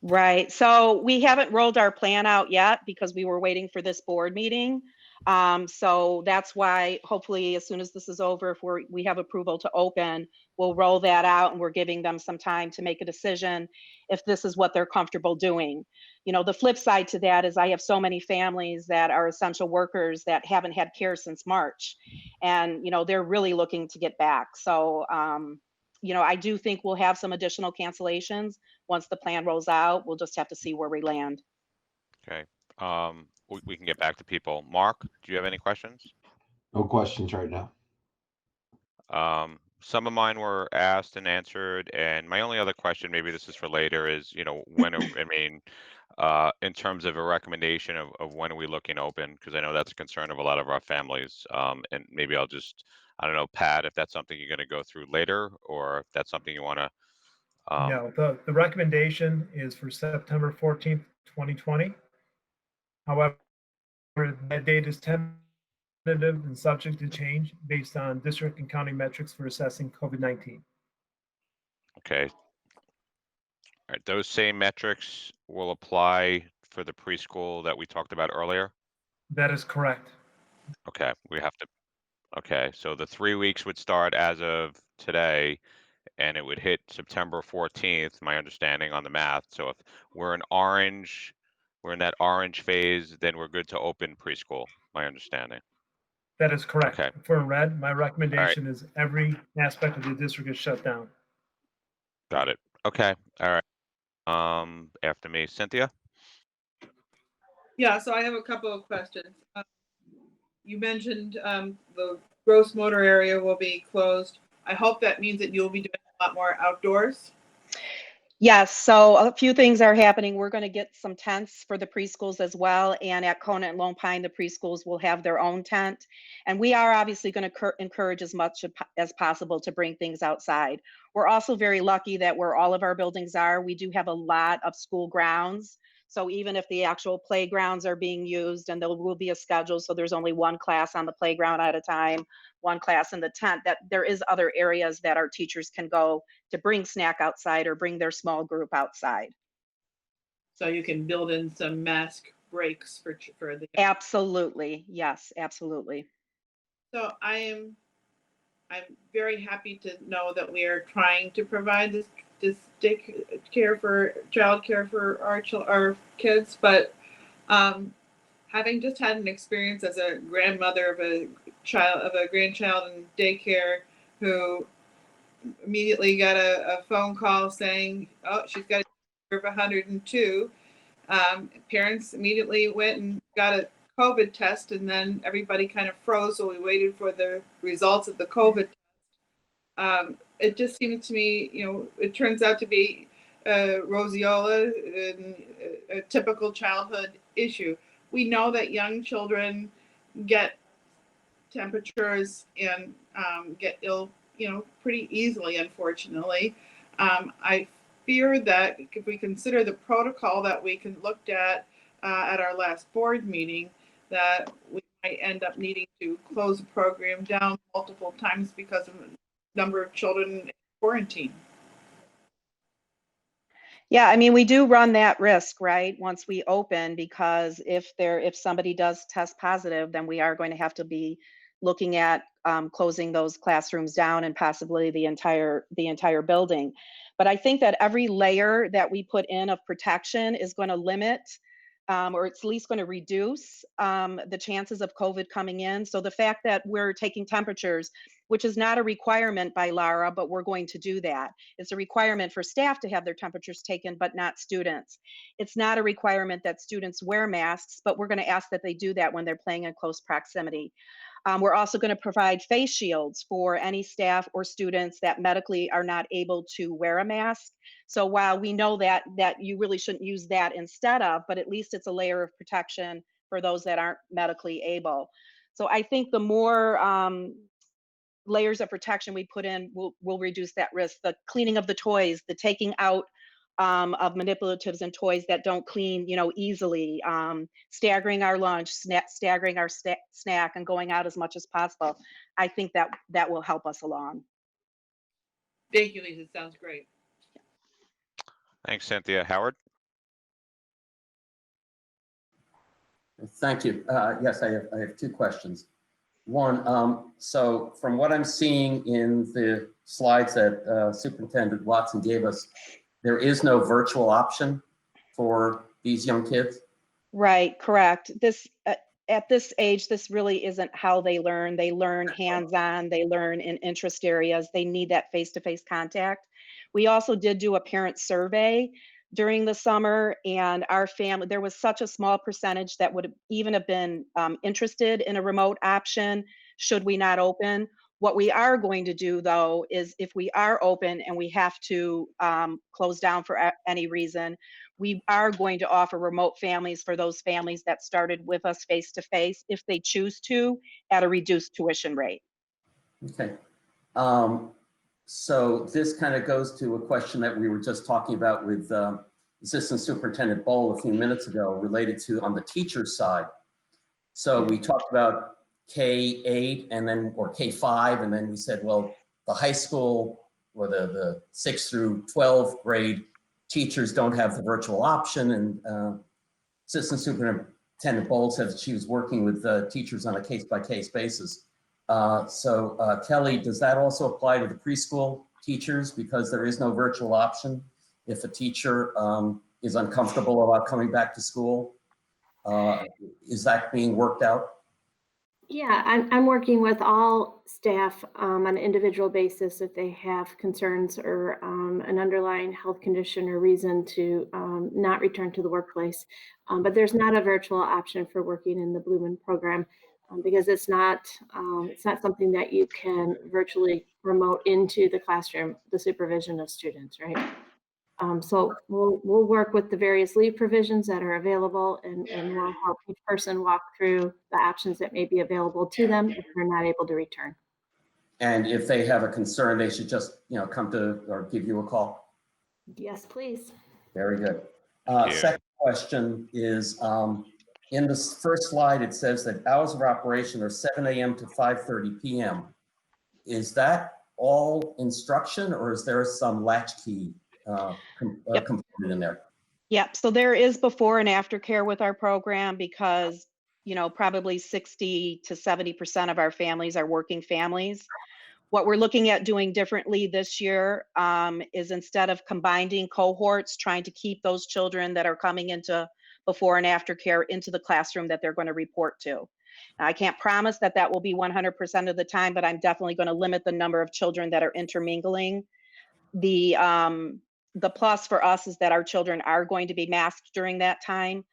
Right. So we haven't rolled our plan out yet because we were waiting for this board meeting. So that's why hopefully as soon as this is over, if we have approval to open, we'll roll that out, and we're giving them some time to make a decision if this is what they're comfortable doing. You know, the flip side to that is I have so many families that are essential workers that haven't had care since March, and, you know, they're really looking to get back. So, you know, I do think we'll have some additional cancellations once the plan rolls out. We'll just have to see where we land. Okay. We can get back to people. Mark, do you have any questions? No questions right now. Some of mine were asked and answered, and my only other question, maybe this is for later, is, you know, when in terms of a recommendation of when are we looking open? Because I know that's a concern of a lot of our families. And maybe I don't know, Pat, if that's something you're going to go through later, or if that's something you want to. No, the recommendation is for September 14th, 2020. However, that date is tentative and subject to change based on district and county metrics for assessing COVID-19. Okay. All right. Those same metrics will apply for the preschool that we talked about earlier. That is correct. Okay. Okay. So the 3 weeks would start as of today, and it would hit September 14th, my understanding on the math. So if we're in that orange phase, then we're good to open preschool, my understanding. That is correct. Okay. For red, my recommendation is every aspect of the district is shut down. Got it. Okay. All right. After me, Cynthia. Yeah, so I have a couple of questions. You mentioned the gross motor area will be closed. I hope that means that you'll be doing a lot more outdoors. Yes, so a few things are happening. We're going to get some tents for the preschools as well. And at Kona and Lone Pine, the preschools will have their own tent. And we are obviously going to encourage as much as possible to bring things outside. We're also very lucky that where all of our buildings are, we do have a lot of school grounds. So even if the actual playgrounds are being used, and there will be a schedule, so there's only one class on the playground at a time, one class in the tent, that there is other areas that our teachers can go to bring snack outside or bring their small group outside. So you can build in some mask breaks for the. Absolutely, yes, absolutely. So I'm very happy to know that we are trying to provide this child care for our kids, but having just had an experience as a grandmother of a grandchild in daycare who immediately got a phone call saying, oh, she's got a fever of 102. Parents immediately went and got a COVID test, and then everybody kind of froze, so we waited for the results of the COVID test. It just seems to me, it turns out to be roseola, a typical childhood issue. We know that young children get temperatures and get ill, pretty easily, unfortunately. I fear that if we consider the protocol that we looked at our last board meeting, that we might end up needing to close the program down multiple times because of the number of children in quarantine. Yeah, I mean, we do run that risk, right? Once we open, because if somebody does test positive, then we are going to have to be looking at closing those classrooms down and possibly the entire building. But I think that every layer that we put in of protection is going to limit, or it's at least going to reduce the chances of COVID coming in. So the fact that we're taking temperatures, which is not a requirement by Lara, but we're going to do that. It's a requirement for staff to have their temperatures taken, but not students. It's not a requirement that students wear masks, but we're going to ask that they do that when they're playing in close proximity. We're also going to provide face shields for any staff or students that medically are not able to wear a mask. So while we know that you really shouldn't use that instead of, but at least it's a layer of protection for those that aren't medically able. So I think the more layers of protection we put in will reduce that risk. The cleaning of the toys, the taking out of manipulatives and toys that don't clean, easily, staggering our lunch, staggering our snack, and going out as much as possible. I think that will help us along. Thank you, Lisa. Sounds great. Thanks, Cynthia. Howard? Thank you. Yes, I have two questions. One, so from what I'm seeing in the slides that Superintendent Watson gave us, there is no virtual option for these young kids? Right, correct. This, at this age, this really isn't how they learn. They learn hands-on, they learn in interest areas. They need that face-to-face contact. We also did do a parent survey during the summer, and our family, there was such a small percentage that would even have been interested in a remote option should we not open. What we are going to do, though, is if we are open and we have to close down for any reason, we are going to offer remote families for those families that started with us face to face, if they choose to, at a reduced tuition rate. Okay. So this kind of goes to a question that we were just talking about with Assistant Superintendent Bowl a few minutes ago, related to on the teacher side. So we talked about K-8 and then, or K-5, and then we said, well, the high school or the 6th through 12th grade teachers don't have the virtual option. And Assistant Superintendent Bowl said she was working with teachers on a case-by-case basis. So Kelly, does that also apply to the preschool teachers, because there is no virtual option if a teacher is uncomfortable about coming back to school? Is that being worked out? Yeah, I'm working with all staff on an individual basis if they have concerns or an underlying health condition or reason to not return to the workplace. But there's not a virtual option for working in the Blumen program because it's not something that you can virtually remote into the classroom, the supervision of students, right? So we'll work with the various leave provisions that are available, and we'll help each person walk through the options that may be available to them if they're not able to return. And if they have a concern, they should just, come to or give you a call. Yes, please. Very good. Second question is, in this first slide, it says that hours of operation are 7 a.m. to 5:30 p.m. Is that all instruction, or is there some latchkey component in there? Yep, so there is before and after care with our program because, probably 60 to 70% of our families are working families. What we're looking at doing differently this year is, instead of combining cohorts, trying to keep those children that are coming into before and after care into the classroom that they're going to report to. Now, I can't promise that that will be 100% of the time, but I'm definitely going to limit the number of children that are intermingling. The plus for us is that our children are going to be masked during that time.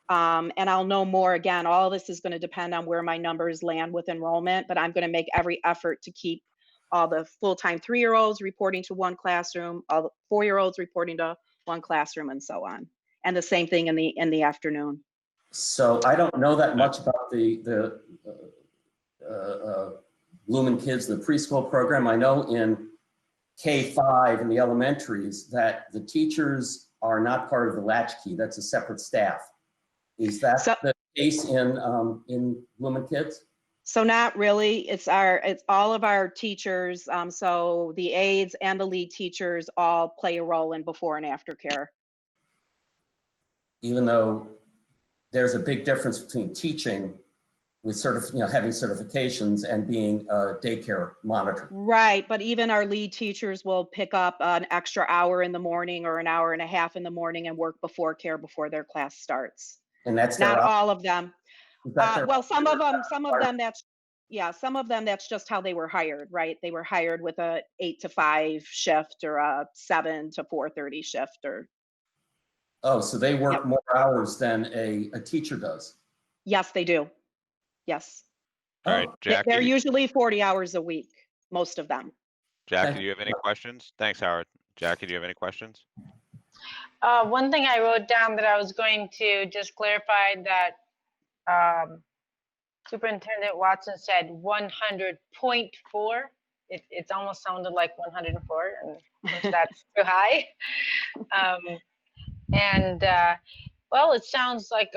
And I'll know more. Again, all of this is going to depend on where my numbers land with enrollment, but I'm going to make every effort to keep all the full-time 3-year-olds reporting to one classroom, all the 4-year-olds reporting to one classroom, and so on. And the same thing in the afternoon. So I don't know that much about the Blumen Kids, the preschool program. I know in K-5 in the elementaries that the teachers are not part of the latchkey. That's a separate staff. Is that the case in Blumen Kids? So not really. It's all of our teachers. So the aides and the lead teachers all play a role in before and after care. Even though there's a big difference between teaching with having certifications and being a daycare monitor. Right, but even our lead teachers will pick up an extra hour in the morning or an hour and a half in the morning and work before care before their class starts. And that's not all of them. Well, some of them, some of them that's just how they were hired, right? They were hired with a 8 to 5 shift or a 7 to 4:30 shift or. Oh, so they work more hours than a teacher does? Yes, they do. Yes. All right, Jackie. They're usually 40 hours a week, most of them. Jackie, do you have any questions? Thanks, Howard. Jackie, do you have any questions? One thing I wrote down that I was going to just clarify that Superintendent Watson said 100.4. It almost sounded like 104, and that's too high. Well, it sounds like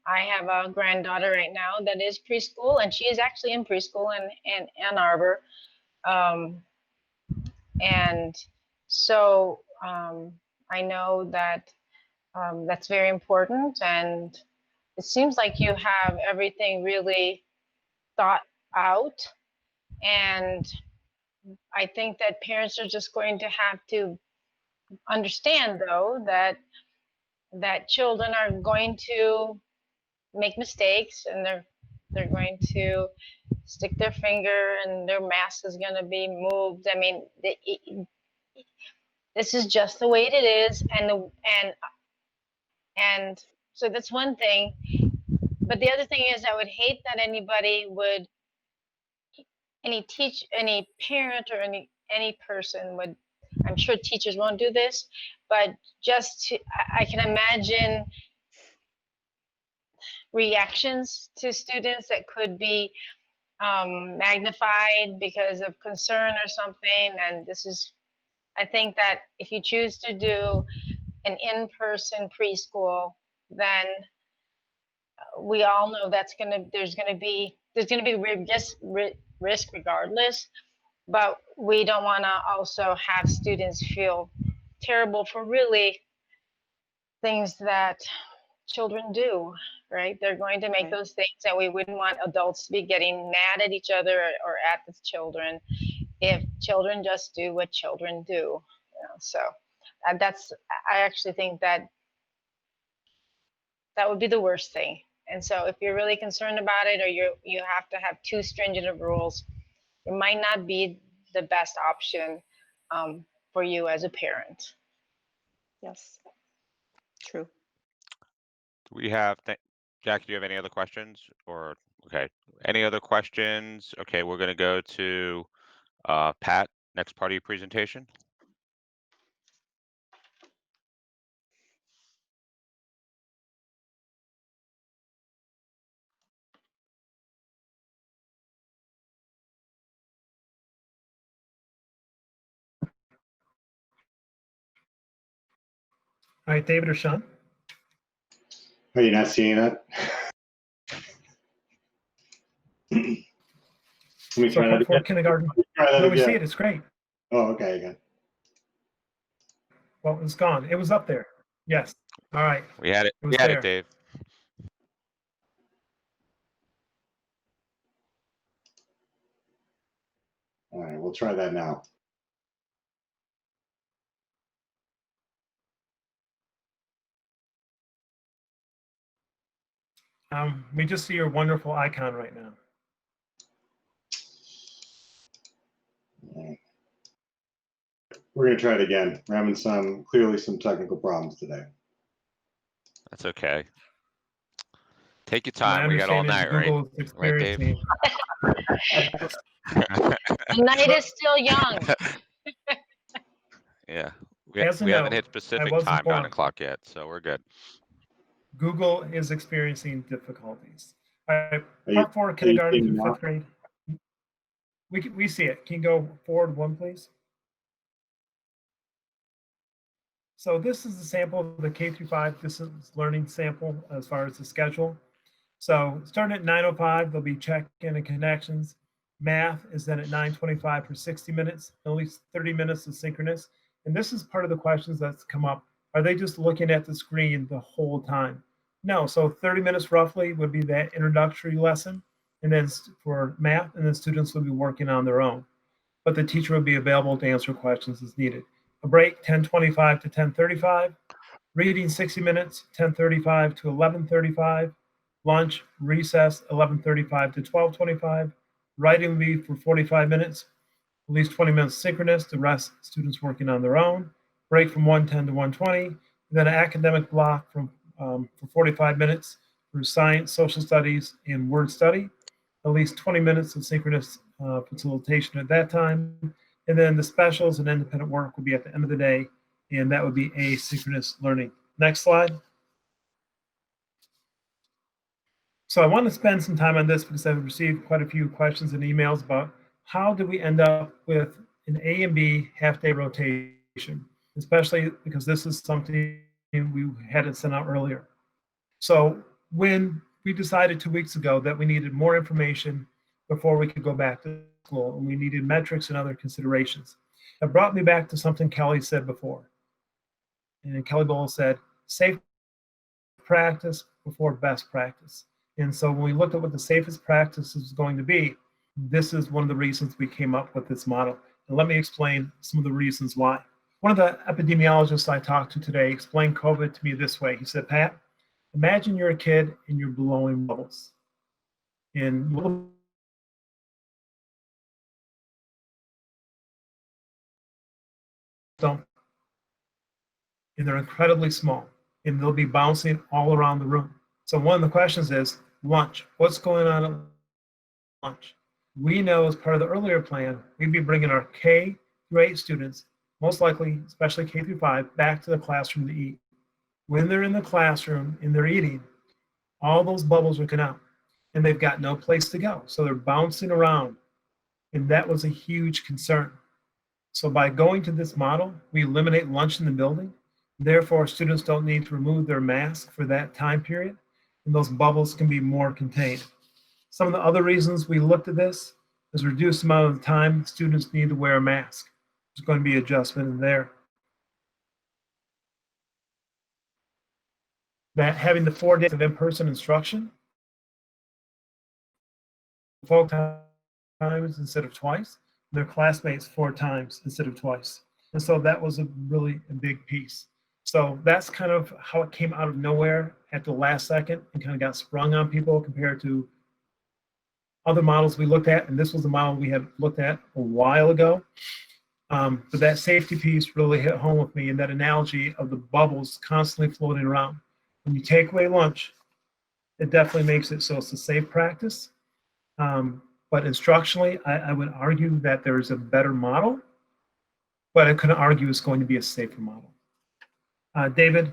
I have a granddaughter right now that is preschool, and she is actually in preschool in Ann Arbor. And so I know that That's very important, and it seems like you have everything really thought out. And I think that parents are just going to have to understand, though, that children are going to make mistakes, and they're going to stick their finger, and their mask is going to be moved. I mean, this is just the way it is, and so that's one thing. But the other thing is, I would hate that any parent or any person would. I'm sure teachers won't do this, but I can imagine reactions to students that could be magnified because of concern or something. And I think that if you choose to do an in-person preschool, then we all know there's gonna be risk regardless, but we don't want to also have students feel terrible for really things that children do, right? They're going to make those things, and we wouldn't want adults to be getting mad at each other or at the children if children just do what children do. So I actually think that would be the worst thing. And so if you're really concerned about it, or you have to have too stringent of rules, it might not be the best option for you as a parent. Yes, true. Do we have, Jackie, do you have any other questions? Or, okay, any other questions? Okay, we're going to go to Pat, next part of your presentation. All right, David or Sean? Are you not seeing it? Let me try that For again. kindergarten. Try that No, we see again. it. It's great. Oh, okay, again. Well, it's gone. It was up there. Yes. All right. We had it. It was We had there. it, Dave. All right, we'll try that now. We just see your wonderful icon right now. All right. We're going to try it again. We're having clearly some technical problems today. That's okay. Take your time. We got all night, right? Right, Dave? The night is still young. Yeah. As a We haven't note, hit I specific was time down informed. the clock yet, so we're good. Google is experiencing difficulties. All right, Are you- part 4, you kindergarten seeing through it 5th grade. We see it. Can you go forward one, please? So this is the sample of the K through 5 distance learning sample as far as the schedule. So starting at 9:05, there'll be check-in and connections. Math is then at 9:25 for 60 minutes, at least 30 minutes of synchronous. And this is part of the questions that's come up. Are they just looking at the screen the whole time? No, so 30 minutes roughly would be that introductory lesson. And then for math, and then students will be working on their own. But the teacher will be available to answer questions as needed. A break, 10:25 to 10:35. Reading, 60 minutes, 10:35 to 11:35. Lunch, recess, 11:35 to 12:25. Writing will be for 45 minutes, at least 20 minutes synchronous, the rest students working on their own. Break from 1:10 to 1:20. Then an academic block for 45 minutes for science, social studies, and word study. At least 20 minutes of synchronous facilitation at that time. And then the specials and independent work will be at the end of the day, and that would be asynchronous learning. Next slide. So I want to spend some time on this because I've received quite a few questions and emails about how did we end up with an A and B half-day rotation, especially because this is something we hadn't sent out earlier. So when we decided 2 weeks ago that we needed more information before we could go back to school, and we needed metrics and other considerations, it brought me back to something Kelly said before. And Kelly Bowles said, safe practice before best practice. And so when we looked at what the safest practice is going to be, this is one of the reasons we came up with this model. And let me explain some of the reasons why. One of the epidemiologists I talked to today explained COVID to me this way. He said, Pat, imagine you're a kid and you're blowing bubbles. And and they're incredibly small, and they'll be bouncing all around the room. So one of the questions is lunch. What's going on at lunch? We know as part of the earlier plan, we'd be bringing our K through 8 students, most likely, especially K through 5, back to the classroom to eat. When they're in the classroom and they're eating, all those bubbles are coming out, and they've got no place to go. So they're bouncing around, and that was a huge concern. So by going to this model, we eliminate lunch in the building. Therefore, students don't need to remove their mask for that time period, and those bubbles can be more contained. Some of the other reasons we looked at this is reduced amount of time students need to wear a mask. There's going to be adjustment in there. That having the 4 days of in-person instruction, 4 times instead of twice, their classmates 4 times instead of twice. And so that was a really big piece. So that's kind of how it came out of nowhere at the last second and kind of got sprung on people compared to other models we looked at. And this was the model we had looked at a while ago. But that safety piece really hit home with me, and that analogy of the bubbles constantly floating around. When you take away lunch, it definitely makes it so it's a safe practice. But instructionally, I would argue that there's a better model, but I couldn't argue it's going to be a safer model. David,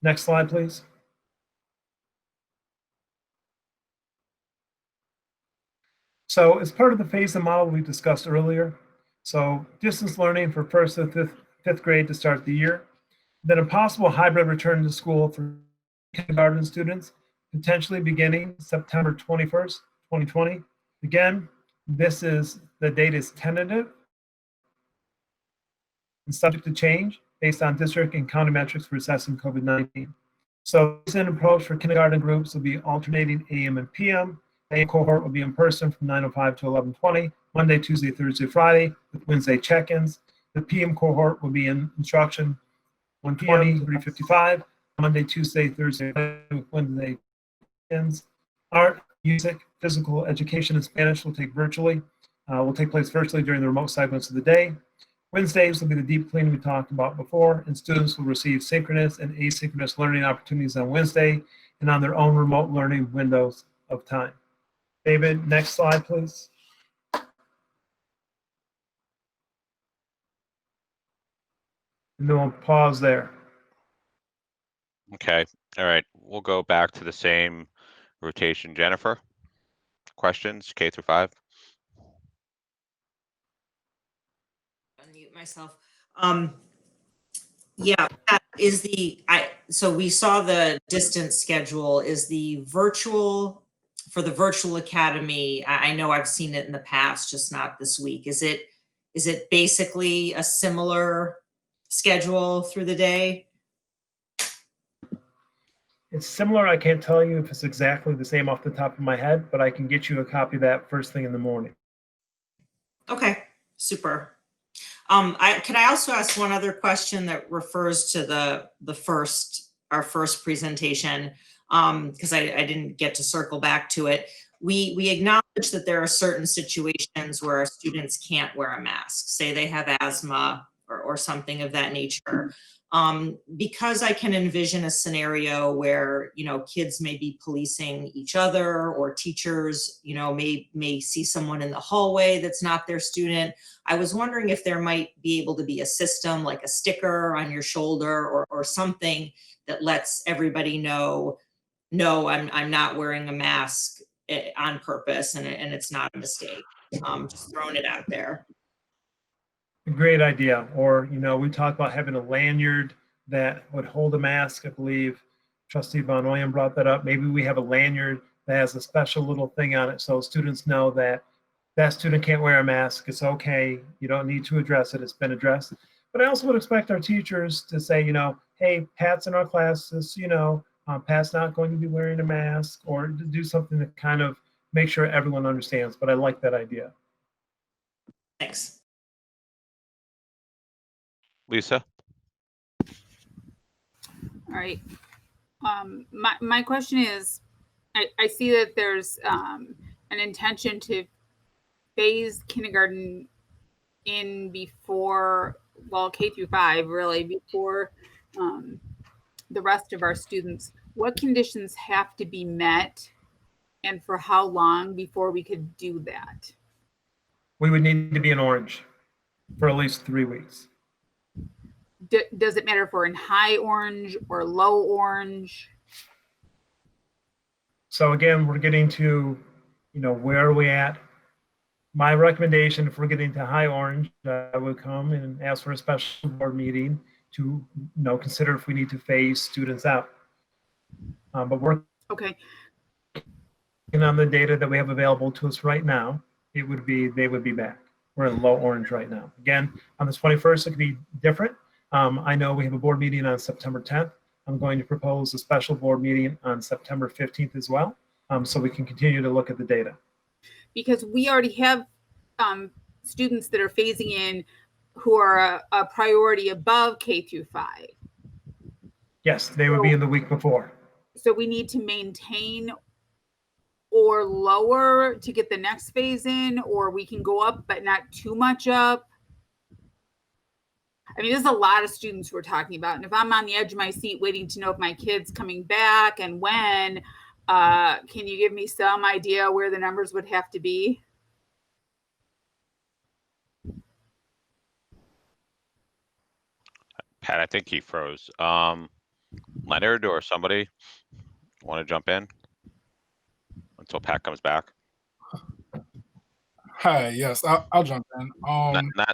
next slide, please. So as part of the phase-in model we discussed earlier, so distance learning for 1st to 5th grade to start the year, then a possible hybrid return to school for kindergarten students, potentially beginning September 21st, 2020. Again, the date is tentative and subject to change based on district and county metrics for assessing COVID-19. So the approach for kindergarten groups will be alternating AM and PM. The AM cohort will be in person from 9:05 to 11:20, Monday, Tuesday, Thursday, Friday, with Wednesday check-ins. The PM cohort will be in instruction 1:20 to 3:55, Monday, Tuesday, Thursday, with Wednesday check-ins. Art, music, physical education, and Spanish will take place virtually during the remote segments of the day. Wednesdays will be the deep cleaning we talked about before, and students will receive synchronous and asynchronous learning opportunities on Wednesday and on their own remote learning windows of time. David, next slide, please. And then we'll pause there. Okay. All right. We'll go back to the same rotation. Jennifer, questions, K through 5? Unmute myself. Yeah, that is so we saw the distance schedule. Is the virtual, for the virtual academy, I know I've seen it in the past, just not this week. Is it basically a similar schedule through the day? It's similar. I can't tell you if it's exactly the same off the top of my head, but I can get you a copy of that first thing in the morning. Okay, super. Can I also ask one other question that refers to our first presentation? Because I didn't get to circle back to it. We acknowledge that there are certain situations where our students can't wear a mask, say they have asthma or something of that nature. Because I can envision a scenario where, kids may be policing each other, or teachers, may see someone in the hallway that's not their student. I was wondering if there might be able to be a system like a sticker on your shoulder or something that lets everybody know, no, I'm not wearing a mask on purpose, and it's not a mistake. Just throwing it out there. Great idea. Or, we talked about having a lanyard that would hold a mask. I believe Trustee Von Oyen brought that up. Maybe we have a lanyard that has a special little thing on it so students know that that student can't wear a mask. It's okay. You don't need to address it. It's been addressed. But I also would expect our teachers to say, hey, Pat's in our classes, Pat's not going to be wearing a mask, or to do something to kind of make sure everyone understands. But I like that idea. Thanks. Lisa? All right. My question is, I see that there's an intention to phase kindergarten in before, well, K through 5, really, before the rest of our students. What conditions have to be met, and for how long before we could do that? We would need to be in orange for at least 3 weeks. Does it matter if we're in high orange or low orange? So again, we're getting to, where are we at? My recommendation, if we're getting to high orange, I would come and ask for a special board meeting to, consider if we need to phase students out. But we're Okay. on the data that we have available to us right now. They would be back. We're in low orange right now. Again, on the 21st, it could be different. I know we have a board meeting on September 10th. I'm going to propose a special board meeting on September 15th as well, so we can continue to look at the data. Because we already have students that are phasing in who are a priority above K through 5. Yes, they would be in the week before. So we need to maintain or lower to get the next phase in, or we can go up, but not too much up. I mean, there's a lot of students we're talking about. And if I'm on the edge of my seat waiting to know if my kid's coming back and when, can you give me some idea where the numbers would have to be? Pat, I think he froze. Leonard or somebody want to jump in until Pat comes back? Hi, yes, I'll jump in.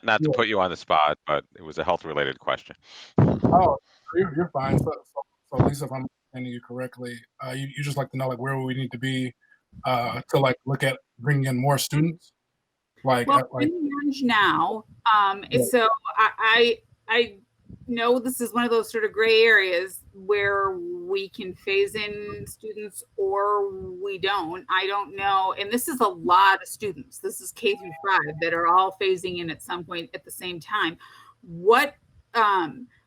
Not to put you on the spot, but it was a health-related question. Oh, you're fine. So Lisa, if I'm understanding you correctly, you just like to know where we need to be to look at bringing in more students. Well, we're in orange now, so I know this is one of those sort of gray areas where we can phase in students or we don't. I don't know. And this is a lot of students. This is K through 5 that are all phasing in at some point at the same time. What,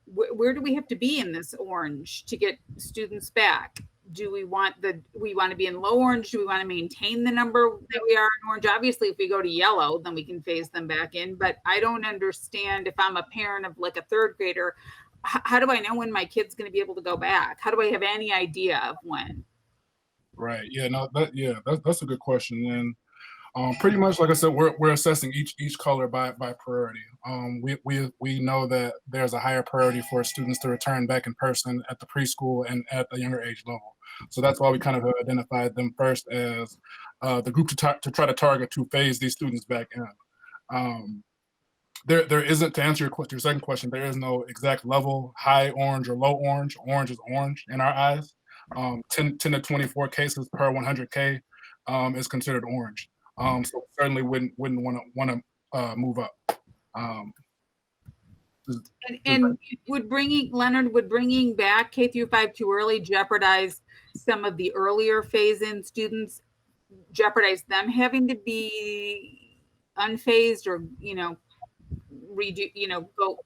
where do we have to be in this orange to get students back? Do we want to be in low orange? Do we want to maintain the number that we are in orange? Obviously, if we go to yellow, then we can phase them back in. But I don't understand, if I'm a parent of a third grader, how do I know when my kid's going to be able to go back? How do I have any idea of when? Right. Yeah. No. That's a good question. And pretty much, like I said, we're assessing each color by priority. We know that there's a higher priority for students to return back in person at the preschool and at a younger age level. So that's why we kind of identified them first as the group to try to target to phase these students back in. There isn't, to answer your second question, there is no exact level, high orange or low orange. Orange is orange in our eyes. 10 to 24 cases per 100K is considered orange. So certainly wouldn't want to move up. And would bringing back K through 5 too early jeopardize some of the earlier phase-in students? Jeopardize them having to be unphased or redo, go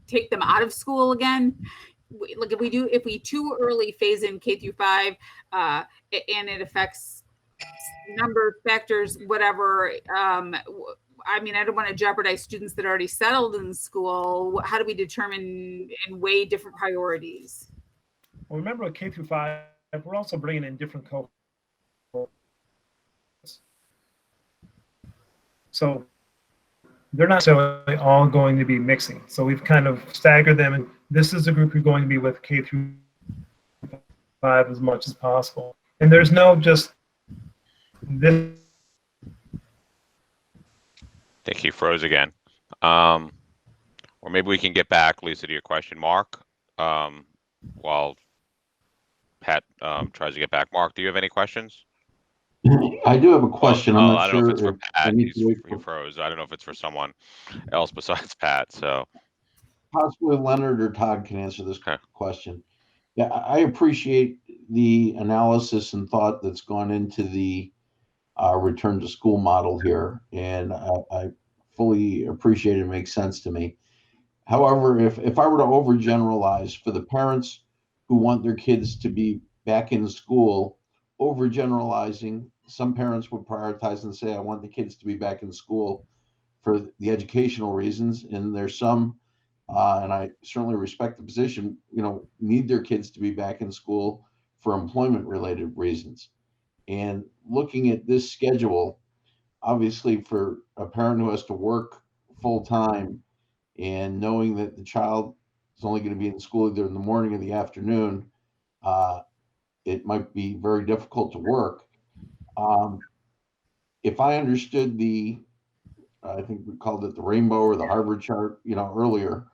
take them out of school again? Like if we too early phase in K through 5, and it affects number factors, whatever. I mean, I don't want to jeopardize students that are already settled in school. How do we determine and weigh different priorities? Well, remember with K through 5, we're also bringing in different cohorts. So they're not necessarily all going to be mixing. So we've kind of staggered them, and this is the group you're going to be with K through 5 as much as possible. And there's no just this. I think he froze again. Or maybe we can get back, Lisa, to your question, Mark, while Pat tries to get back. Mark, do you have any questions? I do have a question. I'm Well, not I don't know sure if it's for if I Pat. need to wait He for froze. I don't know if it's for someone else besides Pat. So, possibly Leonard or Todd can answer this okay. question. Yeah, I appreciate the analysis and thought that's gone into the return to school model here, and I fully appreciate it. It makes sense to me. However, if I were to overgeneralize for the parents who want their kids to be back in school, overgeneralizing, some parents would prioritize and say, I want the kids to be back in school for the educational reasons. And there's some, and I certainly respect the position, need their kids to be back in school for employment related reasons. And looking at this schedule, obviously for a parent who has to work full time and knowing that the child is only going to be in school either in the morning or the afternoon, it might be very difficult to work. If I understood I think we called it the rainbow or the Harvard chart, earlier,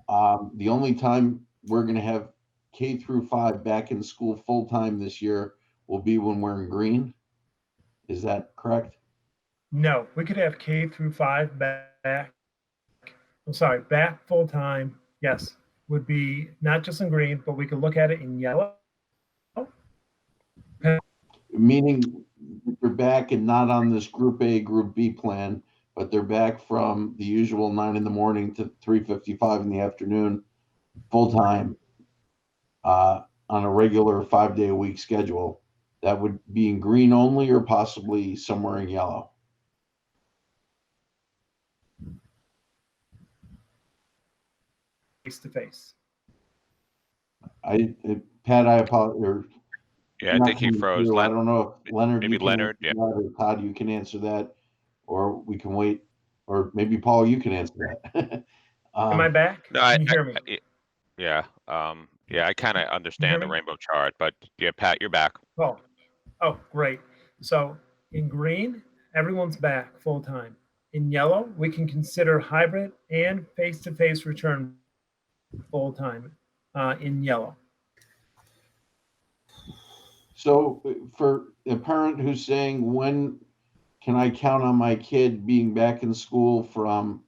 the only time we're going to have K through 5 back in school full time this year will be when we're in green. Is that correct? No, we could have K through 5 back. I'm sorry, back full time. Yes, would be not just in green, but we could look at it in yellow. Meaning they're back and not on this group A, group B plan, but they're back from the usual 9 in the morning to 3:55 in the afternoon, full time, on a regular 5-day-a-week schedule. That would be in green only, or possibly somewhere in yellow. Face to face. Pat, I apologize. Yeah, I think he froze. I don't know if Leonard, maybe you can Leonard, answer that, or Todd, you can answer that, or we can wait, or maybe Paul, you can answer that. Am I back? No, Can you hear me? yeah, yeah, I kind of Can you understand hear the me? rainbow chart, but yeah, Pat, you're back. Oh, great. So in green, everyone's back full time. In yellow, we can consider hybrid and face-to-face return full time in yellow. So for a parent who's saying, when can I count on my kid being back in school from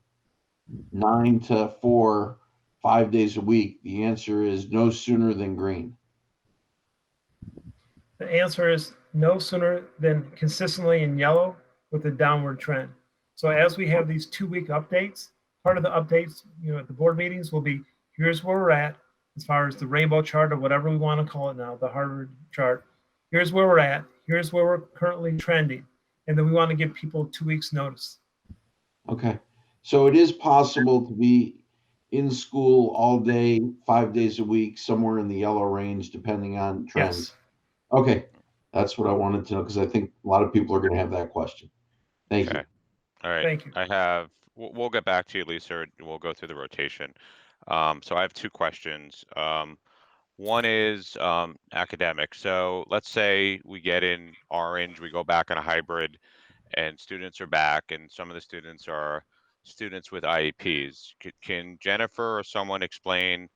9 to 4, 5 days a week? The answer is no sooner than green. The answer is no sooner than consistently in yellow with a downward trend. So as we have these 2-week updates, part of the updates, at the board meetings will be, here's where we're at as far as the rainbow chart or whatever we want to call it now, the Harvard chart. Here's where we're at. Here's where we're currently trending. And then we want to give people 2 weeks notice. Okay. So it is possible to be in school all day, 5 days a week, somewhere in the yellow range, depending on trends. Yes. Okay. That's what I wanted to know, because I think a lot of people are going to have that question. Thank you. All right. Thank you. We'll get back to you, Lisa, and we'll go through the rotation. So I have 2 questions. One is academic. So let's say we get in orange, we go back on a hybrid, and students are back, and some of the students are students with IEPs. Can Jennifer or someone explain,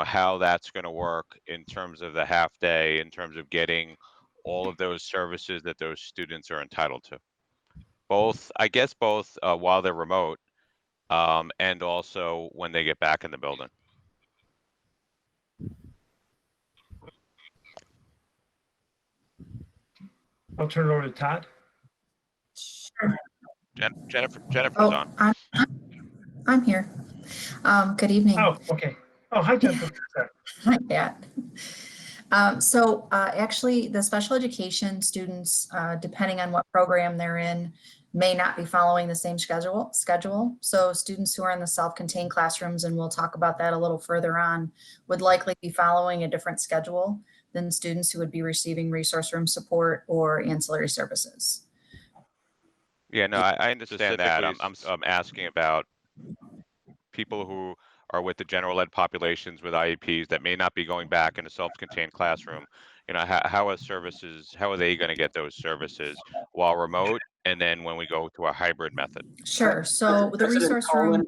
how that's going to work in terms of the half day, in terms of getting all of those services that those students are entitled to? Both while they're remote, and also when they get back in the building. I'll turn it over to Todd. Sure. Jennifer's Oh, on. I'm here. Good evening. Oh, okay. Oh, hi, Jennifer. Sorry. Hi, Pat. Actually, the special education students, depending on what program they're in, may not be following the same schedule. So students who are in the self-contained classrooms, and we'll talk about that a little further on, would likely be following a different schedule than students who would be receiving resource room support or ancillary services. Yeah, no, I understand that. I'm asking about people who are with the general ed populations with IEPs that may not be going back in a self-contained classroom. How are they going to get those services while remote, and then when we go to a hybrid method? Sure. So the resource room.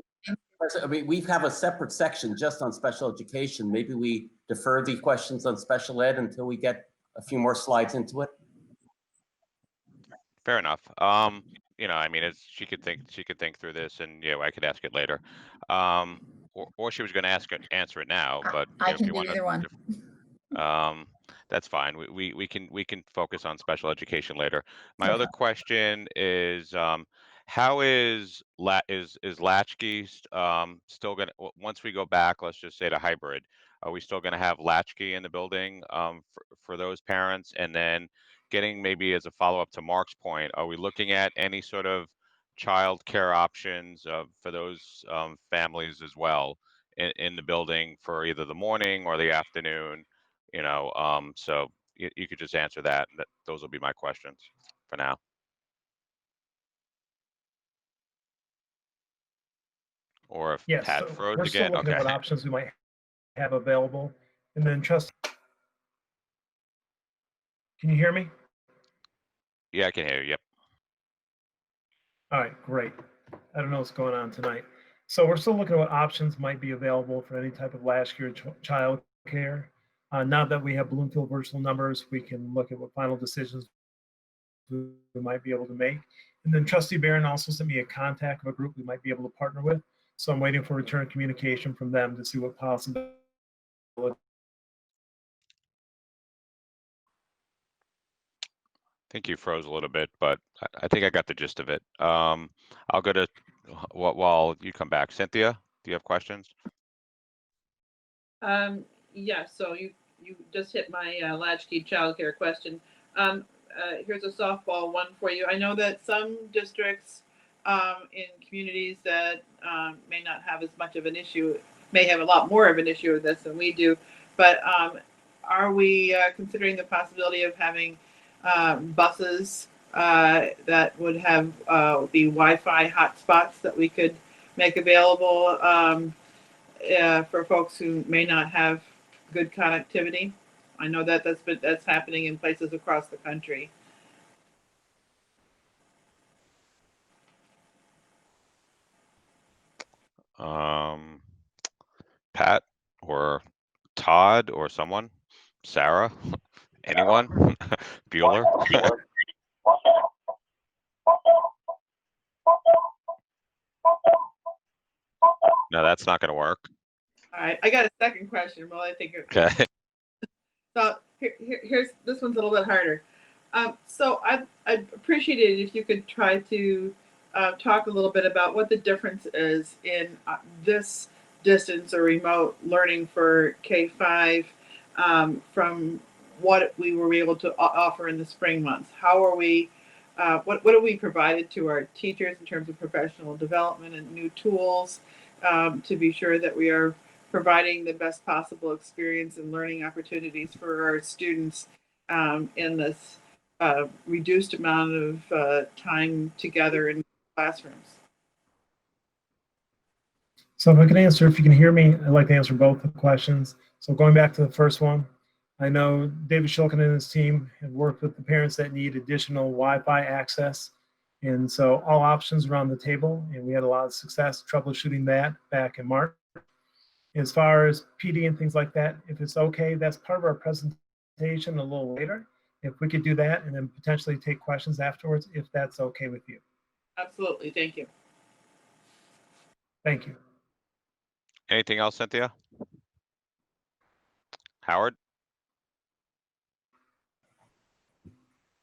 I mean, we have a separate section just on special education. Maybe we defer the questions on special ed until we get a few more slides into it. Fair enough. I mean, she could think through this, and I could ask it later. Or she was going to answer it now, but I if can you do want either one. to, that's fine. We can focus on special education later. My other Okay. question is, how is Latchkey still going to, once we go back, let's just say to hybrid, are we still going to have Latchkey in the building for those parents? And then getting maybe as a follow-up to Mark's point, are we looking at any sort of child care options for those families as well in the building for either the morning or the afternoon? So you could just answer that. Those will be my questions for now. Or if Yes, Pat so froze we're still again, looking at okay. what options we might have available. And then trust, can you hear me? Yeah, I can hear you. Yep. All right, great. I don't know what's going on tonight. So we're still looking at what options might be available for any type of last year child care. Now that we have Bloomfield virtual numbers, we can look at what final decisions we might be able to make. And then Trustee Barron also sent me a contact of a group we might be able to partner with. So I'm waiting for return communication from them to see what possible. I think you froze a little bit, but I think I got the gist of it. I'll go to while you come back. Cynthia, do you have questions? Yeah, so you just hit my latchkey childcare question. Here's a softball one for you. I know that some districts in communities that may not have as much of an issue, may have a lot more of an issue with this than we do, but are we considering the possibility of having buses that would have be Wi-Fi hotspots that we could make available for folks who may not have good connectivity? I know that that's happening in places across the country. Pat or Todd or someone? Sarah? Anyone? Bueller? No, that's not going to work. All right, I got a second question. Well, I think Okay. so. Here's this one's a little bit harder. So I'd appreciate it if you could try to talk a little bit about what the difference is in this distance or remote learning for K-5 from what we were able to offer in the spring months. How are we? What have we provided to our teachers in terms of professional development and new tools to be sure that we are providing the best possible experience and learning opportunities for our students in this reduced amount of time together in classrooms? So if you can hear me, I'd like to answer both the questions. So going back to the first one, I know David Shulkin and his team have worked with the parents that need additional Wi-Fi access. And so all options are on the table, and we had a lot of success troubleshooting that back in March. As far as PD and things like that, if it's okay, that's part of our presentation a little later. If we could do that and then potentially take questions afterwards, if that's okay with you. Absolutely, thank you. Thank you. Anything else, Cynthia? Howard?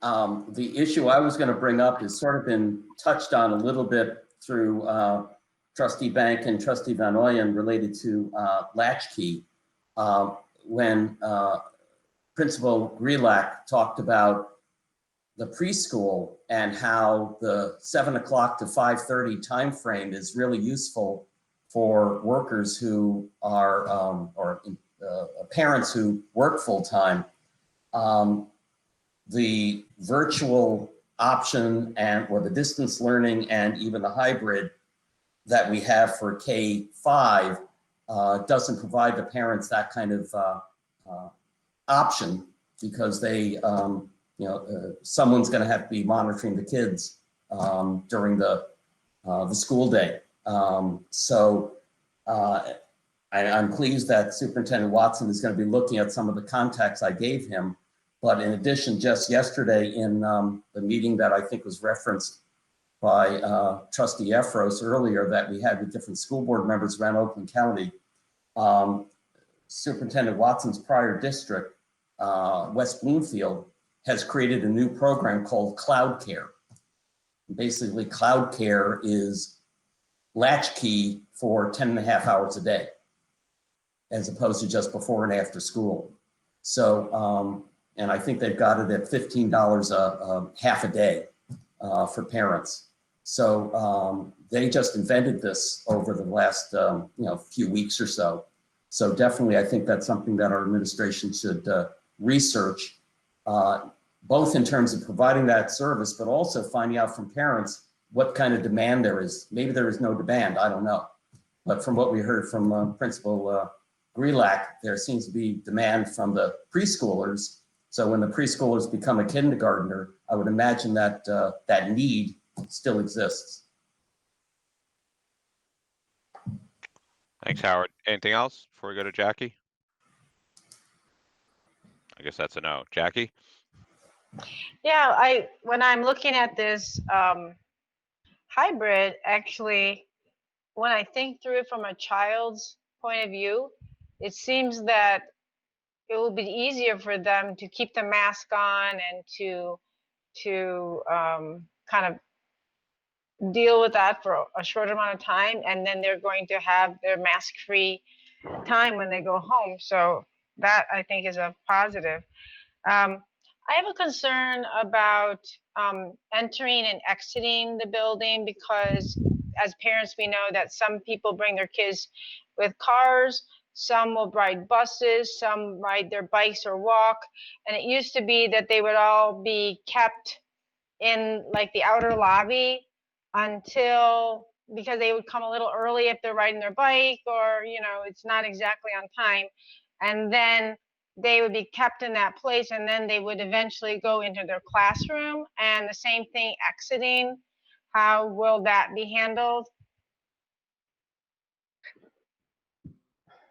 The issue I was going to bring up has sort of been touched on a little bit through Trustee Bank and Trustee Van Ooyen related to latchkey. When Principal Grelak talked about the preschool and how the 7 o'clock to 5:30 timeframe is really useful for workers who are or parents who work full time. The virtual option or the distance learning and even the hybrid that we have for K-5 doesn't provide the parents that kind of option because they, someone's going to have to be monitoring the kids during the school day. I'm pleased that Superintendent Watson is going to be looking at some of the contacts I gave him But in addition, just yesterday in the meeting that I think was referenced by Trustee Efros earlier that we had with different school board members around Oakland County, Superintendent Watson's prior district, West Bloomfield, has created a new program called Cloud Care. Basically, Cloud Care is latchkey for 10.5 hours a day, as opposed to just before and after school. So, and I think they've got it at $15 a half a day for parents. So they just invented this over the last few weeks or so. So definitely, I think that's something that our administration should research, both in terms of providing that service, but also finding out from parents what kind of demand there is. Maybe there is no demand, I don't know. But from what we heard from Principal Grelac, there seems to be demand from the preschoolers. So when the preschoolers become a kindergartner, I would imagine that that need still exists. Thanks, Howard. Anything else before we go to Jackie? I guess that's a no. Jackie? Yeah, when I'm looking at this hybrid, actually, when I think through it from a child's point of view, it seems that it will be easier for them to keep the mask on and to kind of deal with that for a short amount of time, and then they're going to have their mask-free time when they go home. So that, I think, is a positive. I have a concern about entering and exiting the building, because as parents, we know that some people bring their kids with cars, some will ride buses, some ride their bikes or walk. And it used to be that they would all be kept in like the outer lobby until, because they would come a little early if they're riding their bike, or, it's not exactly on time. And then they would be kept in that place, and then they would eventually go into their classroom. And the same thing exiting. How will that be handled?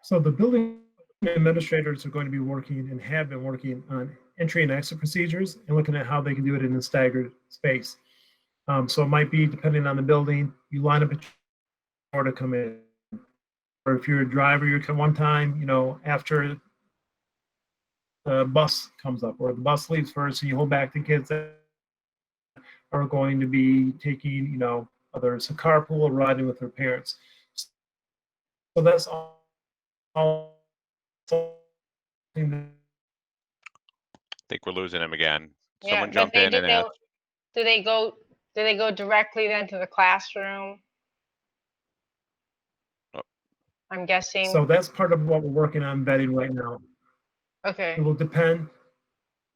So the building administrators are going to be working and have been working on entry and exit procedures and looking at how they can do it in a staggered space. So it might be, depending on the building, you line up a door to come in. Or if you're a driver, you come one time, after the bus comes up, or the bus leaves first, and you hold back the kids that are going to be taking, whether it's a carpool or riding with their parents. So that's all. I think we're losing him again. Someone jump in and ask. Do they go directly then to the classroom? Oh. I'm guessing. So that's part of what we're working on vetting right now. Okay. It will depend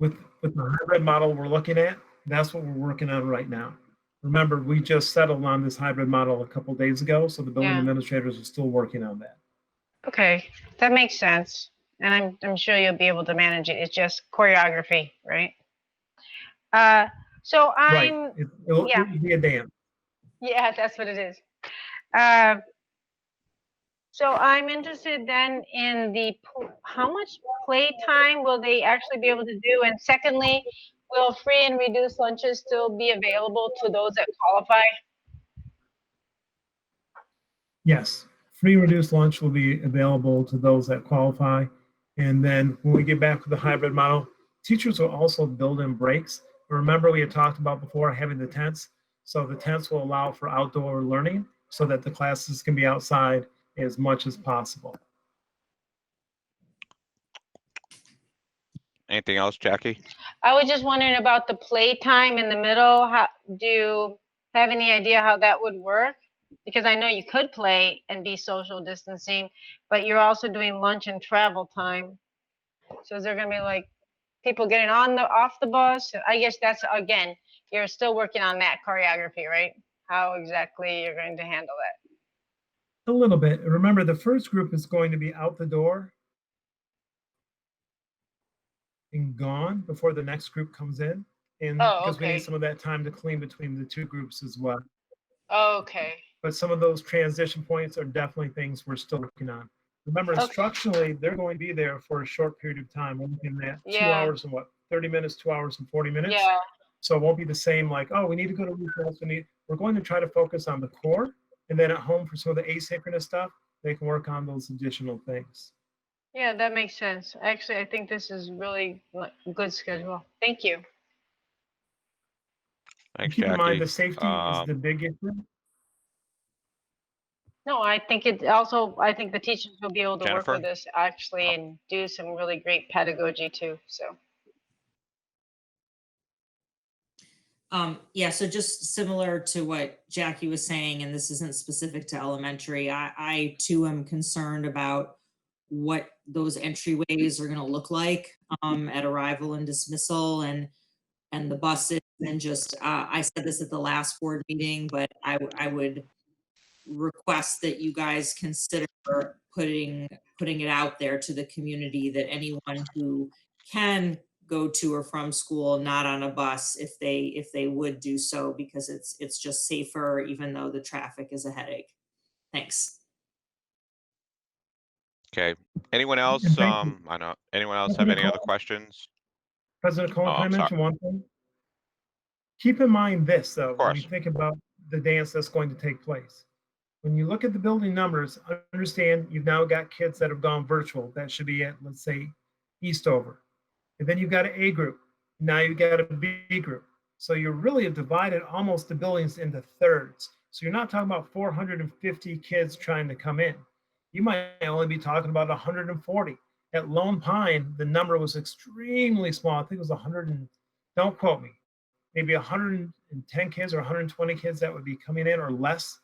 with the hybrid model we're looking at. That's what we're working on right now. Remember, we just settled on this hybrid model a couple of days ago, so the building administrators are still working on that. Okay, that makes sense. And I'm sure you'll be able to manage it. It's just choreography, right? So I'm Right. It'll be a dance. Yeah, that's what it is. So I'm interested then in how much play time will they actually be able to do? And secondly, will free and reduced lunches still be available to those that qualify? Yes, free reduced lunch will be available to those that qualify. And then when we get back to the hybrid model, teachers will also build in breaks. Remember, we had talked about before having the tents. So the tents will allow for outdoor learning so that the classes can be outside as much as possible. Anything else, Jackie? I was just wondering about the play time in the middle. Do you have any idea how that would work? Because I know you could play and be social distancing, but you're also doing lunch and travel time. So is there going to be like people getting off the bus? I guess that's, again, you're still working on that choreography, right? How exactly you're going to handle that? A little bit. Remember, the first group is going to be out the door and gone before the next group comes in. And because we need some of that time to clean between the two groups as well. Okay. But some of those transition points are definitely things we're still working on. Remember, instructionally, they're going to be there for a short period of time. We're looking at 2 hours and 30 minutes, 2 hours and 40 minutes. Yeah. So it won't be the same like, oh, we need to go to recess. We're going to try to focus on the core. And then at home for some of the asynchronous stuff, they can work on those additional things. Yeah, that makes sense. Actually, I think this is really a good schedule. Thank you. And Thanks, keep in mind Jackie. the safety is the big issue. No, I think it also, I think the teachers will be able to work Jennifer? with this actually and do some really great pedagogy too. So. Yeah, so just similar to what Jackie was saying, and this isn't specific to elementary, I too am concerned about what those entryways are going to look like at arrival and dismissal and the buses and just, I said this at the last board meeting, but I would request that you guys consider putting it out there to the community that anyone who can go to or from school not on a bus, if they would do so, because it's just safer even though the traffic is a headache. Thanks. Okay. Anyone else? And thank you. I know. Anyone else have any other questions? President Kolin, Oh, can I I'm sorry. mention one thing? Keep in mind this, though, Of when you course. think about the dance that's going to take place. When you look at the building numbers, understand you've now got kids that have gone virtual. That should be at, let's say, Eastover. And then you've got an A group. Now you've got a B group. So you really have divided almost the buildings into thirds. So you're not talking about 450 kids trying to come in. You might only be talking about 140. At Lone Pine, the number was extremely small. I think it was 100 and, don't quote me, maybe 110 kids or 120 kids that would be coming in or less.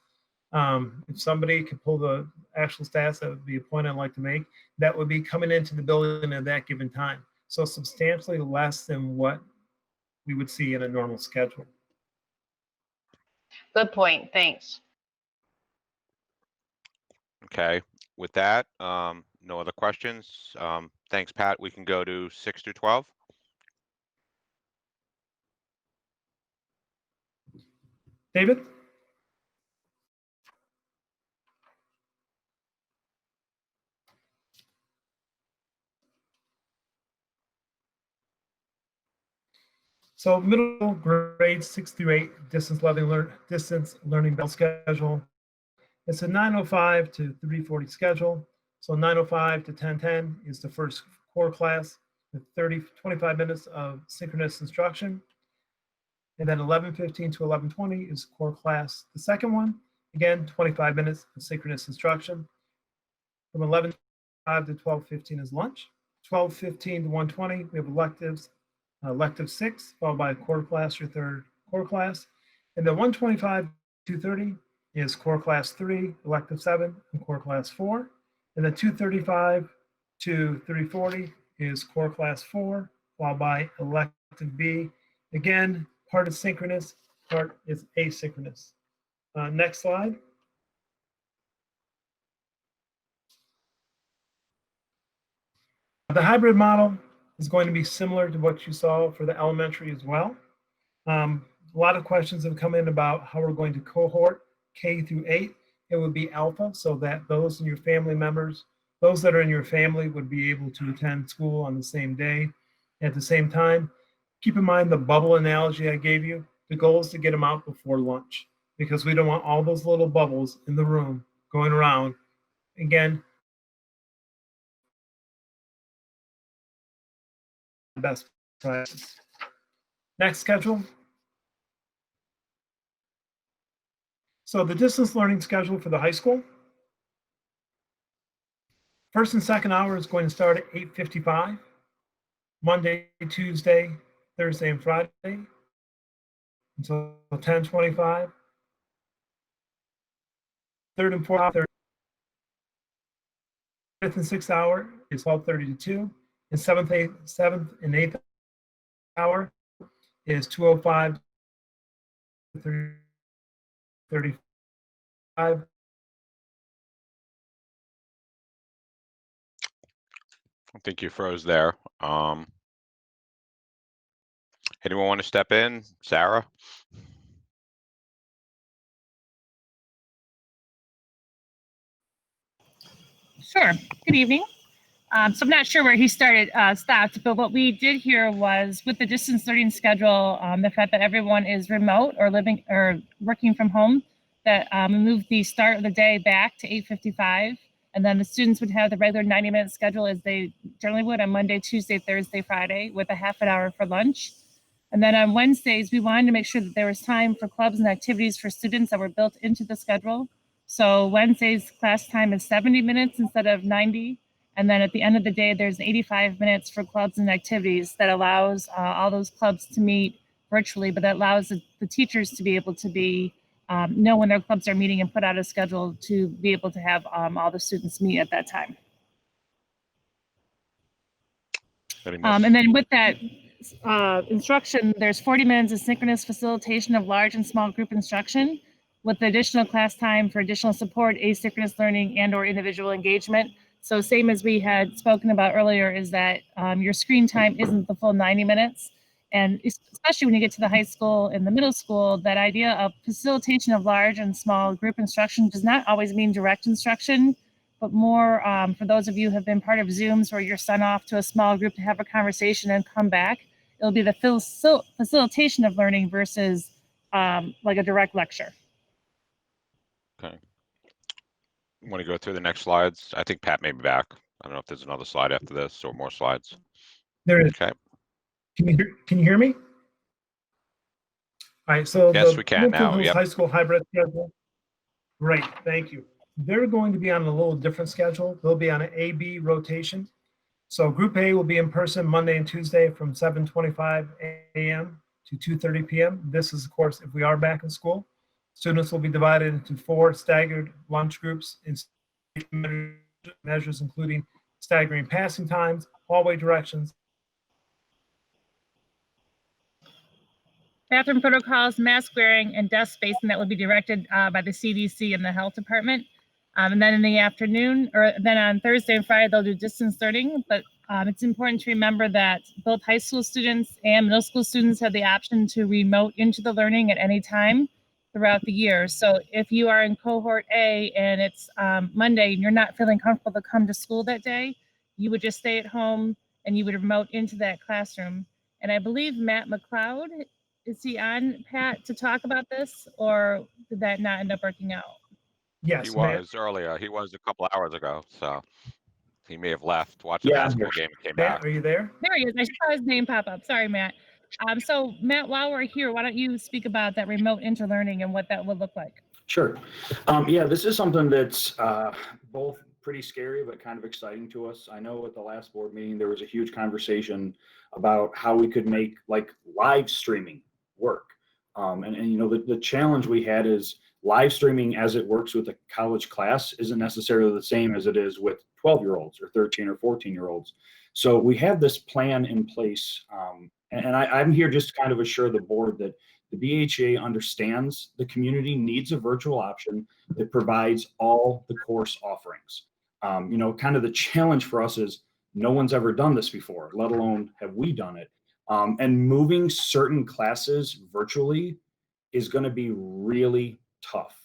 If somebody could pull the actual stats, that would be a point I'd like to make, that would be coming into the building at that given time. So substantially less than what we would see in a normal schedule. Good point. Thanks. Okay. With that, no other questions. Thanks, Pat. We can go to 6 through 12. David? So middle grades 6 through 8 distance learning bell schedule. It's a 9:05 to 3:40 schedule. So 9:05 to 10:10 is the first core class with 25 minutes of synchronous instruction. And then 11:15 to 11:20 is core class. The second one, again, 25 minutes of synchronous instruction. From 11:05 to 12:15 is lunch. 12:15 to 1:20, we have electives. Elective 6, followed by a core class, your third core class. And then 1:25 to 2:30 is core class 3, elective 7, and core class 4. And then 2:35 to 3:40 is core class 4, followed by elective B. Again, part is synchronous, part is asynchronous. Next slide. The hybrid model is going to be similar to what you saw for the elementary as well. A lot of questions have come in about how we're going to cohort K through 8. It would be alpha, so that those in your family members, those that are in your family would be able to attend school on the same day at the same time. Keep in mind the bubble analogy I gave you. The goal is to get them out before lunch because we don't want all those little bubbles in the room going around. Again, best practice. Next schedule. So the distance learning schedule for the high school. First and second hour is going to start at 8:55, Monday, Tuesday, Thursday, and Friday until 10:25. Third and fourth hour, fifth and sixth hour is 12:30 to 2, and seventh and eighth hour is 2:05 to 3:35. I think you froze there. Anyone want to step in? Sarah? Sure. Good evening. So I'm not sure where he stopped, but what we did here was with the distance learning schedule, the fact that everyone is remote or living or working from home, that we moved the start of the day back to 8:55, and then the students would have the regular 90-minute schedule as they generally would on Monday, Tuesday, Thursday, Friday, with a half an hour for lunch. And then on Wednesdays, we wanted to make sure that there was time for clubs and activities for students that were built into the schedule. So Wednesday's class time is 70 minutes instead of 90. And then at the end of the day, there's 85 minutes for clubs and activities that allows all those clubs to meet virtually, but that allows the teachers to be able to know when their clubs are meeting and put out a schedule to be able to have all the students meet at that time. And then with that instruction, there's 40 minutes of synchronous facilitation of large and small group instruction with additional class time for additional support, asynchronous learning, and or individual engagement. So same as we had spoken about earlier is that your screen time isn't the full 90 minutes. And especially when you get to the high school and the middle school, that idea of facilitation of large and small group instruction does not always mean direct instruction, but more for those of you who have been part of Zooms where you're sent off to a small group to have a conversation and come back. It'll be the facilitation of learning versus like a direct lecture. Okay. Want to go through the next slides? I think Pat may be back. I don't know if there's another slide after this or more slides. There is. Okay. Can you hear me? All right, so yes, the we can now. Hills Yep. High School hybrid schedule. Great, thank you. They're going to be on a little different schedule. They'll be on an A-B rotation. So Group A will be in person Monday and Tuesday from 7:25 a.m. to 2:30 p.m. This is, of course, if we are back in school. Students will be divided into 4 staggered lunch groups in measures, including staggering passing times, hallway directions. Bathroom protocols, mask wearing, and desk spacing that will be directed by the CDC and the health department. And then in the afternoon, or then on Thursday and Friday, they'll do distance learning. But it's important to remember that both high school students and middle school students have the option to remote into the learning at any time throughout the year. So if you are in cohort A and it's Monday and you're not feeling comfortable to come to school that day, you would just stay at home and you would remote into that classroom. And I believe Matt McLeod, is he on, Pat, to talk about this, or did that not end up working out? Yes, he was earlier. He was a couple hours ago, so he may have left, watched the Yeah, basketball game, and came Matt, back. are you there? There he is. I saw his name pop up. Sorry, Matt. So Matt, while we're here, why don't you speak about that remote interlearning and what that would look like? Sure. Yeah, this is something that's both pretty scary but kind of exciting to us. I know at the last board meeting there was a huge conversation about how we could make like live streaming work. And you know, the challenge we had is live streaming as it works with a college class isn't necessarily the same as it is with 12-year-olds or 13 or 14-year-olds. So we have this plan in place. And I'm here just to kind of assure the board that the BHA understands the community needs a virtual option that provides all the course offerings. You know, kind of the challenge for us is no one's ever done this before, let alone have we done it. And moving certain classes virtually is going to be really tough.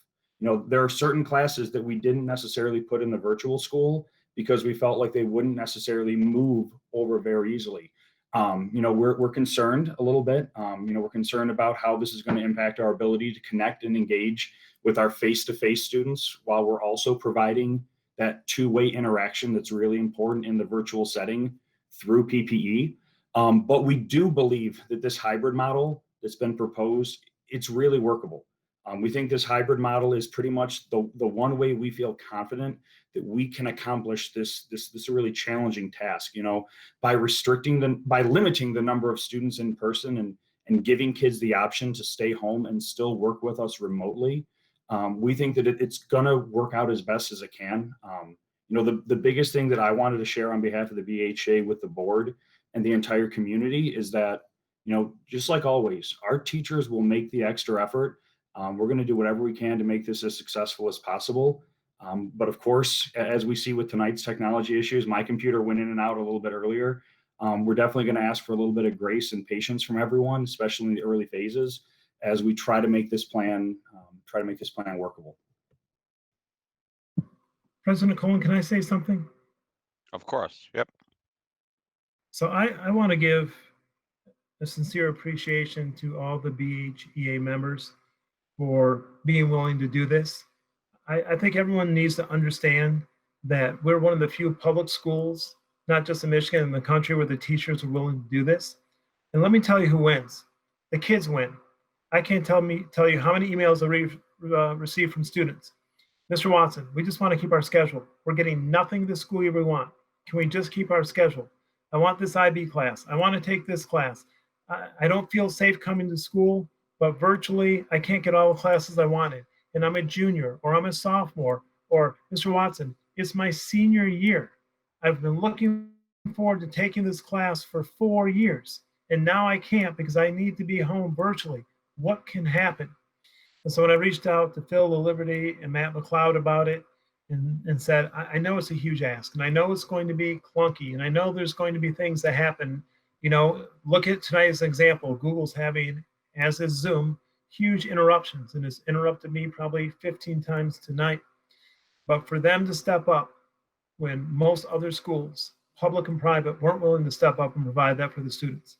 You know, there are certain classes that we didn't necessarily put in the virtual school because we felt like they wouldn't necessarily move over very easily. You know, we're concerned a little bit. You know, we're concerned about how this is going to impact our ability to connect and engage with our face-to-face students while we're also providing that two-way interaction that's really important in the virtual setting through PPE. But we do believe that this hybrid model that's been proposed, it's really workable. We think this hybrid model is pretty much the one way we feel confident that we can accomplish this really challenging task. You know, by limiting the number of students in person and giving kids the option to stay home and still work with us remotely, we think that it's gonna work out as best as it can. You know, the biggest thing that I wanted to share on behalf of the BHA with the board and the entire community is that, you know, just like always, our teachers will make the extra effort. We're going to do whatever we can to make this as successful as possible. But of course, as we see with tonight's technology issues, my computer went in and out a little bit earlier. We're definitely going to ask for a little bit of grace and patience from everyone, especially in the early phases, as we try to make this plan workable. President Kolin, can I say something? Of course. Yep. So I want to give a sincere appreciation to all the BHEA members for being willing to do this. I think everyone needs to understand that we're one of the few public schools, not just in Michigan, in the country, where the teachers are willing to do this. And let me tell you who wins. The kids win. I can't tell you how many emails I received from students. Mr. Watson, we just want to keep our schedule. We're getting nothing this school year we want. Can we just keep our schedule? I want this IB class. I want to take this class. I don't feel safe coming to school, but virtually I can't get all the classes I wanted. And I'm a junior or I'm a sophomore, or Mr. Watson, it's my senior year. I've been looking forward to taking this class for 4 years, and now I can't because I need to be home virtually. What can happen? And so when I reached out to Phil Liberty and Matt McLeod about it and said, I know it's a huge ask, and I know it's going to be clunky, and I know there's going to be things that happen. You know, look at tonight's example. Google's having, as is Zoom, huge interruptions, and has interrupted me probably 15 times tonight. But for them to step up when most other schools, public and private, weren't willing to step up and provide that for the students,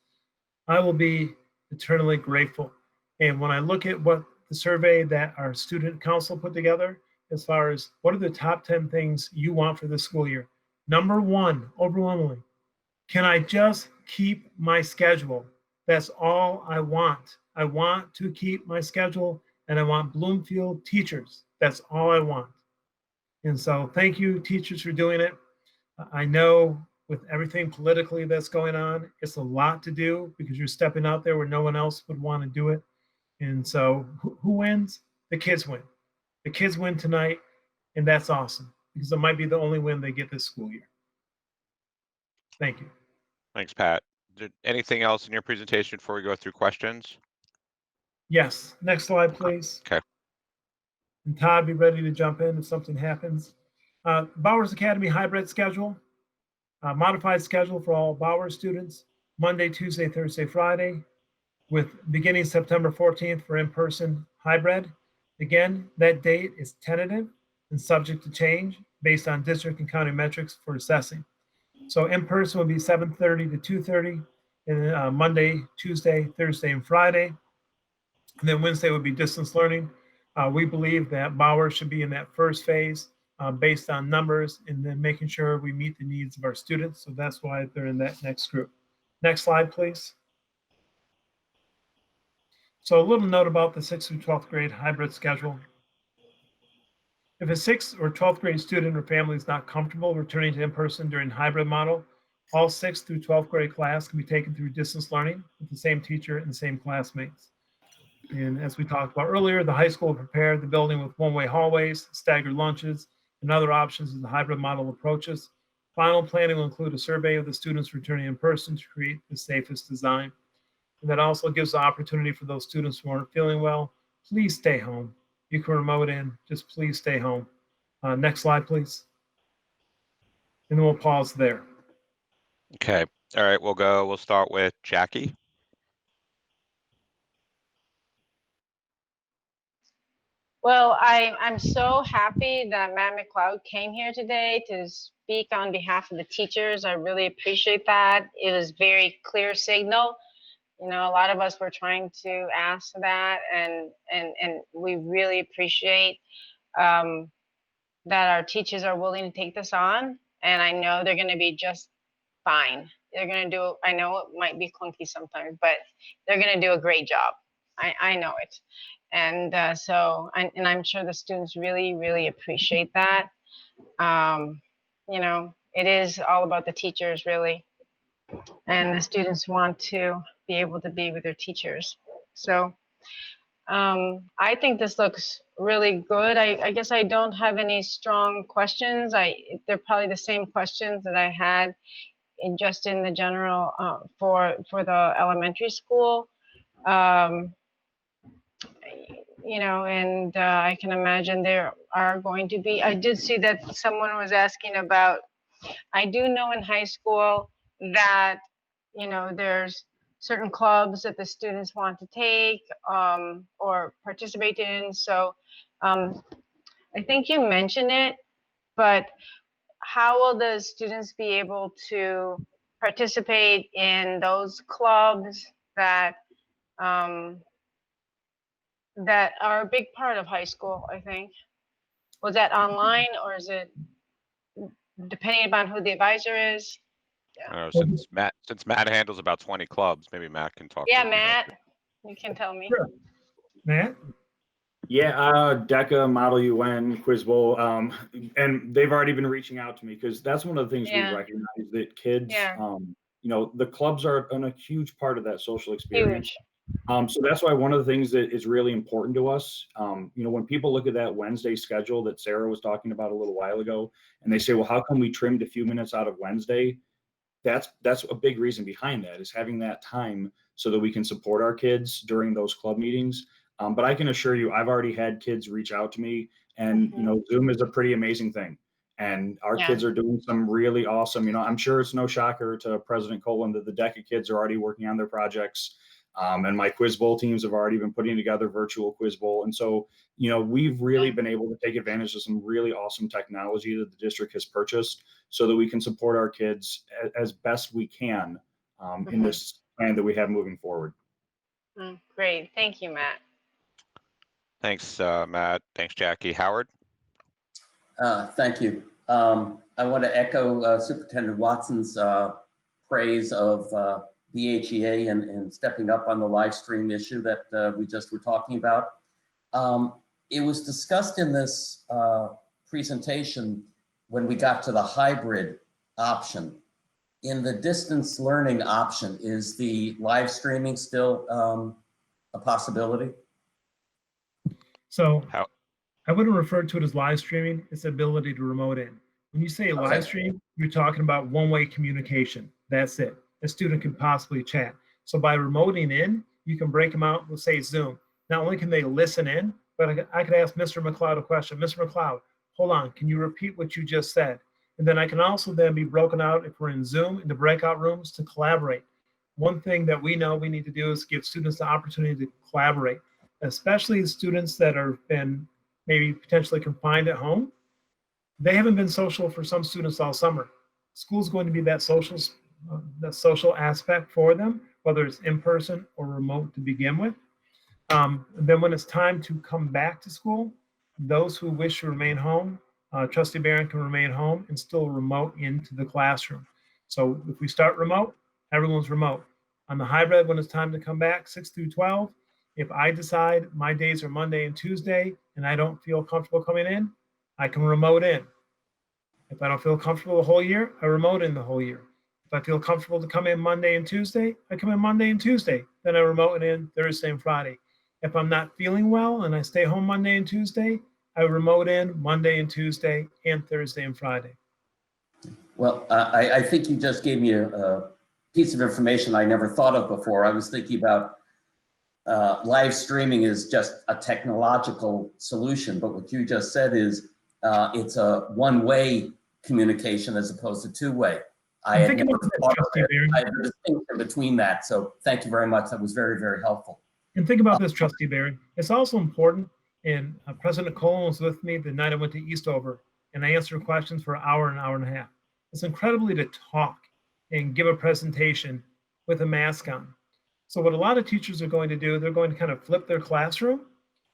I will be eternally grateful. And when I look at what the survey that our student council put together, as far as what are the top 10 things you want for this school year, number one, overwhelmingly, can I just keep my schedule? That's all I want. I want to keep my schedule, and I want Bloomfield teachers. That's all I want. And so thank you, teachers, for doing it. I know with everything politically that's going on, it's a lot to do because you're stepping out there where no one else would want to do it. And so who wins? The kids win. The kids win tonight, and that's awesome because it might be the only win they get this school year. Thank you. Thanks, Pat. Is there anything else in your presentation before we go through questions? Yes. Next slide, please. Okay. And Todd, be ready to jump in if something happens. Bowers Academy hybrid schedule, modified schedule for all Bowers students, Monday, Tuesday, Thursday, Friday, with beginning September 14th for in-person hybrid. Again, that date is tentative and subject to change based on district and county metrics for assessing. So in-person will be 7:30 to 2:30, and Monday, Tuesday, Thursday, and Friday. And then Wednesday would be distance learning. We believe that Bowers should be in that first phase based on numbers and then making sure we meet the needs of our students. So that's why they're in that next group. Next slide, please. So a little note about the 6th through 12th grade hybrid schedule. If a 6th or 12th grade student or family is not comfortable returning to in-person during hybrid model, all 6th through 12th grade class can be taken through distance learning with the same teacher and the same classmates. And as we talked about earlier, the high school prepared the building with one-way hallways, staggered lunches, and other options as the hybrid model approaches. Final planning will include a survey of the students returning in person to create the safest design. And that also gives the opportunity for those students who aren't feeling well, please stay home. You can remote in, just please stay home. Next slide, please. And then we'll pause there. Okay. All right, we'll start with Jackie. Well, I'm so happy that Matt McLeod came here today to speak on behalf of the teachers. I really appreciate that. It was very clear signal. You know, a lot of us were trying to ask that, and we really appreciate that our teachers are willing to take this on. And I know they're going to be just fine. They're going to do, I know it might be clunky sometimes, but they're going to do a great job. I know it. And I'm sure the students really, really appreciate that. You know, it is all about the teachers, really. And the students want to be able to be with their teachers. So I think this looks really good. I guess I don't have any strong questions. They're probably the same questions that I had in the general for the elementary school. You know, and I can imagine there are going to be, I did see that someone was asking about, I do know in high school that, you know, there's certain clubs that the students want to take or participate in. So I think you mentioned it, but how will the students be able to participate in those clubs that that are a big part of high school, I think? Was that online, or is it depending upon who the advisor is? I don't know, since Matt handles about 20 clubs, maybe Matt can talk. Yeah, to Matt, you can tell me. Sure. Matt? Yeah, DECA, Model UN, Quiz Bowl, and they've already been reaching out to me because that's one of the things Yeah. we recognize that kids, Yeah. you know, the clubs are a huge part of that social experience. Huge. So that's why one of the things that is really important to us, you know, when people look at that Wednesday schedule that Sarah was talking about a little while ago, and they say, well, how come we trimmed a few minutes out of Wednesday? That's a big reason behind that, is having that time so that we can support our kids during those club meetings. But I can assure you, I've already had kids reach out to me, and you know, Zoom is a pretty amazing thing. And our kids are doing some really awesome, you know, I'm sure it's no shocker to President Kolin that the DECA kids are already working on their projects. And my Quiz Bowl teams have already been putting together virtual Quiz Bowl. And so, you know, we've really been able to take advantage of some really awesome technology that the district has purchased so that we can support our kids as best we can in this plan that we have moving forward. Great. Thank you, Matt. Thanks, Matt. Thanks, Jackie. Howard? Thank you. I want to echo Superintendent Watson's praise of BHEA and stepping up on the live stream issue that we just were talking about. It was discussed in this presentation when we got to the hybrid option. In the distance learning option, is the live streaming still a possibility? So I wouldn't refer to it as live streaming, it's the ability to remote in. When you say live stream, you're talking about one-way communication. That's it. A student can possibly chat. So by remoting in, you can break them out, let's say Zoom. Not only can they listen in, but I could ask Mr. McLeod a question. Mr. McLeod, hold on, can you repeat what you just said? And then I can also then be broken out, if we're in Zoom, into breakout rooms to collaborate. One thing that we know we need to do is give students the opportunity to collaborate, especially students that have been maybe potentially confined at home. They haven't been social for some students all summer. School's going to be that social aspect for them, whether it's in person or remote to begin with. Then when it's time to come back to school, those who wish to remain home, Trustee Barron can remain home and still remote into the classroom. So if we start remote, everyone's remote. On the hybrid, when it's time to come back, 6 through 12, if I decide my days are Monday and Tuesday and I don't feel comfortable coming in, I can remote in. If I don't feel comfortable the whole year, I remote in the whole year. If I feel comfortable to come in Monday and Tuesday, I come in Monday and Tuesday. Then I remote in Thursday and Friday. If I'm not feeling well and I stay home Monday and Tuesday, I remote in Monday and Tuesday and Thursday and Friday. Well, I think you just gave me a piece of information I never thought of before. I was thinking about live streaming is just a technological solution, but what you just said is it's a one-way communication as opposed to two-way. I had never thought of it. I had a distinction between that, so thank you very much. That was very, very helpful. And think about this, Trustee Barry. It's also important, and President Kolin was with me the night I went to Eastover, and I answered questions for an hour and a half. It's incredibly to talk and give a presentation with a mask on. So what a lot of teachers are going to do, they're going to kind of flip their classroom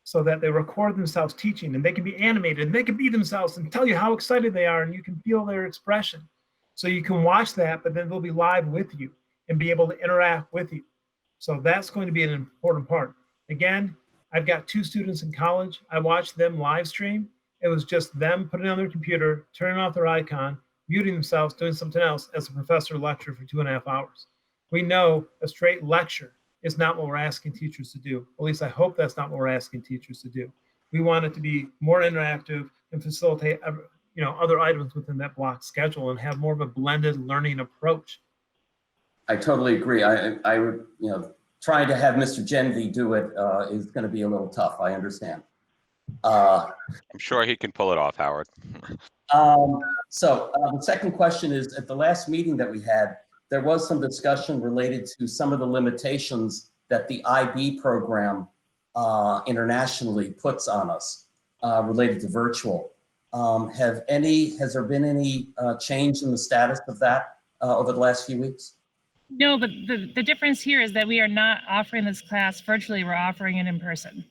so that they record themselves teaching, and they can be animated, and they can be themselves and tell you how excited they are, and you can feel their expression. So you can watch that, but then they'll be live with you and be able to interact with you. So that's going to be an important part. Again, I've got 2 students in college. I watched them live stream. It was just them putting on their computer, turning off their icon, muting themselves, doing something else as a professor lectured for 2.5 hours. We know a straight lecture is not what we're asking teachers to do. At least I hope that's not what we're asking teachers to do. We want it to be more interactive and facilitate other items within that block schedule and have more of a blended learning approach. I totally agree. I would, trying to have Mr. Genvy do it is going to be a little tough. I understand. I'm sure he can pull it off, Howard. So the second question is, at the last meeting that we had, there was some discussion related to some of the limitations that the IB program internationally puts on us related to virtual. Has there been any change in the status of that over the last few weeks? No, but the difference here is that we are not offering this class virtually, we're offering it in person.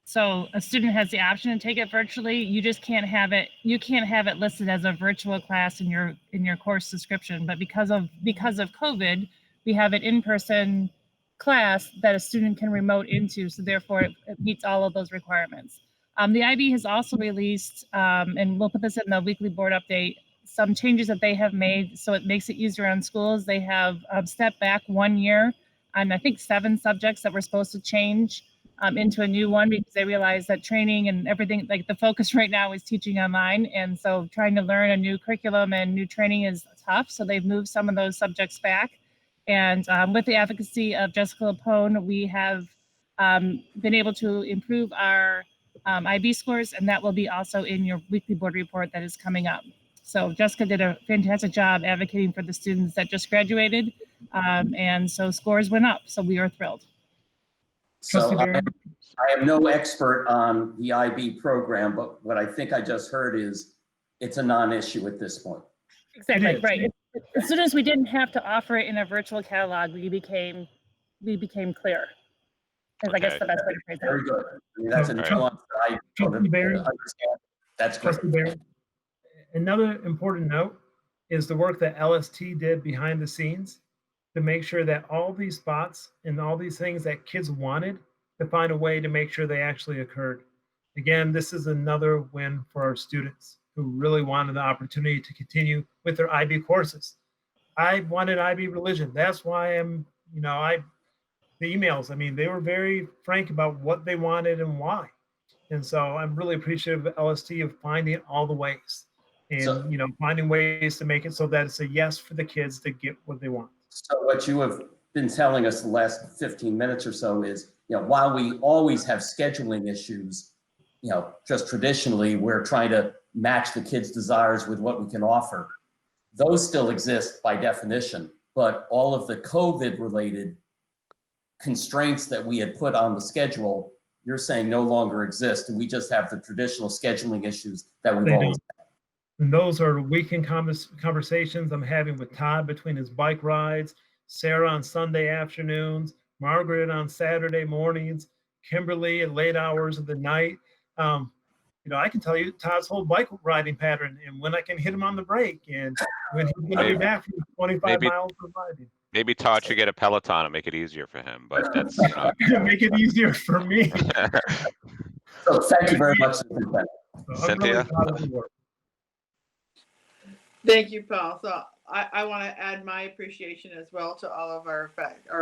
So a student has the option to take it virtually. You just can't have it, you can't have it listed as a virtual class in your course description. But because of COVID, we have an in-person class that a student can remote into. So therefore it meets all of those requirements. The IB has also released, and we'll put this in the weekly board update, some changes that they have made so it makes it easier on schools. They have stepped back 1 year on, I think, 7 subjects that were supposed to change into a new one because they realized that training and everything, like the focus right now is teaching online. And so trying to learn a new curriculum and new training is tough. So they've moved some of those subjects back. And with the advocacy of Jessica Lapone, we have been able to improve our IB scores, and that will be also in your weekly board report that is coming up. So Jessica did a fantastic job advocating for the students that just graduated. And so scores went up. So we are thrilled. So I am no expert on the IB program, but what I think I just heard is it's a non-issue at this point. Exactly, right. As soon as we didn't have to offer it in a virtual catalog, we became clear. Is I guess the best way to phrase that. Very good. I mean, that's a nuance that I don't understand. That's great. Another important note is the work that LST did behind the scenes to make sure that all these spots and all these things that kids wanted, to find a way to make sure they actually occurred. Again, this is another win for our students who really wanted the opportunity to continue with their IB courses. I wanted IB religion. That's why the emails, I mean, they were very frank about what they wanted and why. And so I'm really appreciative of LST of finding all the ways and, finding ways to make it so that it's a yes for the kids to get what they want. So what you have been telling us the last 15 minutes or so is, while we always have scheduling issues, just traditionally, we're trying to match the kids' desires with what we can offer. Those still exist by definition, but all of the COVID-related constraints that we had put on the schedule, you're saying no longer exist, and we just have the traditional scheduling issues that we've always had. And those are weekend conversations I'm having with Todd between his bike rides, Sarah on Sunday afternoons, Margaret on Saturday mornings, Kimberly at late hours of the night. I can tell you Todd's whole bike riding pattern and when I can hit him on the brake and when he's going to be back from 25 miles of riding. Maybe Todd should get a Peloton and make it easier for him, but that's make it easier for me. So thank you very much, Cynthia. Thank you, Paul. So I want to add my appreciation as well to all of our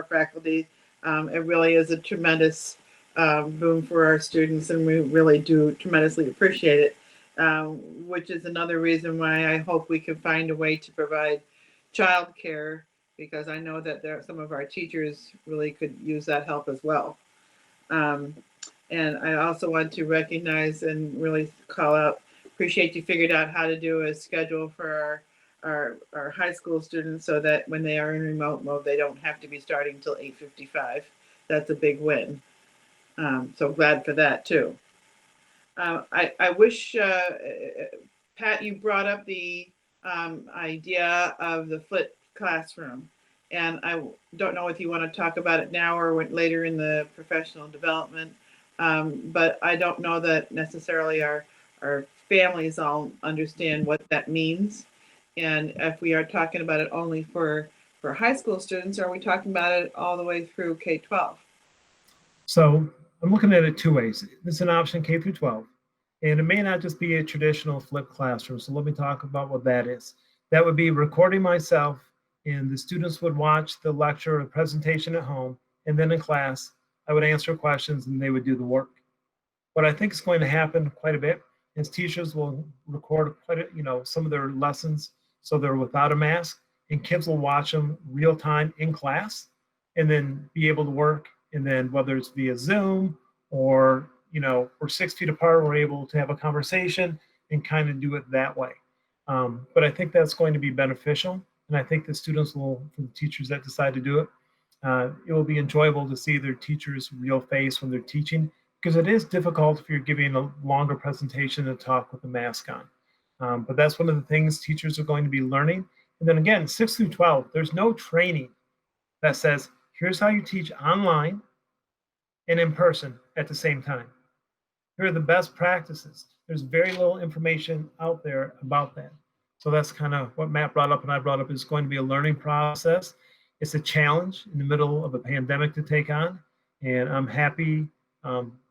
faculty. It really is a tremendous boom for our students, and we really do tremendously appreciate it, which is another reason why I hope we can find a way to provide childcare, because I know that some of our teachers really could use that help as well. And I also want to recognize and really call out, appreciate you figured out how to do a schedule for our high school students so that when they are in remote mode, they don't have to be starting till 8:55. That's a big win. So glad for that too. I wish, Pat, you brought up the idea of the flipped classroom. And I don't know if you want to talk about it now or later in the professional development. But I don't know that necessarily our families all understand what that means. And if we are talking about it only for high school students, are we talking about it all the way through K-12? So I'm looking at it 2 ways. It's an option K through 12, and it may not just be a traditional flipped classroom. So let me talk about what that is. That would be recording myself, and the students would watch the lecture or presentation at home, and then in class, I would answer questions and they would do the work. What I think is going to happen quite a bit is teachers will record some of their lessons so they're without a mask, and kids will watch them real time in class and then be able to work. And then whether it's via Zoom or, we're 6 feet apart, we're able to have a conversation and kind of do it that way. But I think that's going to be beneficial. And I think the students will, for the teachers that decide to do it, it will be enjoyable to see their teacher's real face when they're teaching, because it is difficult if you're giving a longer presentation to talk with a mask on. But that's one of the things teachers are going to be learning. And then again, 6 through 12, there's no training that says, here's how you teach online and in person at the same time. Here are the best practices. There's very little information out there about that. So that's kind of what Matt brought up and I brought up. Is going to be a learning process. It's a challenge in the middle of a pandemic to take on. And I'm happy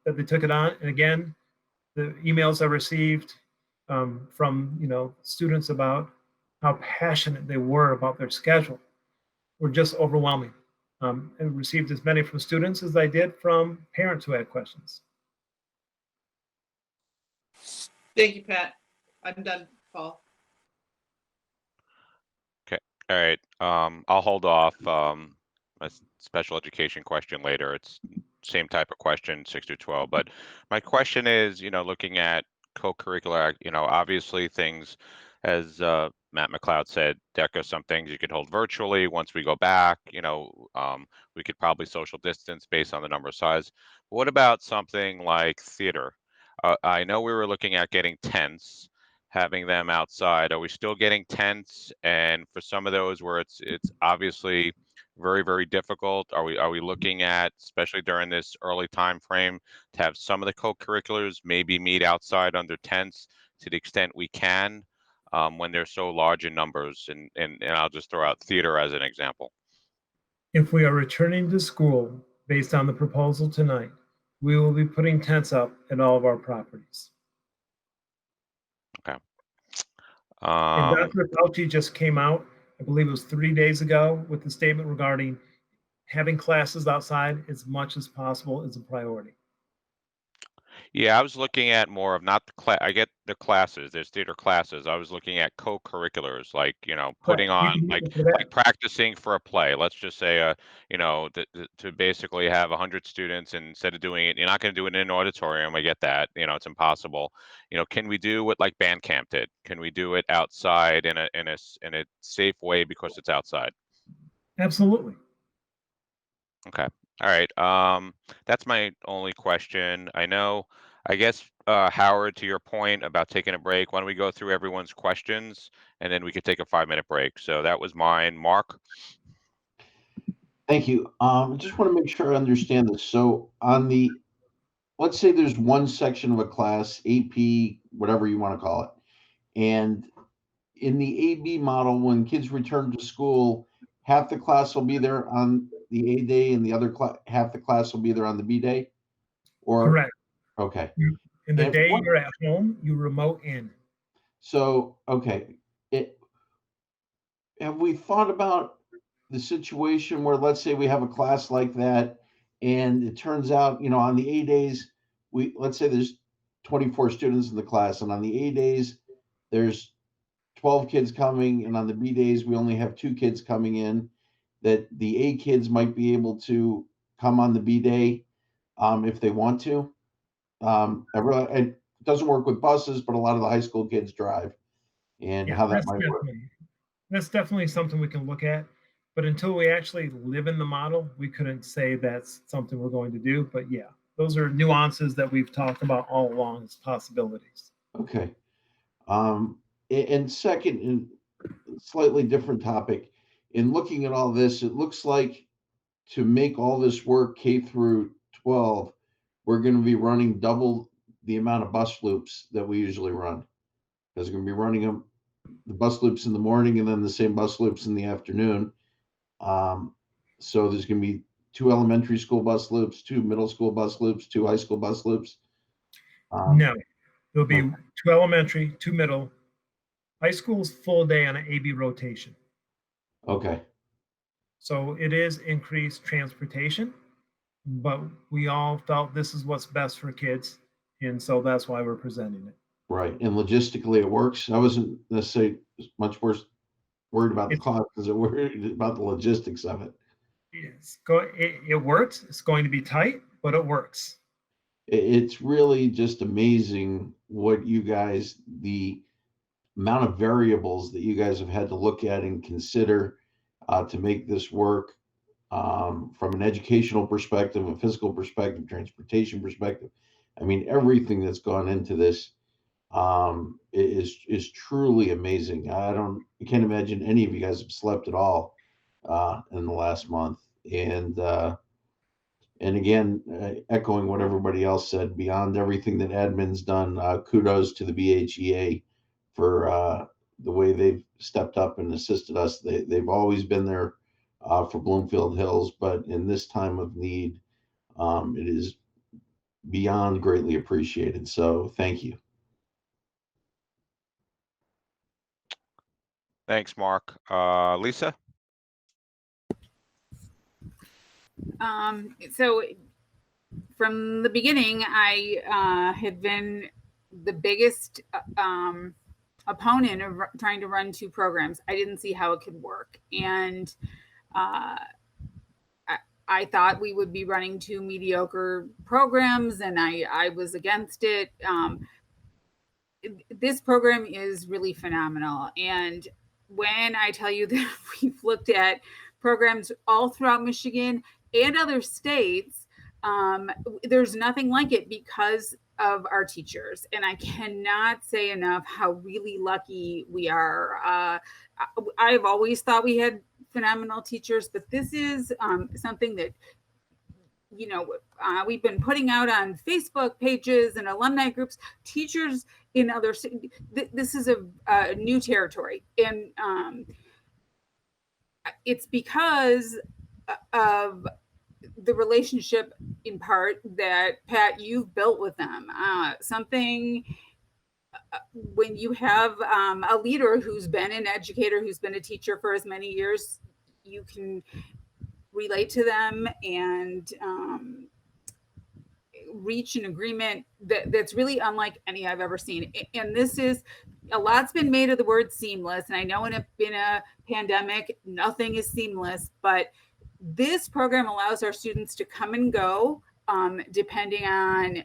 that they took it on. And again, the emails I received from students about how passionate they were about their schedule were just overwhelming. And received as many from students as I did from parents who had questions. Thank you, Pat. I'm done, Paul. Okay. All right. I'll hold off my special education question later. It's same type of question, 6 through 12. But my question is, looking at co-curricular, obviously things, as Matt McLeod said, DECA, some things you could hold virtually. Once we go back, we could probably social distance based on the number of size. What about something like theater? I know we were looking at getting tents, having them outside. Are we still getting tents? And for some of those where it's obviously very, very difficult, are we looking at, especially during this early time frame, to have some of the co-curriculars maybe meet outside under tents to the extent we can, when they're so large in numbers? And I'll just throw out theater as an example. If we are returning to school based on the proposal tonight, we will be putting tents up at all of our properties. Okay. And Dr. Fauci just came out, I believe it was 3 days ago, with the statement regarding having classes outside as much as possible is a priority. Yeah, I was looking at more of not the class. I get the classes. There's theater classes. I was looking at co-curriculars, like putting on like practicing for a play. Let's just say to basically have 100 students, and instead of doing it, you're not going to do it in an auditorium. I get that. It's impossible. Can we do what like band camp did? Can we do it outside in a safe way because it's outside? Absolutely. Okay. All right. That's my only question. I guess, Howard, to your point about taking a break, why don't we go through everyone's questions and then we could take a 5-minute break. So that was mine. Mark? Thank you. Just want to make sure I understand this. So let's say there's one section of a class, AP, whatever you want to call it. And in the AB model, when kids return to school, half the class will be there on the A day and the other half the class will be there on the B day? Or correct. Okay. And the day you're at home, you remote in. So, okay. Have we thought about the situation where, let's say we have a class like that, and it turns out, on the A days, let's say there's 24 students in the class, and on the A days, there's 12 kids coming, and on the B days, we only have 2 kids coming in, that the A kids might be able to come on the B day if they want to. It doesn't work with buses, but a lot of the high school kids drive, and how that might work. That's definitely something we can look at. But until we actually live in the model, we couldn't say that's something we're going to do. But yeah, those are nuances that we've talked about all along as possibilities. Okay. And second, in slightly different topic, in looking at all this, it looks like to make all this work K through 12, we're going to be running double the amount of bus loops that we usually run. Because we're going to be running the bus loops in the morning and then the same bus loops in the afternoon. So there's going to be 2 elementary school bus loops, 2 middle school bus loops, 2 high school bus loops. No, there'll be 2 elementary, 2 middle. High school's full day on an AB rotation. Okay. So it is increased transportation, but we all felt this is what's best for kids. And so that's why we're presenting it. Right. And logistically, it works. I wasn't necessarily much worried about the cost because I'm worried about the logistics of it. It works. It's going to be tight, but it works. It's really just amazing what the amount of variables that you guys have had to look at and consider to make this work. from an educational perspective, a physical perspective, transportation perspective. I mean, everything that's gone into this is truly amazing. I can't imagine any of you guys have slept at all in the last month. And again, echoing what everybody else said, beyond everything that admin's done, kudos to the BHEA for the way they've stepped up and assisted us. They've always been there for Bloomfield Hills, but in this time of need, it is beyond greatly appreciated. So thank you. Thanks, Mark. Lisa? So from the beginning, I have been the biggest opponent of trying to run two programs. I didn't see how it could work. And I thought we would be running two mediocre programs, and I was against it. This program is really phenomenal. And when I tell you that we've looked at programs all throughout Michigan and other states, there's nothing like it because of our teachers. And I cannot say enough how really lucky we are. I've always thought we had phenomenal teachers, but this is something that, you know, we've been putting out on Facebook pages and alumni groups, teachers in other cities. This is a new territory. And it's because of the relationship in part that, Pat, you've built with them. When you have a leader who's been an educator, who's been a teacher for as many years, you can relate to them and reach an agreement that's really unlike any I've ever seen. And this is, a lot's been made of the word seamless. And I know in a pandemic, nothing is seamless, but this program allows our students to come and go, depending on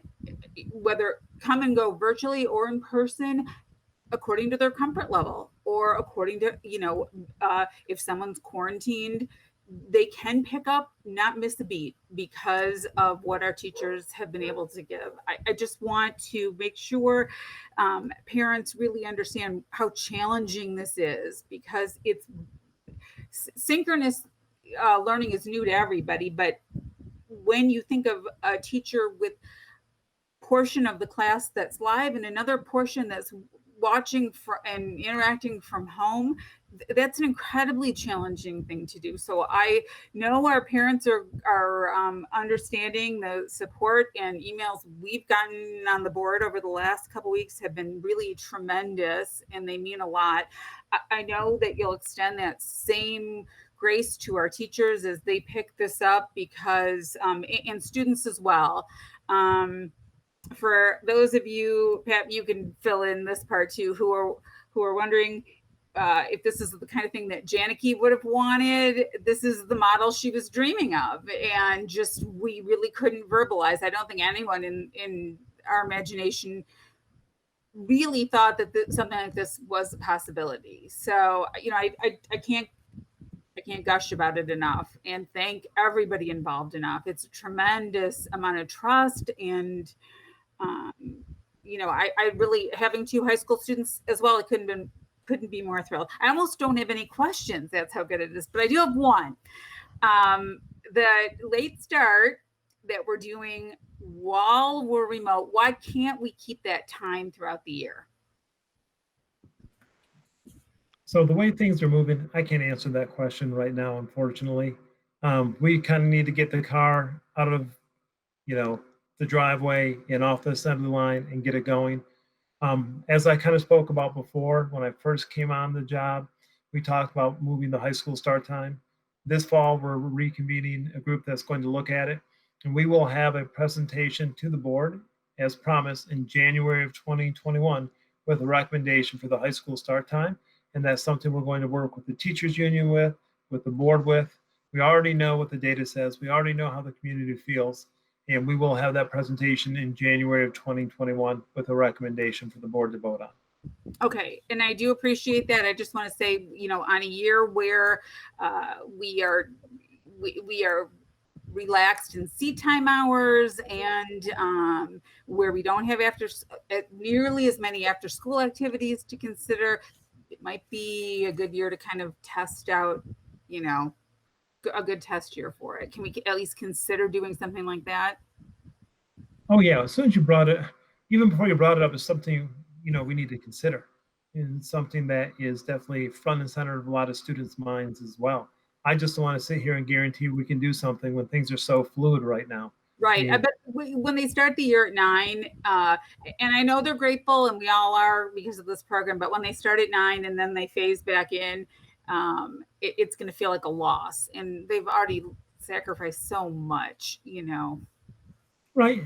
whether come and go virtually or in person, according to their comfort level, or according to, if someone's quarantined, they can pick up, not miss a beat because of what our teachers have been able to give. I just want to make sure parents really understand how challenging this is, because it's synchronous learning is new to everybody. But when you think of a teacher with portion of the class that's live and another portion that's watching and interacting from home, that's an incredibly challenging thing to do. So I know our parents are understanding. The support and emails we've gotten on the board over the last couple weeks have been really tremendous, and they mean a lot. I know that you'll extend that same grace to our teachers as they pick this up, because and students as well. For those of you, Pat, you can fill in this part too, who are wondering if this is the kind of thing that Janicki would have wanted. This is the model she was dreaming of, and just we really couldn't verbalize. I don't think anyone in our imagination really thought that something like this was a possibility. So, I can't gush about it enough and thank everybody involved enough. It's a tremendous amount of trust, and I really, having two high school students as well, I couldn't be more thrilled. I almost don't have any questions. That's how good it is. But I do have one. The late start that we're doing while we're remote, why can't we keep that time throughout the year? So the way things are moving, I can't answer that question right now, unfortunately. We kind of need to get the car out of, the driveway and off the assembly line and get it going. As I kind of spoke about before, when I first came on the job, we talked about moving the high school start time. This fall, we're reconvening a group that's going to look at it, and we will have a presentation to the board, as promised, in January of 2021 with a recommendation for the high school start time. And that's something we're going to work with the teachers union with the board with. We already know what the data says. We already know how the community feels. And we will have that presentation in January of 2021 with a recommendation for the board to vote on. Okay, and I do appreciate that. I just want to say, on a year where we are we are relaxed in seat time hours, and where we don't have nearly as many after school activities to consider, it might be a good year to kind of test out, a good test year for it. Can we at least consider doing something like that? Oh yeah, as soon as you brought it, even before you brought it up, is something, we need to consider. And something that is definitely front and center of a lot of students' minds as well. I just don't want to sit here and guarantee we can do something when things are so fluid right now. Right. I bet when they start the year at 9, and I know they're grateful and we all are because of this program, but when they start at 9 and then they phase back in, it's going to feel like a loss. And they've already sacrificed so much, Right.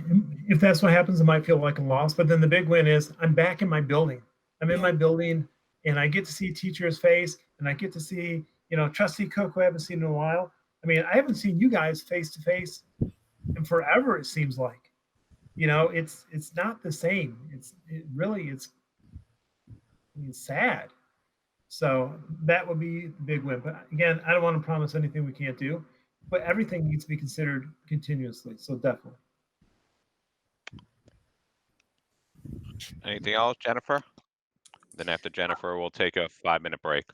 If that's what happens, it might feel like a loss. But then the big win is I'm back in my building. I'm in my building and I get to see teacher's face and I get to see, Trustee Cook, who I haven't seen in a while. I mean, I haven't seen you guys face to face in forever, it seems like. It's not the same. It's sad. So that would be the big win. But again, I don't want to promise anything we can't do, but everything needs to be considered continuously. So definitely. Anything else, Jennifer? Then after Jennifer, we'll take a 5-minute break.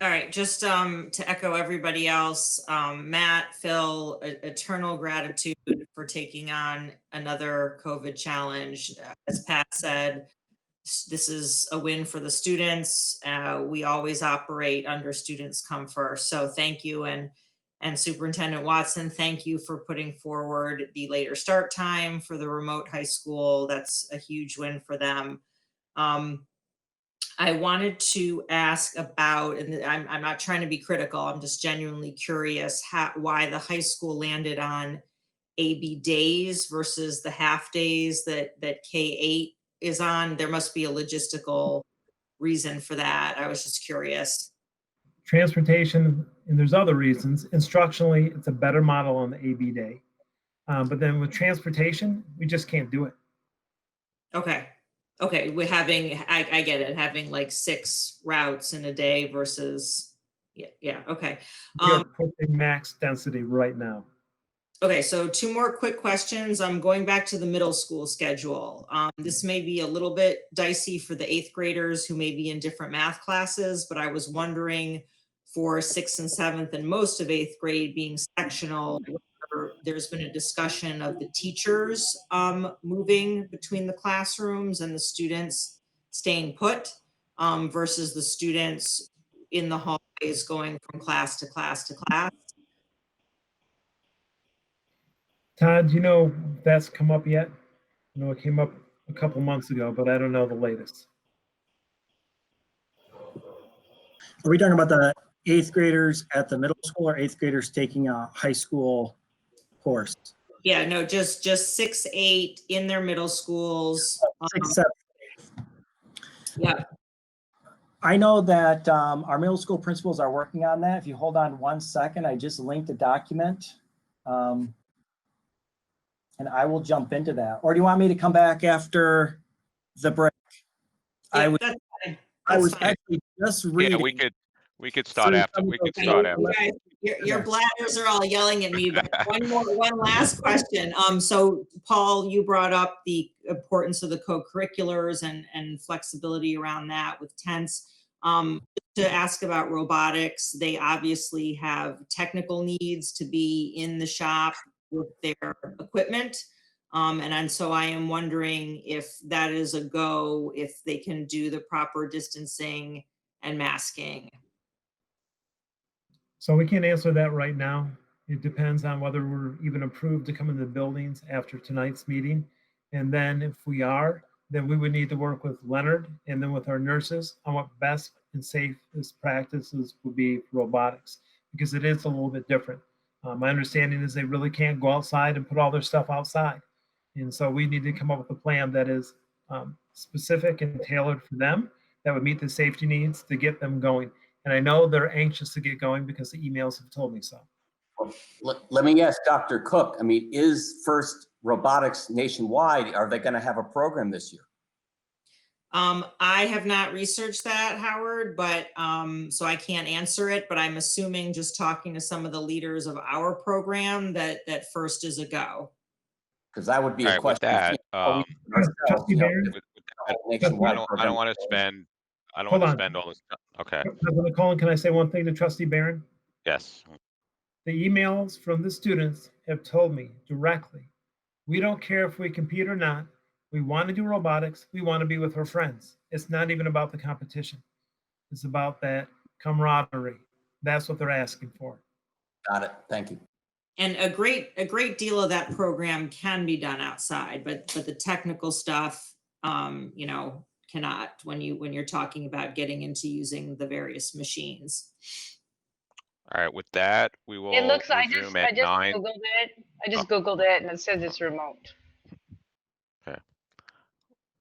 All right, just to echo everybody else, Matt, Phil, eternal gratitude for taking on another COVID challenge. As Pat said, this is a win for the students. We always operate under students come first. So thank you. And Superintendent Watson, thank you for putting forward the later start time for the remote high school. That's a huge win for them. I wanted to ask about, and I'm not trying to be critical, I'm just genuinely curious why the high school landed on AB days versus the half days that K-8 is on. There must be a logistical reason for that. I was just curious. Transportation, and there's other reasons. Instructionally, it's a better model on the AB day. But then with transportation, we just can't do it. Okay, we're having, I get it, having like 6 routes in a day versus, yeah, okay. We are pushing max density right now. Okay, so 2 more quick questions. I'm going back to the middle school schedule. This may be a little bit dicey for the 8th graders who may be in different math classes, but I was wondering for 6th and 7th and most of 8th grade being sectional, there's been a discussion of the teachers moving between the classrooms and the students staying put versus the students in the hallways going from class to class to class. Todd, do you know if that's come up yet? I know it came up a couple months ago, but I don't know the latest. Are we talking about the 8th graders at the middle school or 8th graders taking a high school course? Yeah, no, just 6, 8 in their middle schools. 6, 7. Yeah. I know that our middle school principals are working on that. If you hold on 1 second, I just linked a document. And I will jump into that. Or do you want me to come back after the break? Yeah, I was actually just reading. Yeah, we could start after. We could start after. Guys, your bladders are all yelling at me, but one last question. So Paul, you brought up the importance of the co-curriculars and flexibility around that with tents. To ask about robotics, they obviously have technical needs to be in the shop with their equipment. And so I am wondering if that is a go, if they can do the proper distancing and masking. So we can't answer that right now. It depends on whether we're even approved to come into the buildings after tonight's meeting. And then if we are, then we would need to work with Leonard and then with our nurses on what best and safest practices would be for robotics, because it is a little bit different. My understanding is they really can't go outside and put all their stuff outside. And so we need to come up with a plan that is specific and tailored for them, that would meet the safety needs to get them going. And I know they're anxious to get going because the emails have told me so. Let me ask Dr. Cook, I mean, is FIRST Robotics nationwide, are they going to have a program this year? I have not researched that, Howard, but, so I can't answer it, but I'm assuming just talking to some of the leaders of our program that first is a go. Because that would be All a right, with question. that, Trustee Barron? with that, Nationwide I program. don't want to spend, I don't Hold want to on. spend all this. Okay, President Colin, can I say one thing to Trustee Barron? yes. The emails from the students have told me directly, we don't care if we compete or not. We want to do robotics. We want to be with our friends. It's not even about the competition. It's about that camaraderie. That's what they're asking for. Got it. Thank you. And a great deal of that program can be done outside, but the technical stuff, you know, cannot when you're talking about getting into using the various machines. All right, with that, we will It looks, I resume just at 9. Googled it. I just Googled it and it says it's remote. Okay.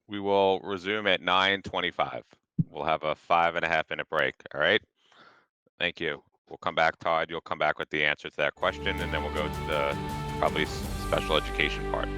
We will resume at 9:25. We'll have a 5.5-minute break. All right. Thank you. We'll come back, Todd. You'll come back with the answer to that question, and then we'll go to the probably special education part.